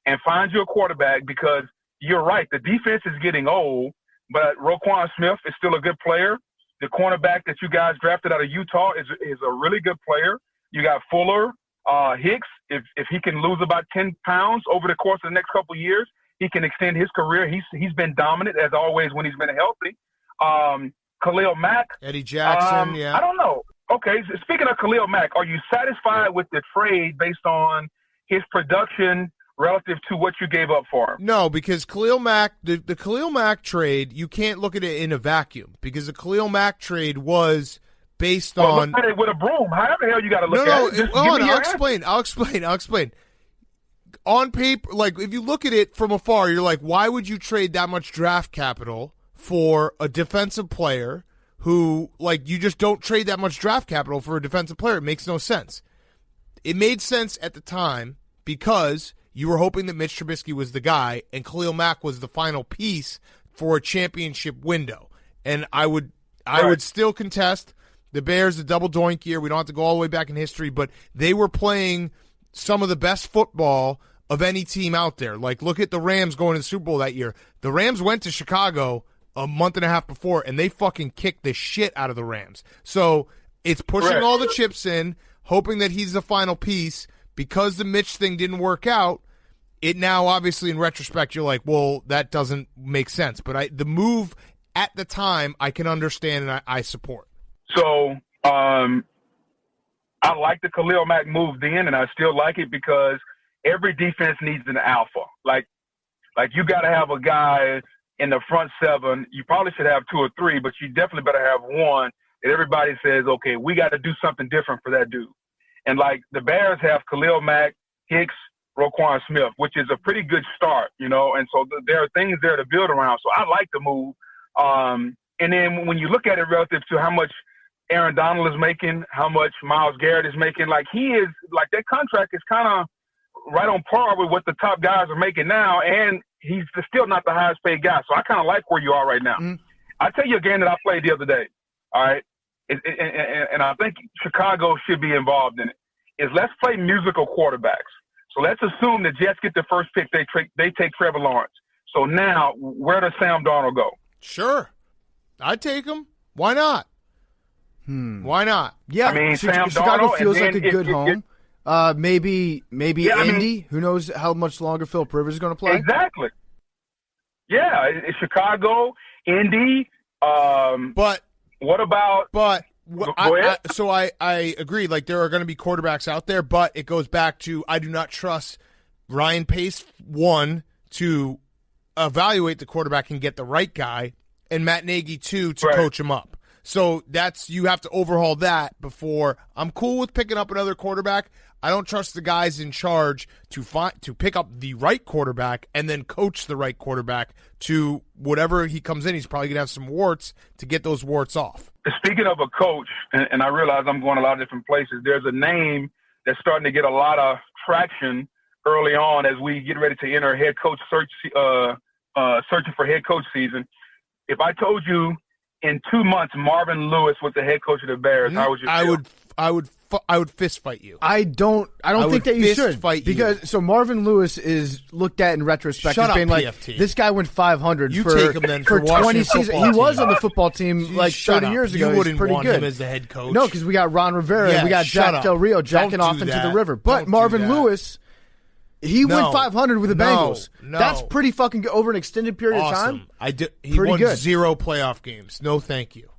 And find you a quarterback because you're right. The defense is getting old, but Roquan Smith is still a good player. The cornerback that you guys drafted out of Utah is a really good player. You got Fuller, Hicks. If he can lose about 10 pounds over the course of the next couple of years, he can extend his career. He's been dominant as always when he's been healthy. Khalil Mack. Eddie Jackson, yeah. I don't know. Okay, so speaking of Khalil Mack, are you satisfied with the trade based on his production relative to what you gave up for him? No, because Khalil Mack, the Khalil Mack trade, you can't look at it in a vacuum because the Khalil Mack trade was based on. Look at it with a broom. However the hell you got to look at it. Just give me your answer. I'll explain. On paper, like if you look at it from afar, you're like, why would you trade that much draft capital for a defensive player who, like, you just don't trade that much draft capital for a defensive player? It makes no sense. It made sense at the time because you were hoping that Mitch Trubisky was the guy and Khalil Mack was the final piece for a championship window. And I would still contest the Bears, the double doink year. We don't have to go all the way back in history, but they were playing some of the best football of any team out there. Like, look at the Rams going to the Super Bowl that year. The Rams went to Chicago a month and a half before, and they fucking kicked the shit out of the Rams. So it's pushing all the chips in, hoping that he's the final piece. Because the Mitch thing didn't work out, it now, obviously, in retrospect, you're like, well, that doesn't make sense. But the move at the time, I can understand and I support. So I like the Khalil Mack move then, and I still like it because every defense needs an alpha. Like you got to have a guy in the front seven. You probably should have 2 or 3, but you definitely better have one that everybody says, okay, we got to do something different for that dude. And like the Bears have Khalil Mack, Hicks, Roquan Smith, which is a pretty good start, you know. And so there are things there to build around. So I like the move. And then when you look at it relative to how much Aaron Donald is making, how much Myles Garrett is making, like he is like that contract is kind of right on par with what the top guys are making now, and he's still not the highest paid guy. So I kind of like where you are right now. Mm-hmm. I'll tell you a game that I played the other day. All right. And I think Chicago should be involved in it, is let's play musical quarterbacks. So let's assume the Jets get the first pick. They take Trevor Lawrence. So now where does Sam Darnold go? Sure. I'd take him. Why not? Why not? Yeah, I mean, Sam Chicago Darnold, feels and like a good home. Maybe Yeah, Indy. Who knows how much longer Philip Rivers is going to play? Exactly. Yeah, it's Chicago, Indy. But what about? But Go ahead. I agree. Like there are going to be quarterbacks out there, but it goes back to I do not trust Ryan Pace to evaluate the quarterback and get the right guy, and Matt Nagy to coach him up. So you have to overhaul that before. I'm cool with picking up another quarterback. I don't trust the guys in charge to pick up the right quarterback and then coach the right quarterback to whatever he comes in. He's probably going to have some warts to get those warts off. Speaking of a coach, and I realize I'm going a lot of different places, there's a name that's starting to get a lot of traction early on as we get ready to enter head coach searching for head coach season. If I told you in 2 months Marvin Lewis was the head coach of the Bears, how would you feel? I would fist fight you. I don't think that you should fight you. because so Marvin Lewis is looked at in retrospect Shut as being up, like PFT. this guy went 500 You for, take him then for 20 Washington seasons. football He was team. on the football team like Shut 30 up. years ago. You He's wouldn't pretty want good. him as the head coach. No, because we got Ron Rivera and we got shut Jack up. Del Rio jacking Don't off do into that. the river. But Don't do Marvin that. Lewis, he went 500 with the Bengals. No. That's pretty fucking good over an extended period of time. He Pretty won good. 0 playoff games. No, thank you.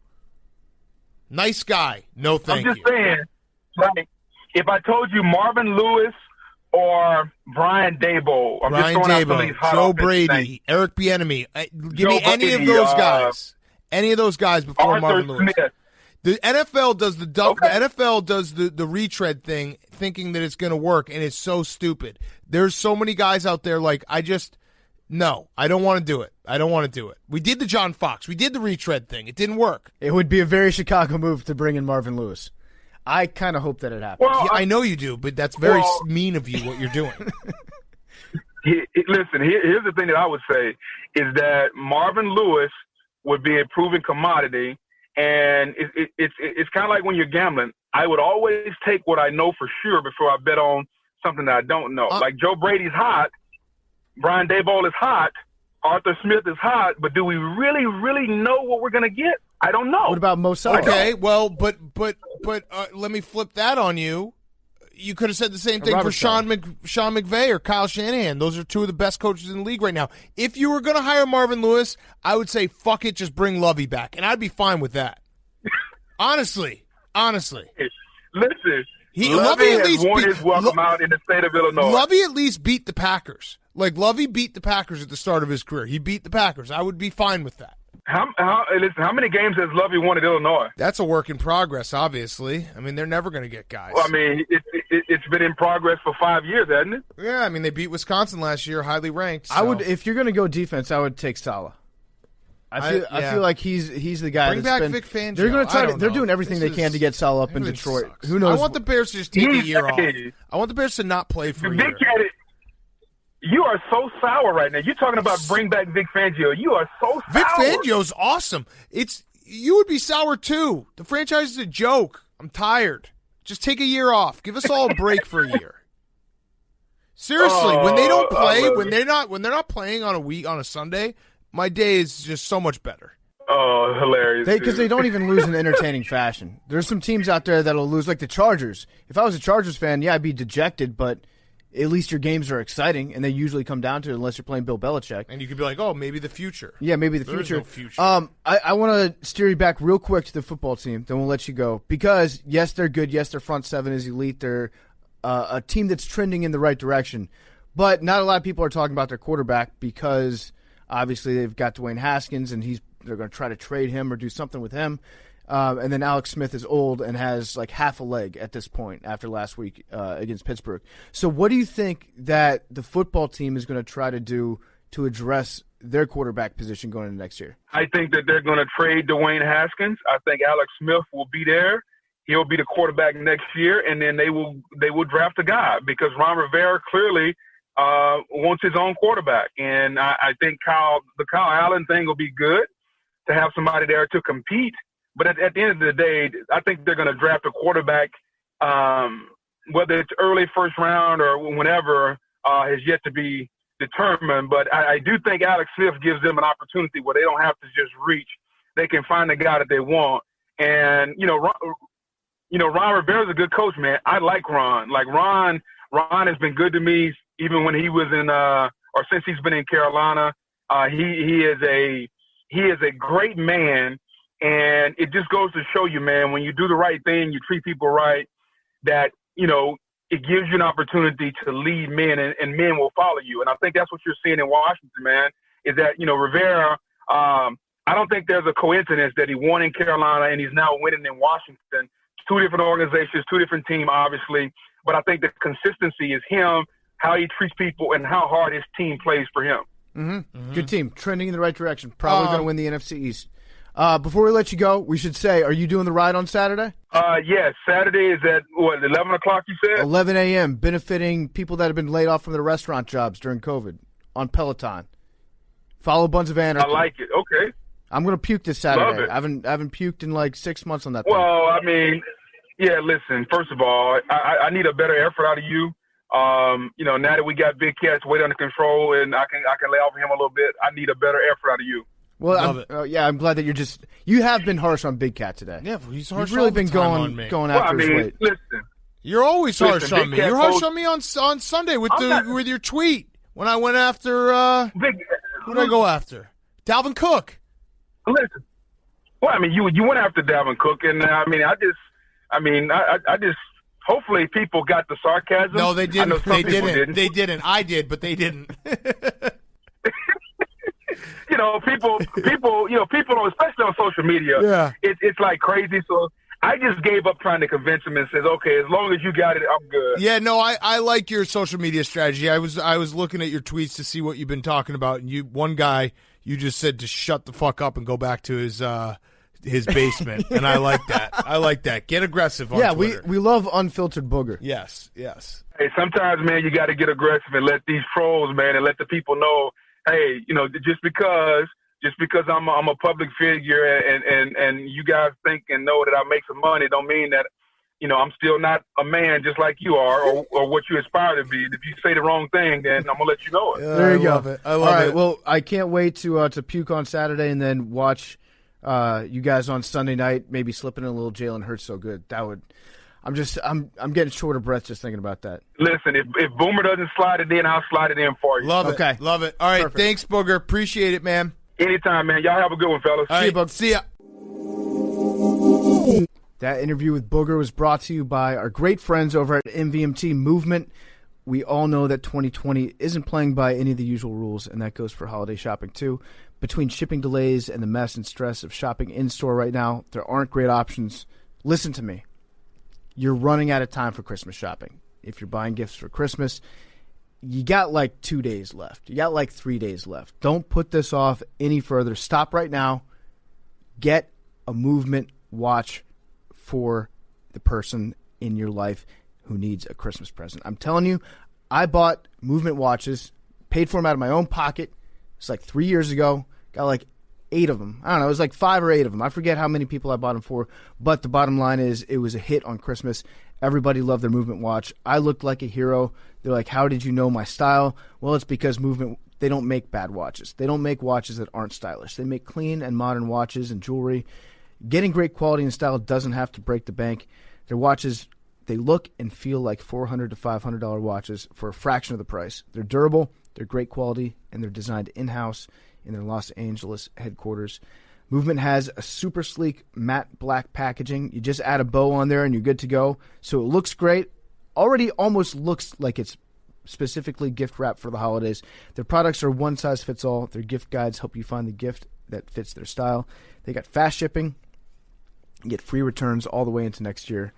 Nice guy. No, thank I'm you. just saying, like, if I told you Marvin Lewis or Brian Daboll, I'm Brian just throwing out some of Daboll, these hot Joe offensive Brady, names. Eric Bieniemy. Give Joe me any Brady, of those guys. Any of those guys before Arthur Marvin Lewis. Smith. The NFL does the NFL does the retread thing, thinking that it's going to work, and it's so stupid. There's so many guys out there like I don't want to do it. I don't want to do it. We did the John Fox. We did the retread thing. It didn't work. It would be a very Chicago move to bring in Marvin Lewis. I kind of hope that it happens. Well, Yeah, I know you do, but that's very mean of you what you're doing. Listen, here's the thing that I would say is that Marvin Lewis would be a proven commodity, and it's kind of like when you're gambling. I would always take what I know for sure before I bet on something that I don't know. Like Joe Brady's hot, Brian Daboll is hot, Arthur Smith is hot, but do we really, really know what we're going to get? I don't know. What about Mo Salah? Okay, well, but let me flip that on you. You could have said the same thing Robert for Sean McVay or Kyle Shanahan. Those are two of the best coaches in the league right now. If you were going to hire Marvin Lewis, I would say fuck it, just bring Lovey back, and I'd be fine with that. Honestly. Listen, Lovey at has least won his welcome out in the state of Illinois. Lovey at least beat the Packers. Like Lovey beat the Packers at the start of his career. He beat the Packers. I would be fine with that. Listen, how many games has Lovey won at Illinois? That's a work in progress, obviously. I mean, they're never going to get guys. Well, I mean, it's been in progress for 5 years, hasn't it? Yeah, I mean, they beat Wisconsin last year, highly ranked. So. I would, if you're going to go defense, I would take Salah. I feel like he's the guy. Bring back Vic Fangio. They're going to try. They're know. doing everything they can to get Salah up in Detroit. Sucks. Who knows? I want the Bears to just take a year off. I want the Bears to not play for a year. You are so sour right now. You're talking about bring back Vic Fangio. You are so sour. Vic Fangio's awesome. You would be sour too. The franchise is a joke. I'm tired. Just take a year off. Give us all a break for a year. Seriously, when they don't play, when they're not playing on a Sunday, my day is just so much better. Oh, hilarious. Because they don't even lose in entertaining fashion. There's some teams out there that'll lose, like the Chargers. If I was a Chargers fan, yeah, I'd be dejected, but at least your games are exciting, and they usually come down to it unless you're playing Bill Belichick. And you could be like, oh, maybe the future. Yeah, maybe the There is future. no future. I want to steer you back real quick to the football team, then we'll let you go. Because, yes, they're good. Yes, their front seven is elite. They're a team that's trending in the right direction. But not a lot of people are talking about their quarterback because obviously they've got Dwayne Haskins, and they're going to try to trade him or do something with him. And then Alex Smith is old and has like half a leg at this point after last week against Pittsburgh. So what do you think that the football team is going to try to do to address their quarterback position going into next year? I think that they're going to trade Dwayne Haskins. I think Alex Smith will be there. He'll be the quarterback next year, and then they will draft a guy because Ron Rivera clearly wants his own quarterback. And I think the Kyle Allen thing will be good to have somebody there to compete. But at the end of the day, I think they're going to draft a quarterback, whether it's early first round or whenever, has yet to be determined. But I do think Alex Smith gives them an opportunity where they don't have to just reach. They can find the guy that they want. And, Ron Rivera's a good coach, man. I like Ron. Like Ron has been good to me even when he was or since he's been in Carolina. He is a great man. And it just goes to show you, man, when you do the right thing, you treat people right, that, it gives you an opportunity to lead men and men will follow you. And I think that's what you're seeing in Washington, man, is that, Rivera, I don't think there's a coincidence that he won in Carolina and he's now winning in Washington. Two different organizations, two different teams, obviously. But I think the consistency is him, how he treats people, and how hard his team plays for him. Mm-hmm. Mm-hmm. Good team. Trending in the right direction. Probably going to win the NFC East. Before we let you go, we should say, are you doing the ride on Saturday? Yes. Saturday is at, 11 o'clock you said? 11 a.m., benefiting people that have been laid off from their restaurant jobs during COVID on Peloton. Follow Buns of Anarchy. I like it. Okay. I'm going to puke this Saturday. Love it. I haven't puked in like 6 months on that thing. Well, I mean, yeah, listen, first of all, I need a better effort out of you. Now that we got Big Cat's weight under control and I can lay off him a little bit, I need a better effort out of you. Well, I'm glad that you have been harsh on Big Cat today. Yeah, he's harsh. You've really all the been time on me. going after his weight. Listen, you're always harsh on me. You're harsh on me on Sunday with your tweet when I went after. Who did I go after? Dalvin Cook. Listen, well, I mean, you went after Dalvin Cook, and I just. Hopefully, people got the sarcasm. No, they didn't. They didn't. They didn't. I did, but they didn't. People, especially on social media, it's like crazy. So I just gave up trying to convince them and says, okay, as long as you got it, I'm good. Yeah, no, I like your social media strategy. I was looking at your tweets to see what you've been talking about, and one guy you just said to shut the fuck up and go back to his basement, and I like that. I like that. Get aggressive on Twitter. we love unfiltered Booger. Yes. Hey, sometimes, man, you got to get aggressive and let these trolls, man, and let the people know, hey, just because I'm a public figure and you guys think and know that I make some money, don't mean that I'm still not a man just like you are or what you aspire to be. If you say the wrong thing, then I'm gonna let you know it. There you go. I love it. All right. Well, I can't wait to puke on Saturday and then watch you guys on Sunday night. Maybe slipping in a little Jalen Hurts so good. That would. I'm getting short of breath just thinking about that. Listen, if Boomer doesn't slide it in, I'll slide it in for you. Love it. Love it. All right. Perfect. Thanks, Booger. Appreciate it, man. Anytime, man. Y'all have a good one, fellas. All right, see ya. That interview with Booger was brought to you by our great friends over at MVMT Movement. We all know that 2020 isn't playing by any of the usual rules, and that goes for holiday shopping too. Between shipping delays and the mess and stress of shopping in-store right now, there aren't great options. Listen to me. You're running out of time for Christmas shopping. If you're buying gifts for Christmas, you got like 2 days left. You got like 3 days left. Don't put this off any further. Stop right now. Get a Movement watch for the person in your life who needs a Christmas present. I'm telling you, I bought Movement watches, paid for them out of my own pocket. It's like 3 years ago. Got like 8 of them. I don't know. It was like 5 or 8 of them. I forget how many people I bought them for. But the bottom line is it was a hit on Christmas. Everybody loved their Movement watch. I looked like a hero. They're like, how did you know my style? Well, it's because Movement, they don't make bad watches. They don't make watches that aren't stylish. They make clean and modern watches and jewelry. Getting great quality and style doesn't have to break the bank. Their watches, they look and feel like $400 to $500 watches for a fraction of the price. They're durable, they're great quality, and they're designed in-house in their Los Angeles headquarters. Movement has a super sleek matte black packaging. You just add a bow on there and you're good to go. So it looks great. Already almost looks like it's specifically gift wrapped for the holidays. Their products are one size fits all. Their gift guides help you find the gift that fits their style. They got fast shipping. You get free returns all the way into next year.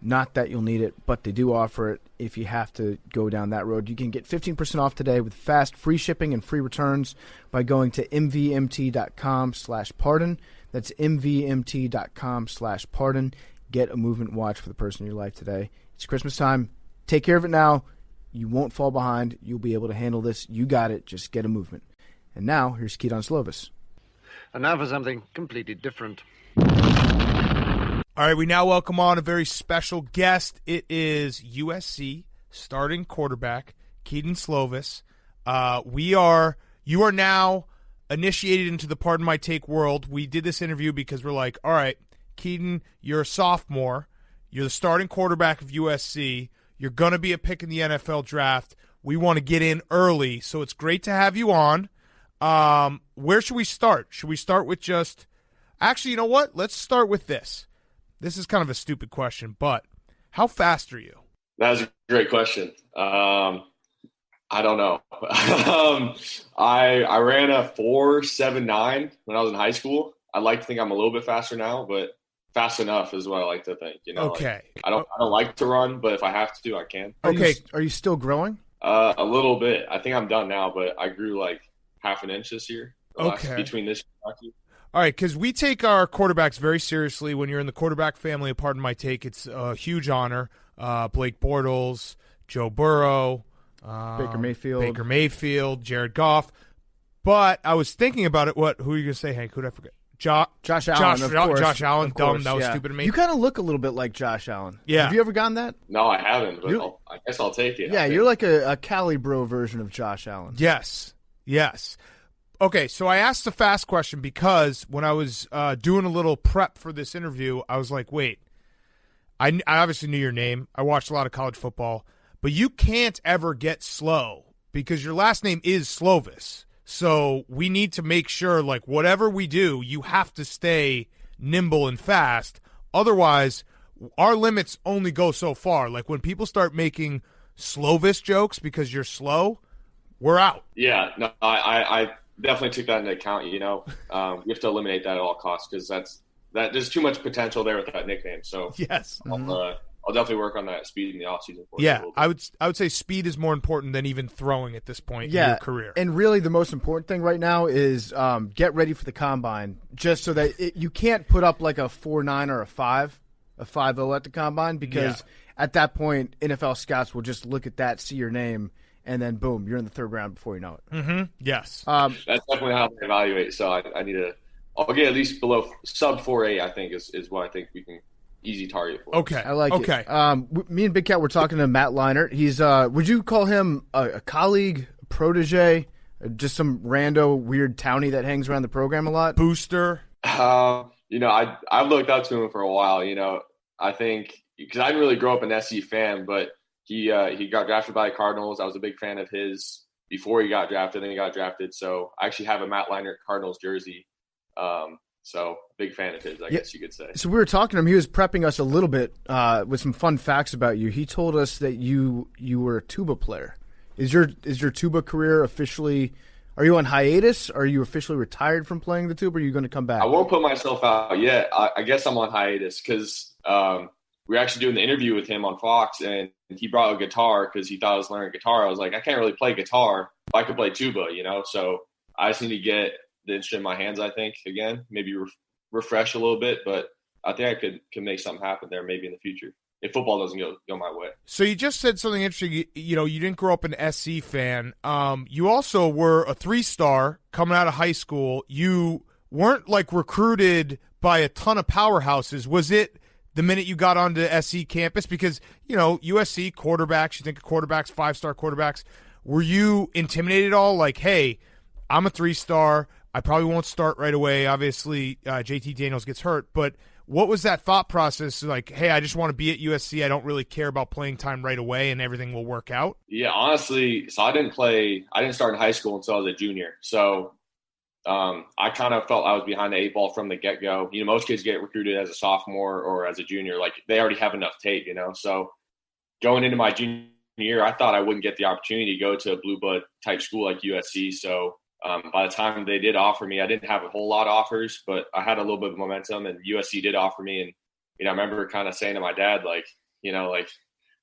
Not that you'll need it, but they do offer it if you have to go down that road. You can get 15% off today with fast, free shipping and free returns by going to mvmt.com/pardon. That's mvmt.com/pardon. Get a movement watch for the person in your life today. It's Christmas time. Take care of it now. You won't fall behind. You'll be able to handle this. You got it. Just get a movement. And now, here's Kedon Slovis. And now for something completely different. All right, we now welcome on a very special guest. It is USC starting quarterback, Kedon Slovis. You are now initiated into the Pardon My Take world. We did this interview because we're like, all right, Kedon, you're a sophomore. You're the starting quarterback of USC. You're going to be a pick in the NFL draft. We want to get in early, so it's great to have you on. Where should we start? Should we start with just – actually, you know what? Let's start with this. This is kind of a stupid question, but how fast are you? That was a great question. I don't know. I ran a 4.79 when I was in high school. I'd like to think I'm a little bit faster now, but fast enough is what I like to think. Okay. Like, I don't like to run, but if I have to, I can. Okay. Are you still growing? A little bit. I think I'm done now, but I grew like half an inch this year. Between this and all right, because we take our quarterbacks very seriously. When you're in the quarterback family, Pardon My Take, it's a huge honor. Blake Bortles, Joe Burrow, Baker Mayfield, Jared Goff. But I was thinking about it. Who are you going to say, Hank? Who did I forget? Josh Allen, of course. Josh Allen, dumb. That was stupid of me. You kind of look a little bit like Josh Allen. Yeah. Have you ever gotten that? No, I haven't, but I guess I'll take it. Yeah, you're like a Cali bro version of Josh Allen. Yes. Okay, so I asked a fast question because when I was doing a little prep for this interview, I was like, wait, I obviously knew your name. I watched a lot of college football, but you can't ever get slow because your last name is Slovis. So we need to make sure, like, whatever we do, you have to stay nimble and fast. Otherwise, our limits only go so far. Like, when people start making Slovis jokes because you're slow, we're out. Yeah, no, I definitely took that into account. You have to eliminate that at all costs because there's too much potential there with that nickname. So yes, I'll definitely work on that speed in the offseason. Yeah, I would say speed is more important than even throwing at this point in your career. And really the most important thing right now is get ready for the combine, just so that you can't put up like a 4.9 or a 5.0 at the combine because at that point NFL scouts will just look at that, see your name, and then boom, you're in the third round before you know it. Mm-hmm. Yes, that's definitely how they evaluate. So I need to. I'll get at least below sub 4.8. I think is what I think we can. Easy target for Okay. us. I like it. Me and Big Cat were talking to Matt Leinart. He's would you call him a colleague, a protege, just some rando weird townie that hangs around the program a lot? Booster. I've looked up to him for a while. I think because I didn't really grow up an SC fan, but he got drafted by the Cardinals. I was a big fan of his before he got drafted, and he got drafted. So I actually have a Matt Leinart Cardinals jersey. So big fan of his, I guess you could say. So we were talking to him. He was prepping us a little bit with some fun facts about you. He told us that you were a tuba player. Is your tuba career officially? Are you on hiatus? Are you officially retired from playing the tuba? Or are you going to come back? I won't put myself out yet. I guess I'm on hiatus because we were actually doing the interview with him on Fox, and he brought a guitar because he thought I was learning guitar. I was like, I can't really play guitar, but I could play tuba, So I just need to get the instrument in my hands, I think, again, maybe refresh a little bit, but I think I could make something happen there maybe in the future if football doesn't go my way. So you just said something interesting. You didn't grow up an SC fan. You also were a 3-star coming out of high school. You weren't like recruited by a ton of powerhouses. Was it the minute you got onto SC campus? Because, USC quarterbacks, you think of quarterbacks, 5-star quarterbacks. Were you intimidated at all? Like, hey, I'm a 3-star. I probably won't start right away. Obviously, JT Daniels gets hurt. But what was that thought process? Like, hey, I just want to be at USC. I don't really care about playing time right away, and everything will work out? Yeah, honestly, so I didn't start in high school until I was a junior. So I kind of felt I was behind the 8 ball from the get-go. Most kids get recruited as a sophomore or as a junior. Like, they already have enough tape, So going into my junior year, I thought I wouldn't get the opportunity to go to a blue blood type school like USC. So by the time they did offer me, I didn't have a whole lot of offers, but I had a little bit of momentum, and USC did offer me. And, I remember kind of saying to my dad, like, like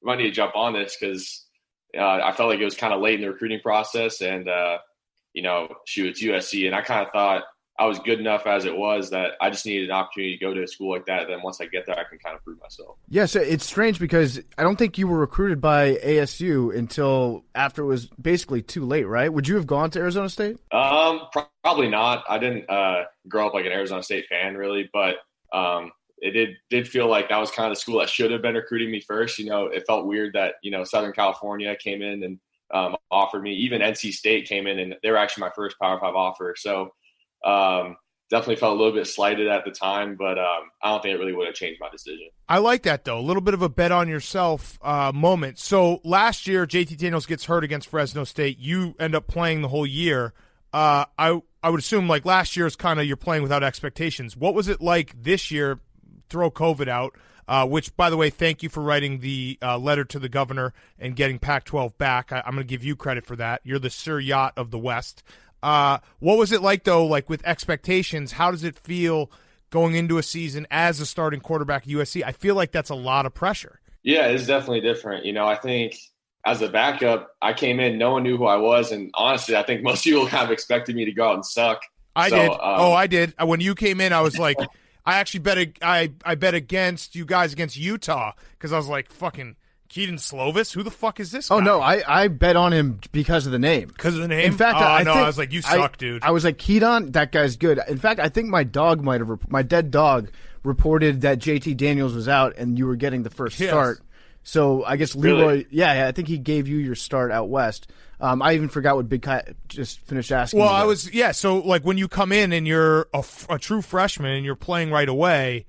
we might need to jump on this because I felt like it was kind of late in the recruiting process, and shoot, it's USC, and I kind of thought I was good enough as it was that I just needed an opportunity to go to a school like that. Then once I get there, I can kind of prove myself. Yeah, so it's strange because I don't think you were recruited by ASU until after it was basically too late, right? Would you have gone to Arizona State? Probably not. I didn't grow up like an Arizona State fan really, but it did feel like that was kind of the school that should have been recruiting me first. It felt weird that, Southern California came in and offered me. Even NC State came in, and they were actually my first Power 5 offer. So definitely felt a little bit slighted at the time, but I don't think it really would have changed my decision. I like that, though. A little bit of a bet on yourself moment. So last year, JT Daniels gets hurt against Fresno State. You end up playing the whole year. I would assume like last year is kind of you're playing without expectations. What was it like this year? Throw COVID out, which, by the way, thank you for writing the letter to the governor and getting Pac-12 back. I'm going to give you credit for that. You're the Sir Yacht of the West. What was it like, though, like with expectations? How does it feel going into a season as a starting quarterback at USC? I feel like that's a lot of pressure. Yeah, it's definitely different. I think as a backup, I came in, no one knew who I was, and honestly, I think most people kind of expected me to go out and suck. I did. I did. When you came in, I was like – I actually bet against you guys against Utah because I was like, fucking Kedon Slovis? Who the fuck is this guy? Oh, no, I bet on him because of the name. Because of the name? In fact, I was like, you suck, dude. I was like, Kedon, that guy's good. In fact, I think my dead dog reported that JT Daniels was out and you were getting the first start. So I guess Leroy, really? I think he gave you your start out west. I even forgot what Big Cat just finished asking. Well, so like when you come in and you're a true freshman and you're playing right away,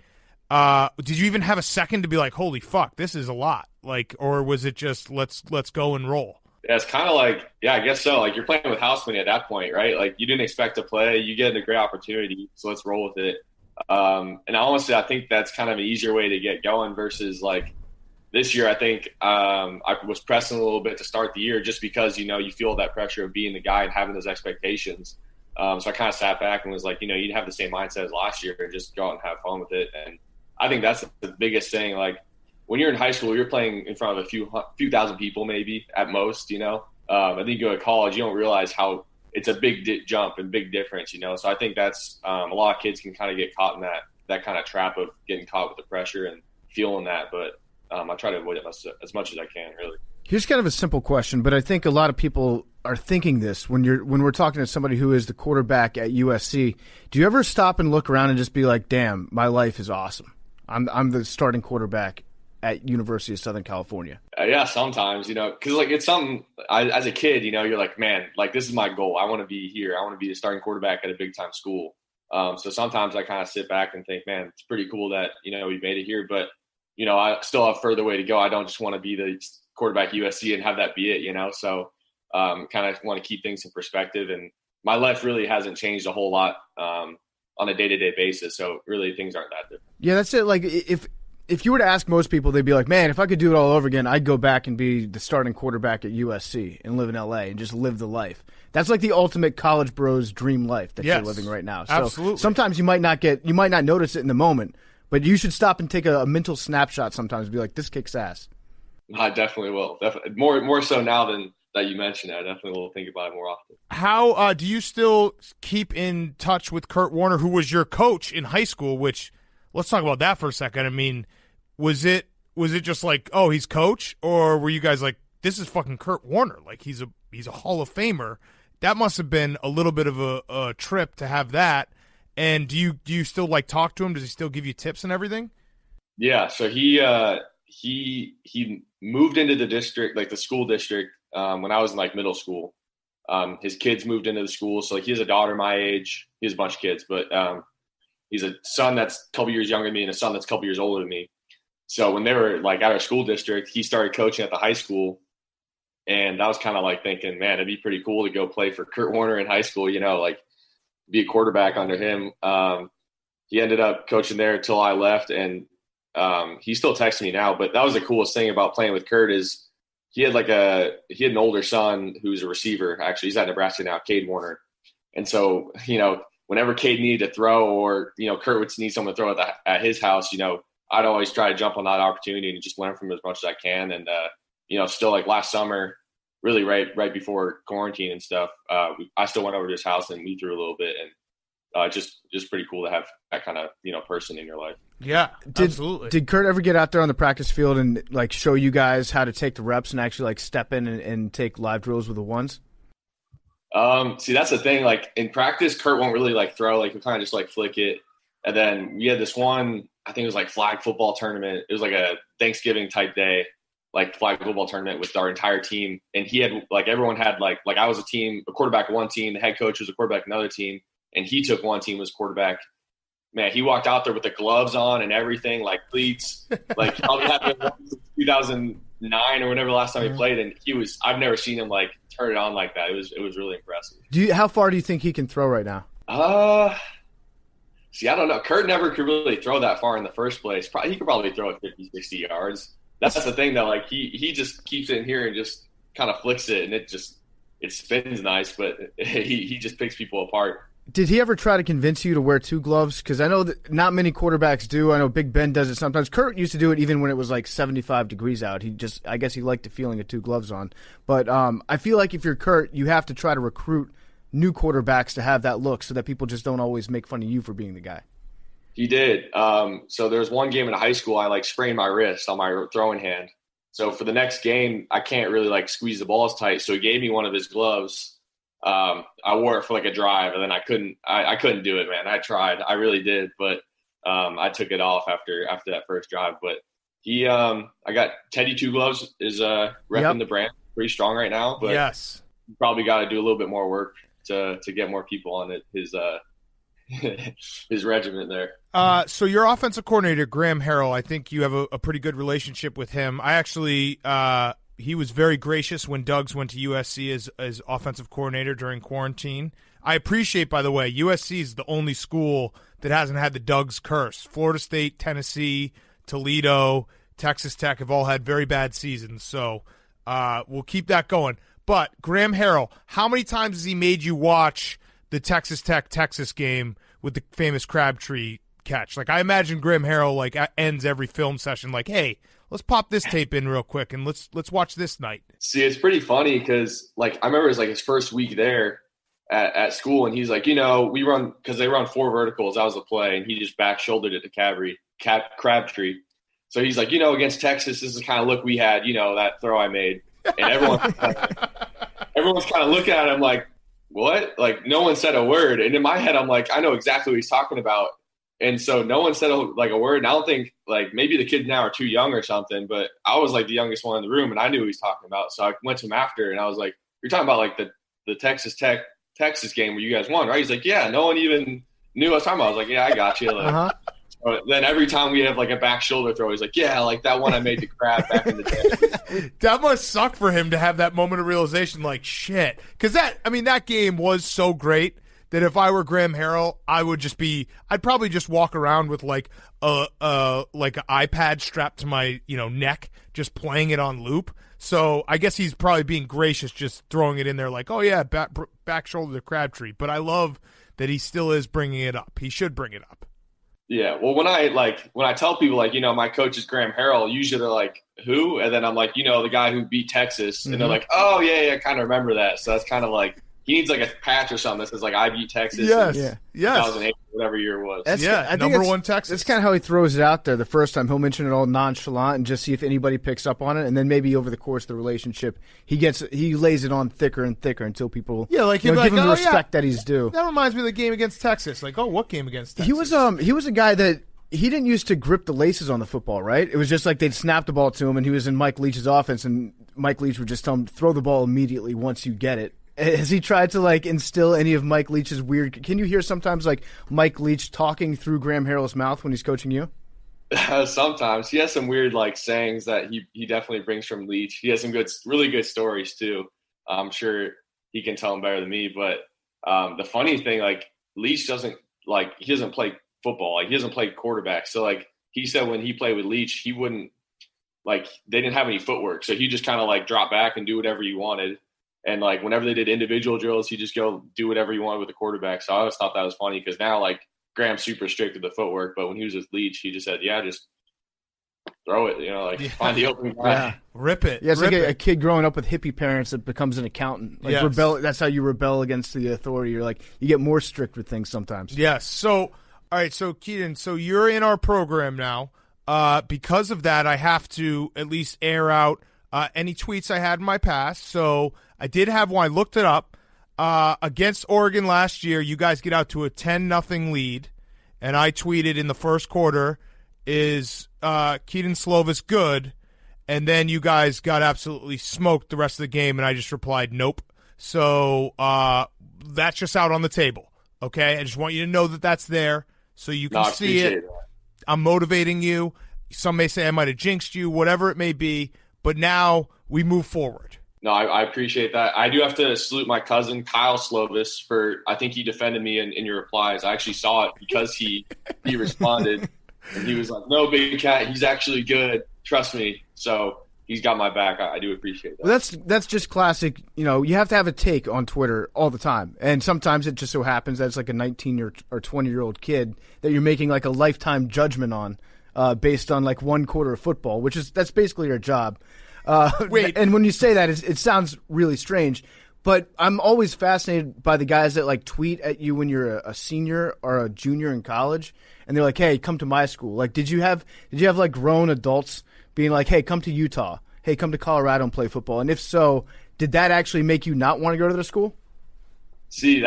did you even have a second to be like, holy fuck, this is a lot? Like, or was it just let's go and roll? Yeah, it's kind of like, I guess so. Like you're playing with house money at that point, right? Like you didn't expect to play, you get a great opportunity, so let's roll with it. And honestly, I think that's kind of an easier way to get going versus like, this year, I think I was pressing a little bit to start the year just because, you feel that pressure of being the guy and having those expectations. So I kind of sat back and was like, you'd have the same mindset as last year and just go out and have fun with it. And I think that's the biggest thing. Like when you're in high school, you're playing in front of a few thousand people maybe at most, I think you go to college, you don't realize how it's a big jump and big difference, So I think that's a lot of kids can kind of get caught in that kind of trap of getting caught with the pressure and feeling that. But I try to avoid it as much as I can, really. Here's kind of a simple question, but I think a lot of people are thinking this when we're talking to somebody who is the quarterback at USC. Do you ever stop and look around and just be like, "Damn, my life is awesome. I'm the starting quarterback at University of Southern California"? Yeah, sometimes, because like it's something. As a kid, you're like, man, like this is my goal. I want to be here. I want to be the starting quarterback at a big time school. So sometimes I kind of sit back and think, man, it's pretty cool that we made it here, but. I still have further way to go. I don't just want to be the quarterback at USC and have that be it, So kind of want to keep things in perspective. And my life really hasn't changed a whole lot on a day-to-day basis. So really things aren't that different. Yeah, that's it. Like if you were to ask most people, they'd be like, man, if I could do it all over again, I'd go back and be the starting quarterback at USC and live in LA and just live the life. That's like the ultimate college bros dream life that you're living right now. So absolutely. Sometimes you might not notice it in the moment. But you should stop and take a mental snapshot sometimes and be like, this kicks ass. I definitely will. Definitely. More so now than that you mentioned it. I definitely will think about it more often. How do you still keep in touch with Kurt Warner, who was your coach in high school, which let's talk about that for a second. I mean, was it just like, oh, he's coach? Or were you guys like, this is fucking Kurt Warner. Like he's a Hall of Famer. That must have been a little bit of a trip to have that. And do you still like talk to him? Does he still give you tips and everything? Yeah. So he moved into the district, like the school district, when I was in like middle school. His kids moved into the school. So like he has a daughter my age. He has a bunch of kids, but he's a son that's a couple years younger than me and a son that's a couple years older than me. So when they were like at our school district, he started coaching at the high school. And I was kind of like thinking, man, it'd be pretty cool to go play for Kurt Warner in high school, like be a quarterback under him. He ended up coaching there until I left, and he still texts me now. But that was the coolest thing about playing with Kurt is he had an older son who's a receiver. Actually, he's at Nebraska now, Cade Warner. And so, whenever Cade needed to throw or, Kurt would need someone to throw at his house, I'd always try to jump on that opportunity and just learn from it as much as I can. And, still like last summer, really right before quarantine and stuff, I still went over to his house and we threw a little bit, and just pretty cool to have that kind of, person in your life. Yeah, absolutely. Did Kurt ever get out there on the practice field and like show you guys how to take the reps and actually like step in and take live drills with the ones? See, that's the thing. Like in practice, Kurt won't really like throw, like we kind of just like flick it. And then we had this one, I think it was like flag football tournament. It was like a Thanksgiving type day, like flag football tournament with our entire team. And he had like, everyone had like I was a quarterback of one team, the head coach was a quarterback of another team. And he took one team as quarterback. Man, he walked out there with the gloves on and everything, like cleats, like probably had been 2009 or whenever the last time he played. And I've never seen him like turn it on like that. It was really impressive. How far do you think he can throw right now? See, I don't know. Kurt never could really throw that far in the first place. He could probably throw it 50, 60 yards. That's the thing though. Like he just keeps it in here and just kind of flicks it, and it spins nice, but he just picks people apart. Did he ever try to convince you to wear two gloves? Because I know that not many quarterbacks do. I know Big Ben does it sometimes. Kurt used to do it even when it was like 75 degrees out. I guess he liked the feeling of two gloves on. But I feel like if you're Kurt, you have to try to recruit new quarterbacks to have that look so that people just don't always make fun of you for being the guy. He did. So there was one game in high school, I like sprained my wrist on my throwing hand. So for the next game, I can't really like squeeze the balls tight. So he gave me one of his gloves. I wore it for like a drive, and then I couldn't do it, man. I tried, I really did, but I took it off after that first drive. But I got Teddy Two Gloves is repping the brand pretty strong right now. But yes, you probably got to do a little bit more work to get more people on it. His regiment there. So your offensive coordinator, Graham Harrell, I think you have a pretty good relationship with him. I actually, he was very gracious when Doug's went to USC as offensive coordinator during quarantine. I appreciate, by the way, USC is the only school that hasn't had the Doug's curse. Florida State, Tennessee, Toledo, Texas Tech have all had very bad seasons. So we'll keep that going. But Graham Harrell, how many times has he made you watch the Texas Tech-Texas game with the famous Crabtree catch? Like, I imagine Graham Harrell like ends every film session like, hey, let's pop this tape in real quick and let's watch this night. See, it's pretty funny because like I remember it was like his first week there at school, and he's like, we run because they run 4 verticals. That was the play, and he just back shouldered it to Crabtree. So he's like, against Texas, this is the kind of look we had, that throw I made, and everyone's kind of looking at him like, what? Like no one said a word, and in my head, I'm like, I know exactly what he's talking about. And so no one said a word. And I don't think like maybe the kids now are too young or something, but I was like the youngest one in the room and I knew what he was talking about. So I went to him after and I was like, you're talking about like the Texas game where you guys won, right? He's like, yeah, no one even knew what I was talking about. I was like, yeah, I got you. Like, so then every time we have like a back shoulder throw, he's like, yeah, like that one I made to Crab back in the day. That must suck for him to have that moment of realization like shit. Because that game was so great that if I were Graham Harrell, I'd probably just walk around with like an iPad strapped to my neck, just playing it on loop. So I guess he's probably being gracious, just throwing it in there like, oh yeah, back shoulder to Crabtree. But I love that he still is bringing it up. He should bring it up. Yeah, well, when I tell people like my coach is Graham Harrell, usually they're like, who? And then I'm like, the guy who beat Texas, and they're like, oh yeah, I kind of remember that. So that's kind of like. He needs like a patch or something that says like I beat Texas. Yes. In 2008, whatever year it was. I think number 1 Texas. That's kind of how he throws it out there. The first time he'll mention it all nonchalant and just see if anybody picks up on it, and then maybe over the course of the relationship, he lays it on thicker and thicker until people give him the respect that he's due. That reminds me of the game against Texas. Like, what game against Texas? He was a guy that. He didn't used to grip the laces on the football, right? It was just like they'd snap the ball to him, and he was in Mike Leach's offense, and Mike Leach would just tell him, throw the ball immediately once you get it. Has he tried to like instill any of Mike Leach's weird? Can you hear sometimes like Mike Leach talking through Graham Harrell's mouth when he's coaching you? Sometimes he has some weird like sayings that he definitely brings from Leach. He has some really good stories too. I'm sure he can tell them better than me. But the funny thing, like Leach doesn't play football. Like he doesn't play quarterback. So like he said when he played with Leach, he wouldn't they didn't have any footwork. So he just kind of like drop back and do whatever he wanted. And, like, whenever they did individual drills, he'd just go do whatever he wanted with the quarterback. So I always thought that was funny because now, like, Graham's super strict with the footwork. But when he was with Leach, he just said, yeah, just throw it. Find the open guy. Yeah. Rip it. Yeah, it's Rip like it. a kid growing up with hippie parents that becomes an accountant. Like Yes. rebel. That's how you rebel against the authority. You're like, you get more strict with things sometimes. Yes. So, all right. So, Kedon, so you're in our program now. Because of that, I have to at least air out any tweets I had in my past. So I did have one. I looked it up. Against Oregon last year, you guys get out to a 10-0 lead, and I tweeted in the first quarter, is Kedon Slovis good? And then you guys got absolutely smoked the rest of the game, and I just replied, nope. So that's just out on the table, okay? I just want you to know that that's there so you can see it. I'm motivating you. Some may say I might have jinxed you, whatever it may be, but now we move forward. No, I appreciate that. I do have to salute my cousin, Kyle Slovis, I think he defended me in your replies. I actually saw it because he responded, and he was like, no, Big Cat, he's actually good. Trust me. So he's got my back. I do appreciate that. Well, that's just classic. You have to have a take on Twitter all the time. And sometimes it just so happens that it's like a 19 or 20-year-old kid that you're making like a lifetime judgment on based on like one quarter of football, that's basically your job. Wait. And when you say that, it sounds really strange. But I'm always fascinated by the guys that like tweet at you when you're a senior or a junior in college, and they're like, "Hey, come to my school." Like, did you have like grown adults being like, "Hey, come to Utah. Hey, come to Colorado and play football"? And if so, did that actually make you not want to go to their school? See,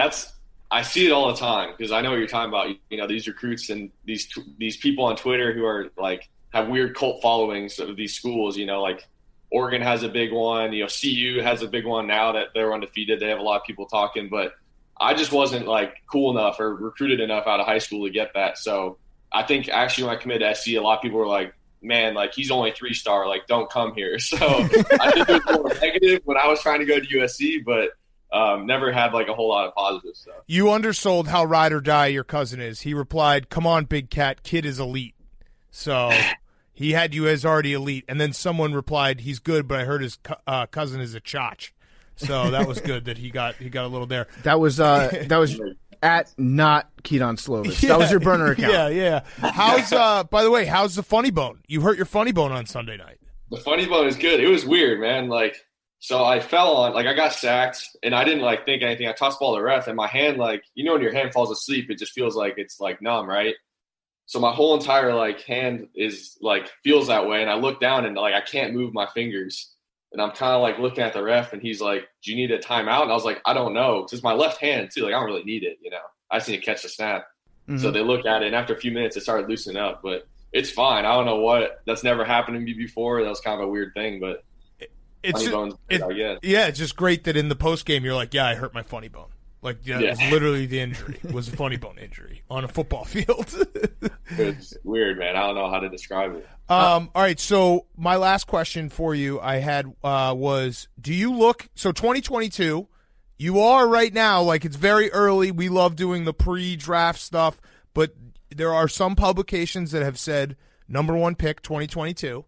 I see it all the time because I know what you're talking about. These recruits and these people on Twitter who are like have weird cult followings of these schools. Like Oregon has a big one. CU has a big one now that they're undefeated. They have a lot of people talking, but I just wasn't like cool enough or recruited enough out of high school to get that. So I think actually when I committed to SC, a lot of people were like, man, like he's only 3-star, like don't come here. So I think it was more negative when I was trying to go to USC, but never had like a whole lot of positive stuff. You undersold how ride or die your cousin is. He replied, "Come on, Big Cat, kid is elite." So he had you as already elite, and then someone replied, "He's good, but I heard his cousin is a chotch." So that was good that he got a little there. That was at not Kedon Slovis. Yeah, that was your burner account. Yeah. How's by the way, how's the funny bone? You hurt your funny bone on Sunday night. The funny bone is good. It was weird, man. Like, so I fell on, like I got sacked, and I didn't like think anything. I tossed the ball to the ref, and my hand, like, when your hand falls asleep, it just feels like it's like numb, right? So my whole entire like hand is like feels that way, and I look down and like I can't move my fingers, and I'm kind of like looking at the ref, and he's like, "Do you need a timeout?" And I was like, "I don't know," because it's my left hand too. Like I don't really need it, I just need to catch the snap. Mm-hmm. So they look at it, and after a few minutes, it started loosening up, but it's fine. I don't know what. That's never happened to me before. That was kind of a weird thing, but it's funny bones, I guess. Yeah, it's just great that in the post game you're like, "Yeah, I hurt my funny bone." Like, yeah, it was literally the injury. It was a funny bone injury on a football field. It's weird, man. I don't know how to describe it. All right, so my last question for you I had was, do you look – so 2022, you are right now, like it's very early. We love doing the pre-draft stuff, but there are some publications that have said number one pick 2022.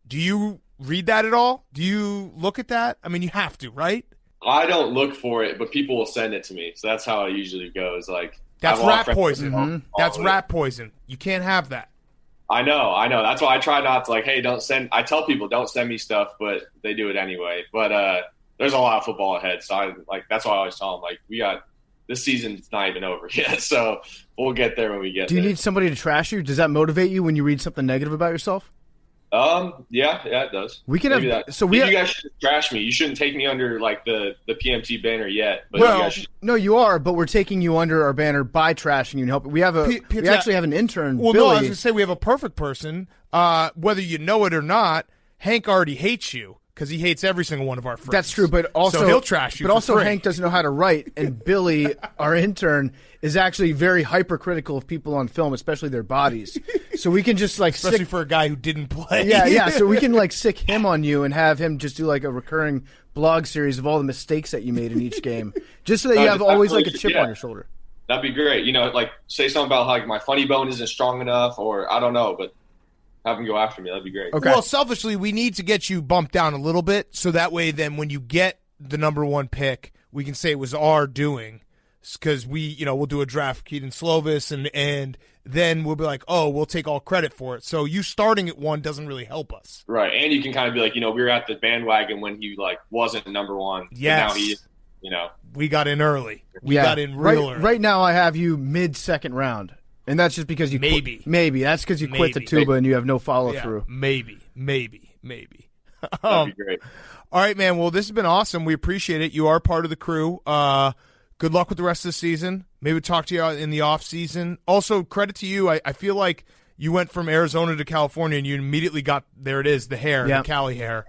Do you read that at all? Do you look at that? I mean, you have to, right? I don't look for it, but people will send it to me. So that's how it usually goes. Like that's rat poison. Mm-hmm. That's rat poison. You can't have that. I know. That's why I try not to like, hey, don't send. I tell people don't send me stuff, but they do it anyway. But there's a lot of football ahead, so that's why I always tell them like we got this season's not even over yet, so we'll get there when we get. Do you need somebody to trash you? Does that motivate you when you read something negative about yourself? Yeah, it does. We can maybe have that. So you guys should trash me. You shouldn't take me under like the PMT banner yet. But well, no, you are. But we're taking you under our banner by trashing you and helping. We have we actually have an intern. Well, Billy. no, I was going to say we have a perfect person. Whether you know it or not, Hank already hates you because he hates every single one of our friends. That's true, but also so he'll trash you. But also, free. Hank doesn't know how to write, and Billy, our intern, is actually very hypercritical of people on film, especially their bodies. So we can just like especially for a guy who didn't play. Yeah. So we can like sick him on you and have him just do like a recurring blog series of all the mistakes that you made in each game, just so that you have always like a chip on your shoulder. That'd be great. Like say something about like my funny bone isn't strong enough, or I don't know, but have him go after me. That'd be great. Okay. Well, selfishly, we need to get you bumped down a little bit, so that way then when you get the number one pick, we can say it was our doing. because we'll do a draft Kedon Slovis, and then we'll be like, oh, we'll take all credit for it. So you starting at 1 doesn't really help us. Right, and you can kind of be like, we were at the bandwagon when he wasn't number 1. Yes. But now he is, We got in early. We got in real early. Right now I have you mid-second round, and that's just because you maybe. Maybe. That's because you quit the tuba and you have no follow-through. Maybe. That'd be great. All right, man. Well, this has been awesome. We appreciate it. You are part of the crew. Good luck with the rest of the season. Maybe we'll talk to you in the off season. Also, credit to you. I feel like you went from Arizona to California and you immediately got, there it is, the hair, the Cali hair.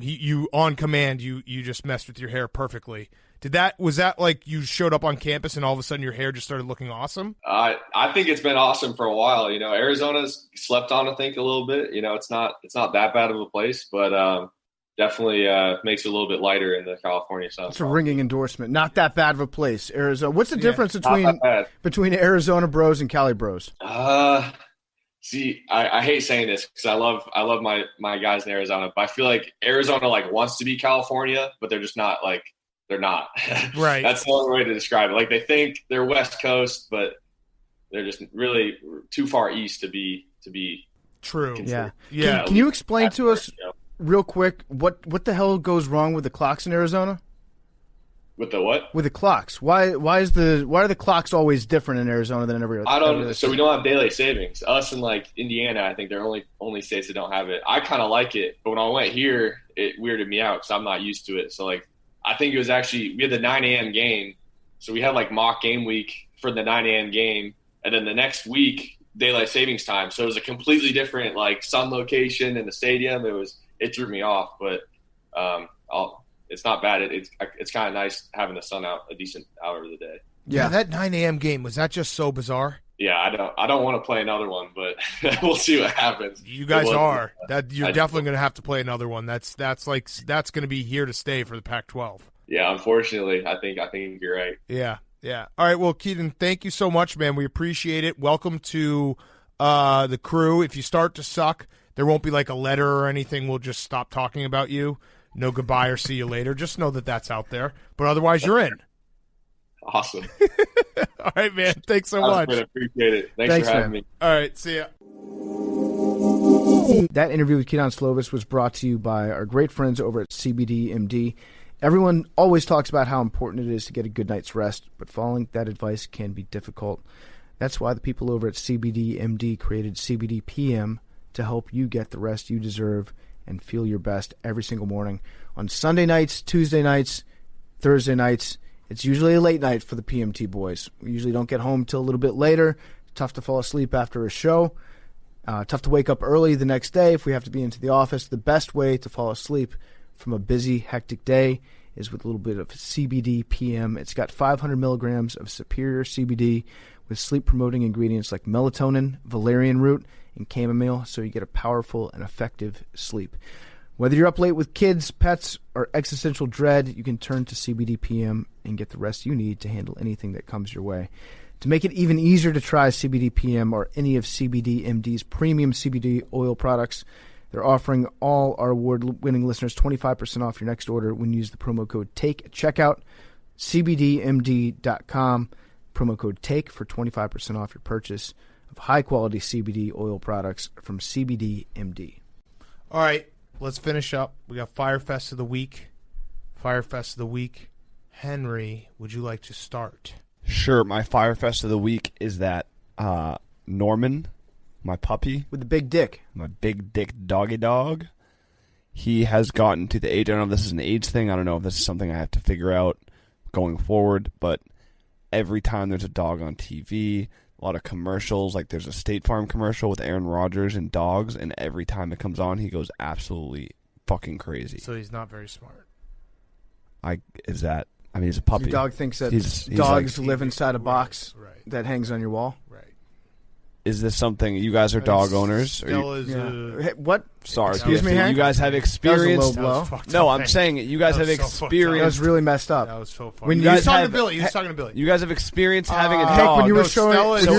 You on command, you just messed with your hair perfectly. Was that like you showed up on campus and all of a sudden your hair just started looking awesome? I think it's been awesome for a while. Arizona's slept on, I think, a little bit. It's not that bad of a place, but definitely makes it a little bit lighter in the California sun. It's a ringing endorsement. Not that bad of a place, Arizona. What's the difference between Arizona bros and Cali bros? See, I hate saying this because I love my guys in Arizona, but I feel like Arizona wants to be California, but they're just not they're not. Right. That's the only way to describe it. They think they're West Coast, but they're just really too far east to be true. Considered. Yeah. Can you explain to us real quick what the hell goes wrong with the clocks in Arizona? With the what? With the clocks. Why are the clocks always different in Arizona than every other? I don't. So we don't have daylight savings. Us and Indiana, I think they're only states that don't have it. I kind of like it, but when I went here, it weirded me out because I'm not used to it. So I think it was actually we had the 9 a.m. game, so we had mock game week for the 9 a.m. game, and then the next week daylight savings time. So it was a completely different sun location in the stadium. It threw me off, but it's not bad. It's kind of nice having the sun out a decent hour of the day. Yeah, that 9 a.m. game, was that just so bizarre? Yeah, I don't want to play another one, but we'll see what happens. You guys are. You're definitely going to have to play another one. That's going to be here to stay for the Pac-12. Yeah, unfortunately, I think you're right. Yeah. All right, well, Kedon, thank you so much, man. We appreciate it. Welcome to the crew. If you start to suck, there won't be a letter or anything. We'll just stop talking about you. No goodbye or see you later. Just know that that's out there. But otherwise, you're in. Awesome. All right, man. Thanks so much. I appreciate it. Thanks for having me. All right, see ya. That interview with Kedon Slovis was brought to you by our great friends over at CBD-MD. Everyone always talks about how important it is to get a good night's rest, but following that advice can be difficult. That's why the people over at CBD-MD created CBD PM to help you get the rest you deserve and feel your best every single morning. On Sunday nights, Tuesday nights, Thursday nights, it's usually a late night for the PMT boys. We usually don't get home till a little bit later. Tough to fall asleep after a show. Tough to wake up early the next day if we have to be into the office. The best way to fall asleep from a busy, hectic day is with a little bit of CBD PM. It's got 500 milligrams of superior CBD with sleep-promoting ingredients like melatonin, valerian root, and chamomile, so you get a powerful and effective sleep. Whether you're up late with kids, pets, or existential dread, you can turn to CBD PM and get the rest you need to handle anything that comes your way. To make it even easier to try CBD PM or any of CBD-MD's premium CBD oil products, they're offering all our award-winning listeners 25% off your next order when you use the promo code TAKE at checkout, cbdmd.com, promo code TAKE for 25% off your purchase of high-quality CBD oil products from CBD-MD. All right, let's finish up. We got Fyre Fest of the week. Fyre Fest of the week. Henry, would you like to start? Sure. My Fyre Fest of the week is that Norman, my puppy. With the big dick. My big dick doggy dog. He has gotten to the age, I don't know if this is an age thing. I don't know if this is something I have to figure out going forward. But every time there's a dog on TV, a lot of commercials, like there's a State Farm commercial with Aaron Rodgers and dogs, and every time it comes on, he goes absolutely fucking crazy. So he's not very smart. He's a puppy. Your dog thinks that dogs live inside a box that hangs on your wall? Right. Is this something you guys are dog owners? Hey, what? Sorry, excuse me, Hank? You guys have experience. That was a low blow. No, I'm saying you guys have experience. That was really messed up. That was so funny. He was talking to Billy. You guys have experience having a dog. Hank, when you were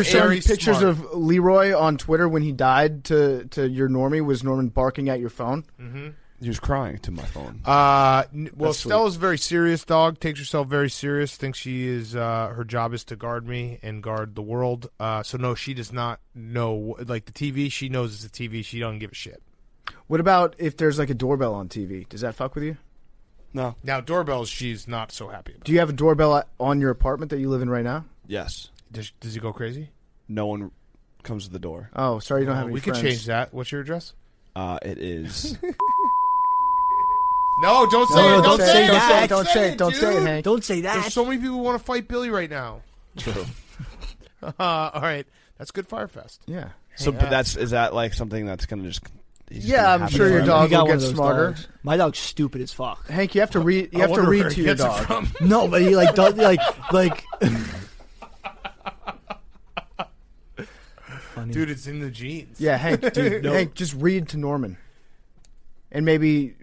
showing pictures smart. of Leroy on Twitter when he died to your Normie, was Norman barking at your phone? Mm-hmm. He was crying to my phone. Well, Stella's a very serious dog. Takes herself very serious. Thinks she is. Her job is to guard me and guard the world. So no, she does not know. Like the TV, she knows it's a TV. She doesn't give a shit. What about if there's like a doorbell on TV? Does that fuck with you? No. Now doorbells, she's not so happy about. Do you have a doorbell on your apartment that you live in right now? Yes. Does he go crazy? No one comes to the door. Oh, sorry, you don't have any We friends. could change that. What's your address? It is. No, don't say it. Don't say it. Don't say it. Don't say it, Hank. Don't say that. There's so many people who want to fight Billy right now. True. All right, that's good Fyre Fest. Yeah. So, but is that like something that's gonna just? Yeah, I'm sure your dog will get smarter. Dogs. My dog's stupid as fuck. Hank, you have to read. You have to read to your dog. No, but he like does like. Funny. Dude, it's in the genes. Yeah, Hank. Dude, Hank, just read to Norman, and maybe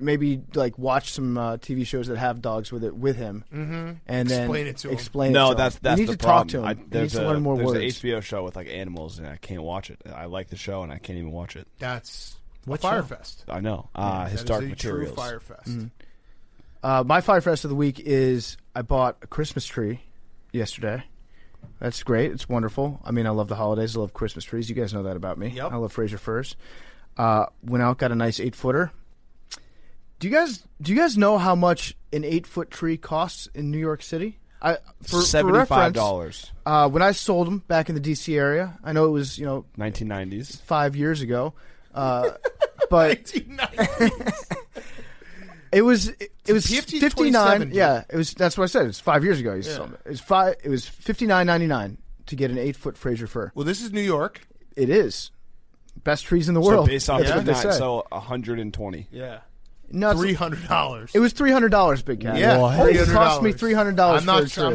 like watch some TV shows that have dogs with him, and then explain it to him. Explain no, it to that's him. the You need to problem. talk to him. There's he needs to learn more words. There's an HBO show with like animals, and I can't watch it. I like the show, and I can't even watch it. That's what Fyre show? Fest. I know. His that Dark is a Materials. True Fyre Fest. My Fyre Fest of the week is I bought a Christmas tree yesterday. That's great. It's wonderful. I mean, I love the holidays. I love Christmas trees. You guys know that about me. Yep. I love Fraser firs. Went out, got a nice 8-footer. Do you guys know how much an 8-foot tree costs in New York City? $75. When I sold them back in the D.C. area, I know it was 1990s, 5 years ago, but 1990s. It was PFT 59. Yeah, it was. That's what I said. It was 5 years ago. It was $59.99 to get an 8-foot Fraser fir. Well, this is New York. It is best trees in the world. So based on That's what they say. so 120. Yeah. No, $300. It was $300, Big Cat. Yeah, it cost me $300. I'm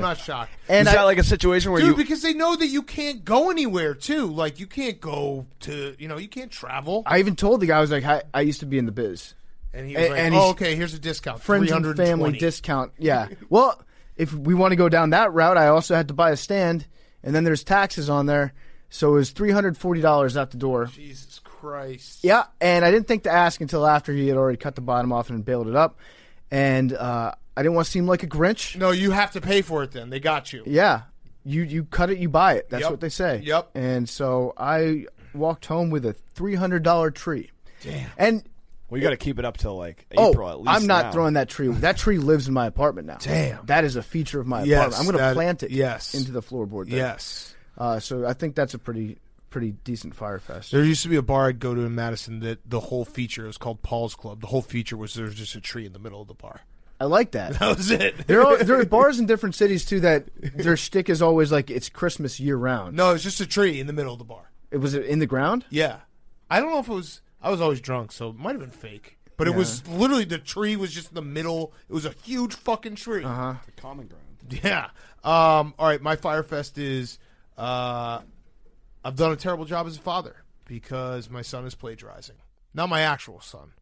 not shocked. And is that like a situation where because they know that you can't go anywhere too. Like you can't go to you can't travel. I even told the guy, I was like, I used to be in the biz. And he was like, oh, okay, here's a discount. Friends and family discount. Yeah. Well, if we want to go down that route, I also had to buy a stand, and then there's taxes on there. So it was $340 out the door. Jesus Christ. Yeah, and I didn't think to ask until after he had already cut the bottom off and bailed it up. And I didn't want to seem like a Grinch. No, you have to pay for it then. They got you. Yeah. You cut it, you buy it. That's what they say. Yep. And so I walked home with a $300 tree. Damn. And well, you got to keep it up till like April at least. I'm not now. throwing that tree. That tree lives in my apartment now. Damn. That is a feature of my apartment. I'm going to plant it into the floorboard there. Yes. So I think that's a pretty decent Fyre Fest. There used to be a bar I'd go to in Madison that the whole feature was called Paul's Club. The whole feature was there was just a tree in the middle of the bar. I like that. That was it. There are bars in different cities too that their shtick is always like it's Christmas year round. No, it's just a tree in the middle of the bar. It was in the ground? Yeah. I don't know if it was. I was always drunk, so it might have been fake. But it was literally the tree was just in the middle. It was a huge fucking tree. Uh-huh. The common ground. Yeah. All right. My Fyre Fest is I've done a terrible job as a father because my son is plagiarizing. Not my actual son.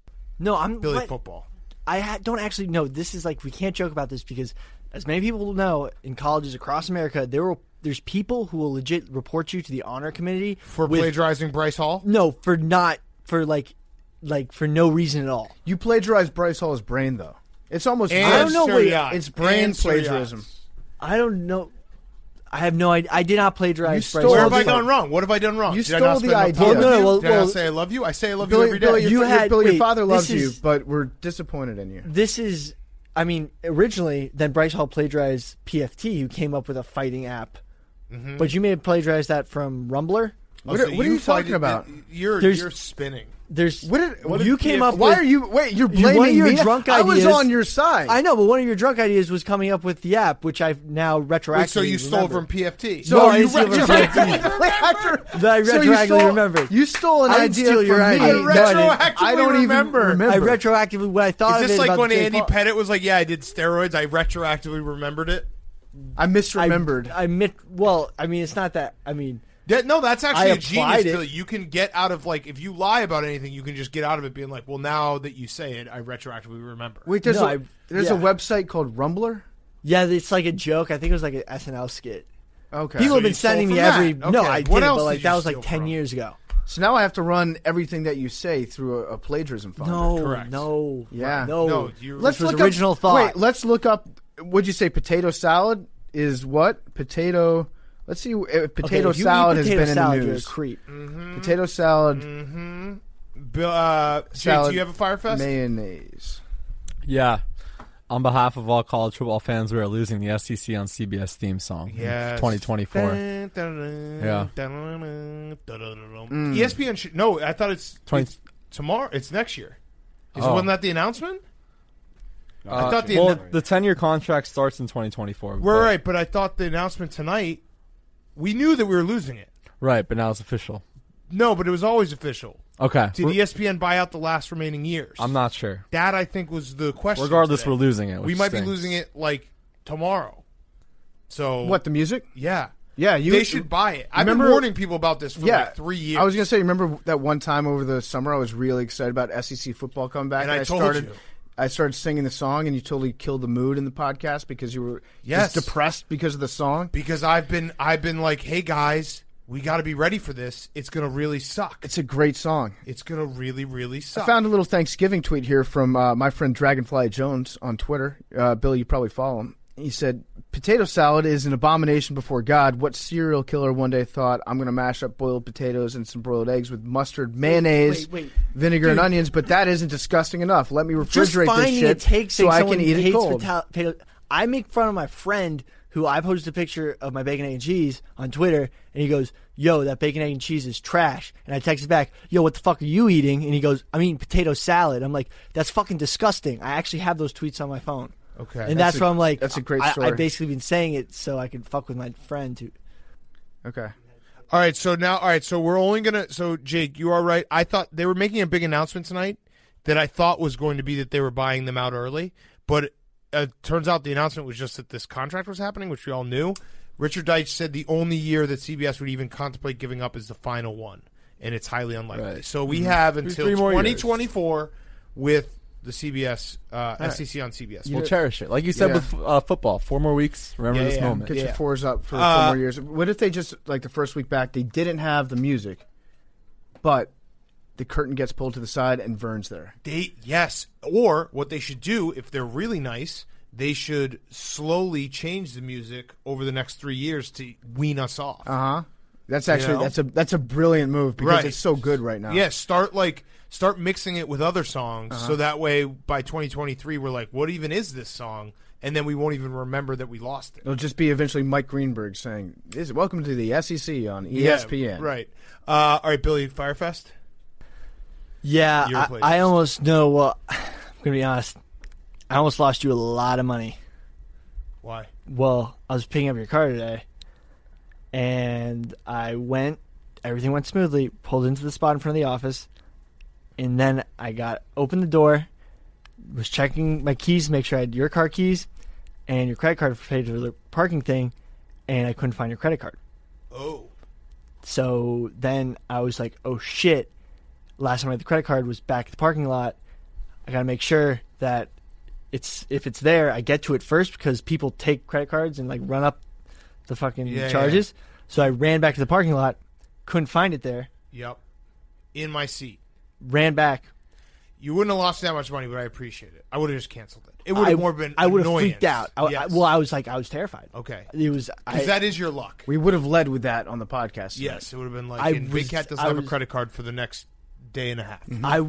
No, I'm Billy Football. I don't actually know. This is like we can't joke about this because, as many people know, in colleges across America, there's people who will legit report you to the honor committee for plagiarizing Bryce Hall. No, for no reason at all. You plagiarize Bryce Hall's brain though. It's almost and I don't know. Wait, it's brain plagiarism. I don't know. I have no idea. I did not plagiarize. Where have I gone wrong? What have I done wrong? You did stole I not the spend idea. Did I not say I love you? I say I love you every day. Billy, your father loves this you, is- but we're disappointed in you. This is, I mean, originally, then Bryce Hall plagiarized PFT, who came up with a fighting app. Mm-hmm. But you may have plagiarized that from Rumbler. What are you talking about? You're spinning. There's what you came up. Why with, are you? Wait, you're blaming one of your me? drunk I was ideas- on your side. I know, but one of your drunk ideas was coming up with the app, which I've now retroactively. Wait, so you stole remembered. from PFT? No, you you stole from PFT. That I retroactively remembered. You stole an I didn't idea steal from your me. idea. No, I didn't. I don't remember. I retroactively when I thought Is of this it like about when the Andy Paul- Pettit was like, "Yeah, I did steroids. I retroactively remembered it." I misremembered. Well, I mean, it's not that. I mean. No, that's actually I a genius, applied it. Billy. You can get out of, like, if you lie about anything, you can just get out of it being like, well, now that you say it, I retroactively remember. Wait, there's No, a yeah. website called Rumbler? Yeah, it's like a joke. I think it was like an SNL skit. Okay. People So have been you stole sending me from every. that. No, Okay. I What didn't. else But like did that you was like steal 10 from? years ago. So now I have to run everything that you say through a plagiarism finder. No, Correct. no, Yeah. no. Let's this was look original up, thought. Wait, let's look up. Would you say potato salad is what? Potato. Let's see if potato if you salad eat has potato been salad, in the you're a news. creep. Potato salad. Bill, Jake, Salad, do you have a Fyre Fest? Mayonnaise. Yeah. On behalf of all college football fans, we are losing the SEC on CBS theme song. Yes. 2024. Yeah. ESPN should. No, I thought it's tomorrow. It's next year. Wasn't that the announcement? I thought the 10-year contract starts in 2024. Right, but I thought the announcement tonight, we knew that we were losing it. Right, but now it's official. No, but it was always official. Okay. Did ESPN buy out the last remaining years? I'm not sure. That, I think, was the question. Regardless, today. we're losing it. We might be losing it, tomorrow. So What, the music? Yeah. Yeah, they should buy it. I've been warning people about this for 3 years. I was going to say, remember that one time over the summer I was really excited about SEC football coming back? And I told you. I started singing the song, and you totally killed the mood in the podcast because you were just depressed because of the song. Because I've been like, hey guys, we got to be ready for this. It's going to really suck. It's a great song. It's going to really, really suck. I found a little Thanksgiving tweet here from my friend Dragonfly Jones on Twitter. Billy, you probably follow him. He said, potato salad is an abomination before God. What serial killer one day thought, I'm going to mash up boiled potatoes and some boiled eggs with mustard, mayonnaise, vinegar, and onions, but that isn't disgusting enough. Let me refrigerate this shit so I can eat it cold. I make fun of my friend who I posted a picture of my bacon, egg, and cheese on Twitter, and he goes, yo, that bacon, egg, and cheese is trash. And I texted back, yo, what the fuck are you eating? And he goes, I'm eating potato salad. I'm like, that's fucking disgusting. I actually have those tweets on my phone. Okay. And that's why I'm like, that's a great story. I basically been saying it so I could fuck with my friend too. Okay. All right, so we're only going to, so Jake, you are right. I thought they were making a big announcement tonight that I thought was going to be that they were buying them out early, but it turns out the announcement was just that this contract was happening, which we all knew. Richard Deitch said the only year that CBS would even contemplate giving up is the final one, and it's highly unlikely. Right. So we have until 2024 with the CBS, SEC on CBS. We'll cherish it. Like you said with football, 4 more weeks. Remember this moment. Get your fours up for 4 more years. What if they just, like the first week back, they didn't have the music, but the curtain gets pulled to the side and Vern's there? Yes. Or what they should do, if they're really nice, they should slowly change the music over the next 3 years to wean us off. Uh-huh. That's actually that's a brilliant move because it's so good right now. Yeah, start mixing it with other songs so that way by 2023 we're like, what even is this song? And then we won't even remember that we lost it. It'll just be eventually Mike Greenberg saying, welcome to the SEC on ESPN. Yeah, right. All right, Billy, Fyre Fest? Yeah, I almost know. Well, I'm going to be honest. I almost lost you a lot of money. Why? Well, I was picking up your car today, and everything went smoothly, pulled into the spot in front of the office, and then I opened the door, was checking my keys to make sure I had your car keys and your credit card for the parking thing, and I couldn't find your credit card. Oh. So then I was like, oh shit. Last time I had the credit card was back at the parking lot. I got to make sure that if it's there, I get to it first because people take credit cards and like run up the fucking charges. Yeah. So I ran back to the parking lot, couldn't find it there. Yep. In my seat. Ran back. You wouldn't have lost that much money, but I appreciate it. I would have just canceled it. It would have more been I would have annoyance. freaked out. I was terrified. Okay. It was because that is your luck. We would have led with that on the podcast. Yes, it would have been like, Big Cat doesn't have a credit card for the next day and a half. Mm-hmm. I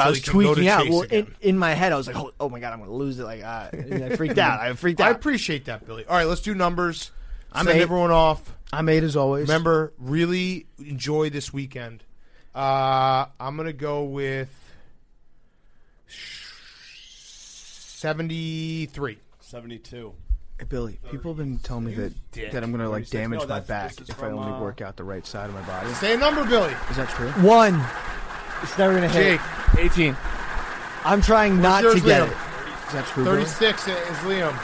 was tweaking out. Well, in my head, I was like, "Oh my god, I'm going to lose it!" Like, and I freaked out. I appreciate that, Billy. All right, let's do numbers. Send everyone off. I'm 8 as always. Remember, really enjoy this weekend. I'm going to go with 73. 72. Hey, Billy, people have been telling me that I'm going to like damage my back if I only work out the right side of my body. Say a number, Billy. Is that true? 1. It's never going to hit. Jake. 18. I'm trying not to get it. Is that true, 36 Billy? is Liam.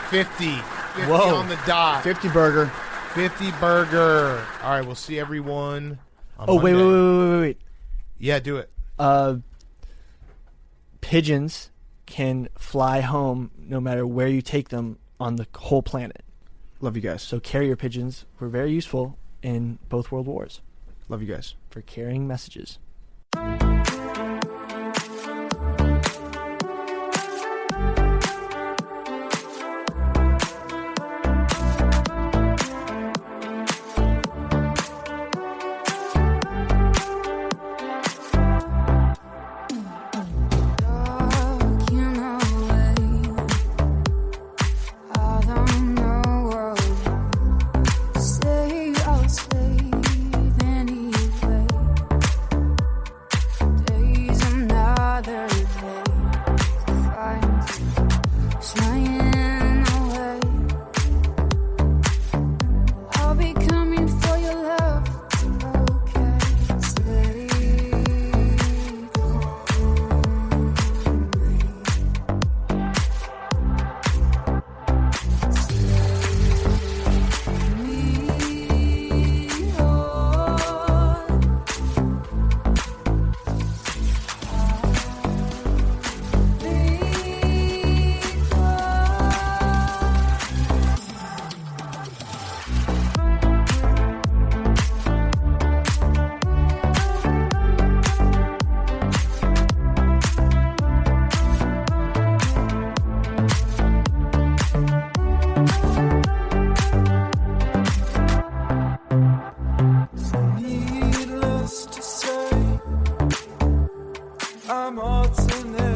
50. 50 Whoa. on the dot. 50 burger. 50 burger. All right, we'll see everyone on Monday. Wait. Yeah, do it. Pigeons can fly home no matter where you take them on the whole planet. Love you guys. So carrier pigeons were very useful in both world wars. Love you guys. For carrying messages. Needless to say, I'm alternating.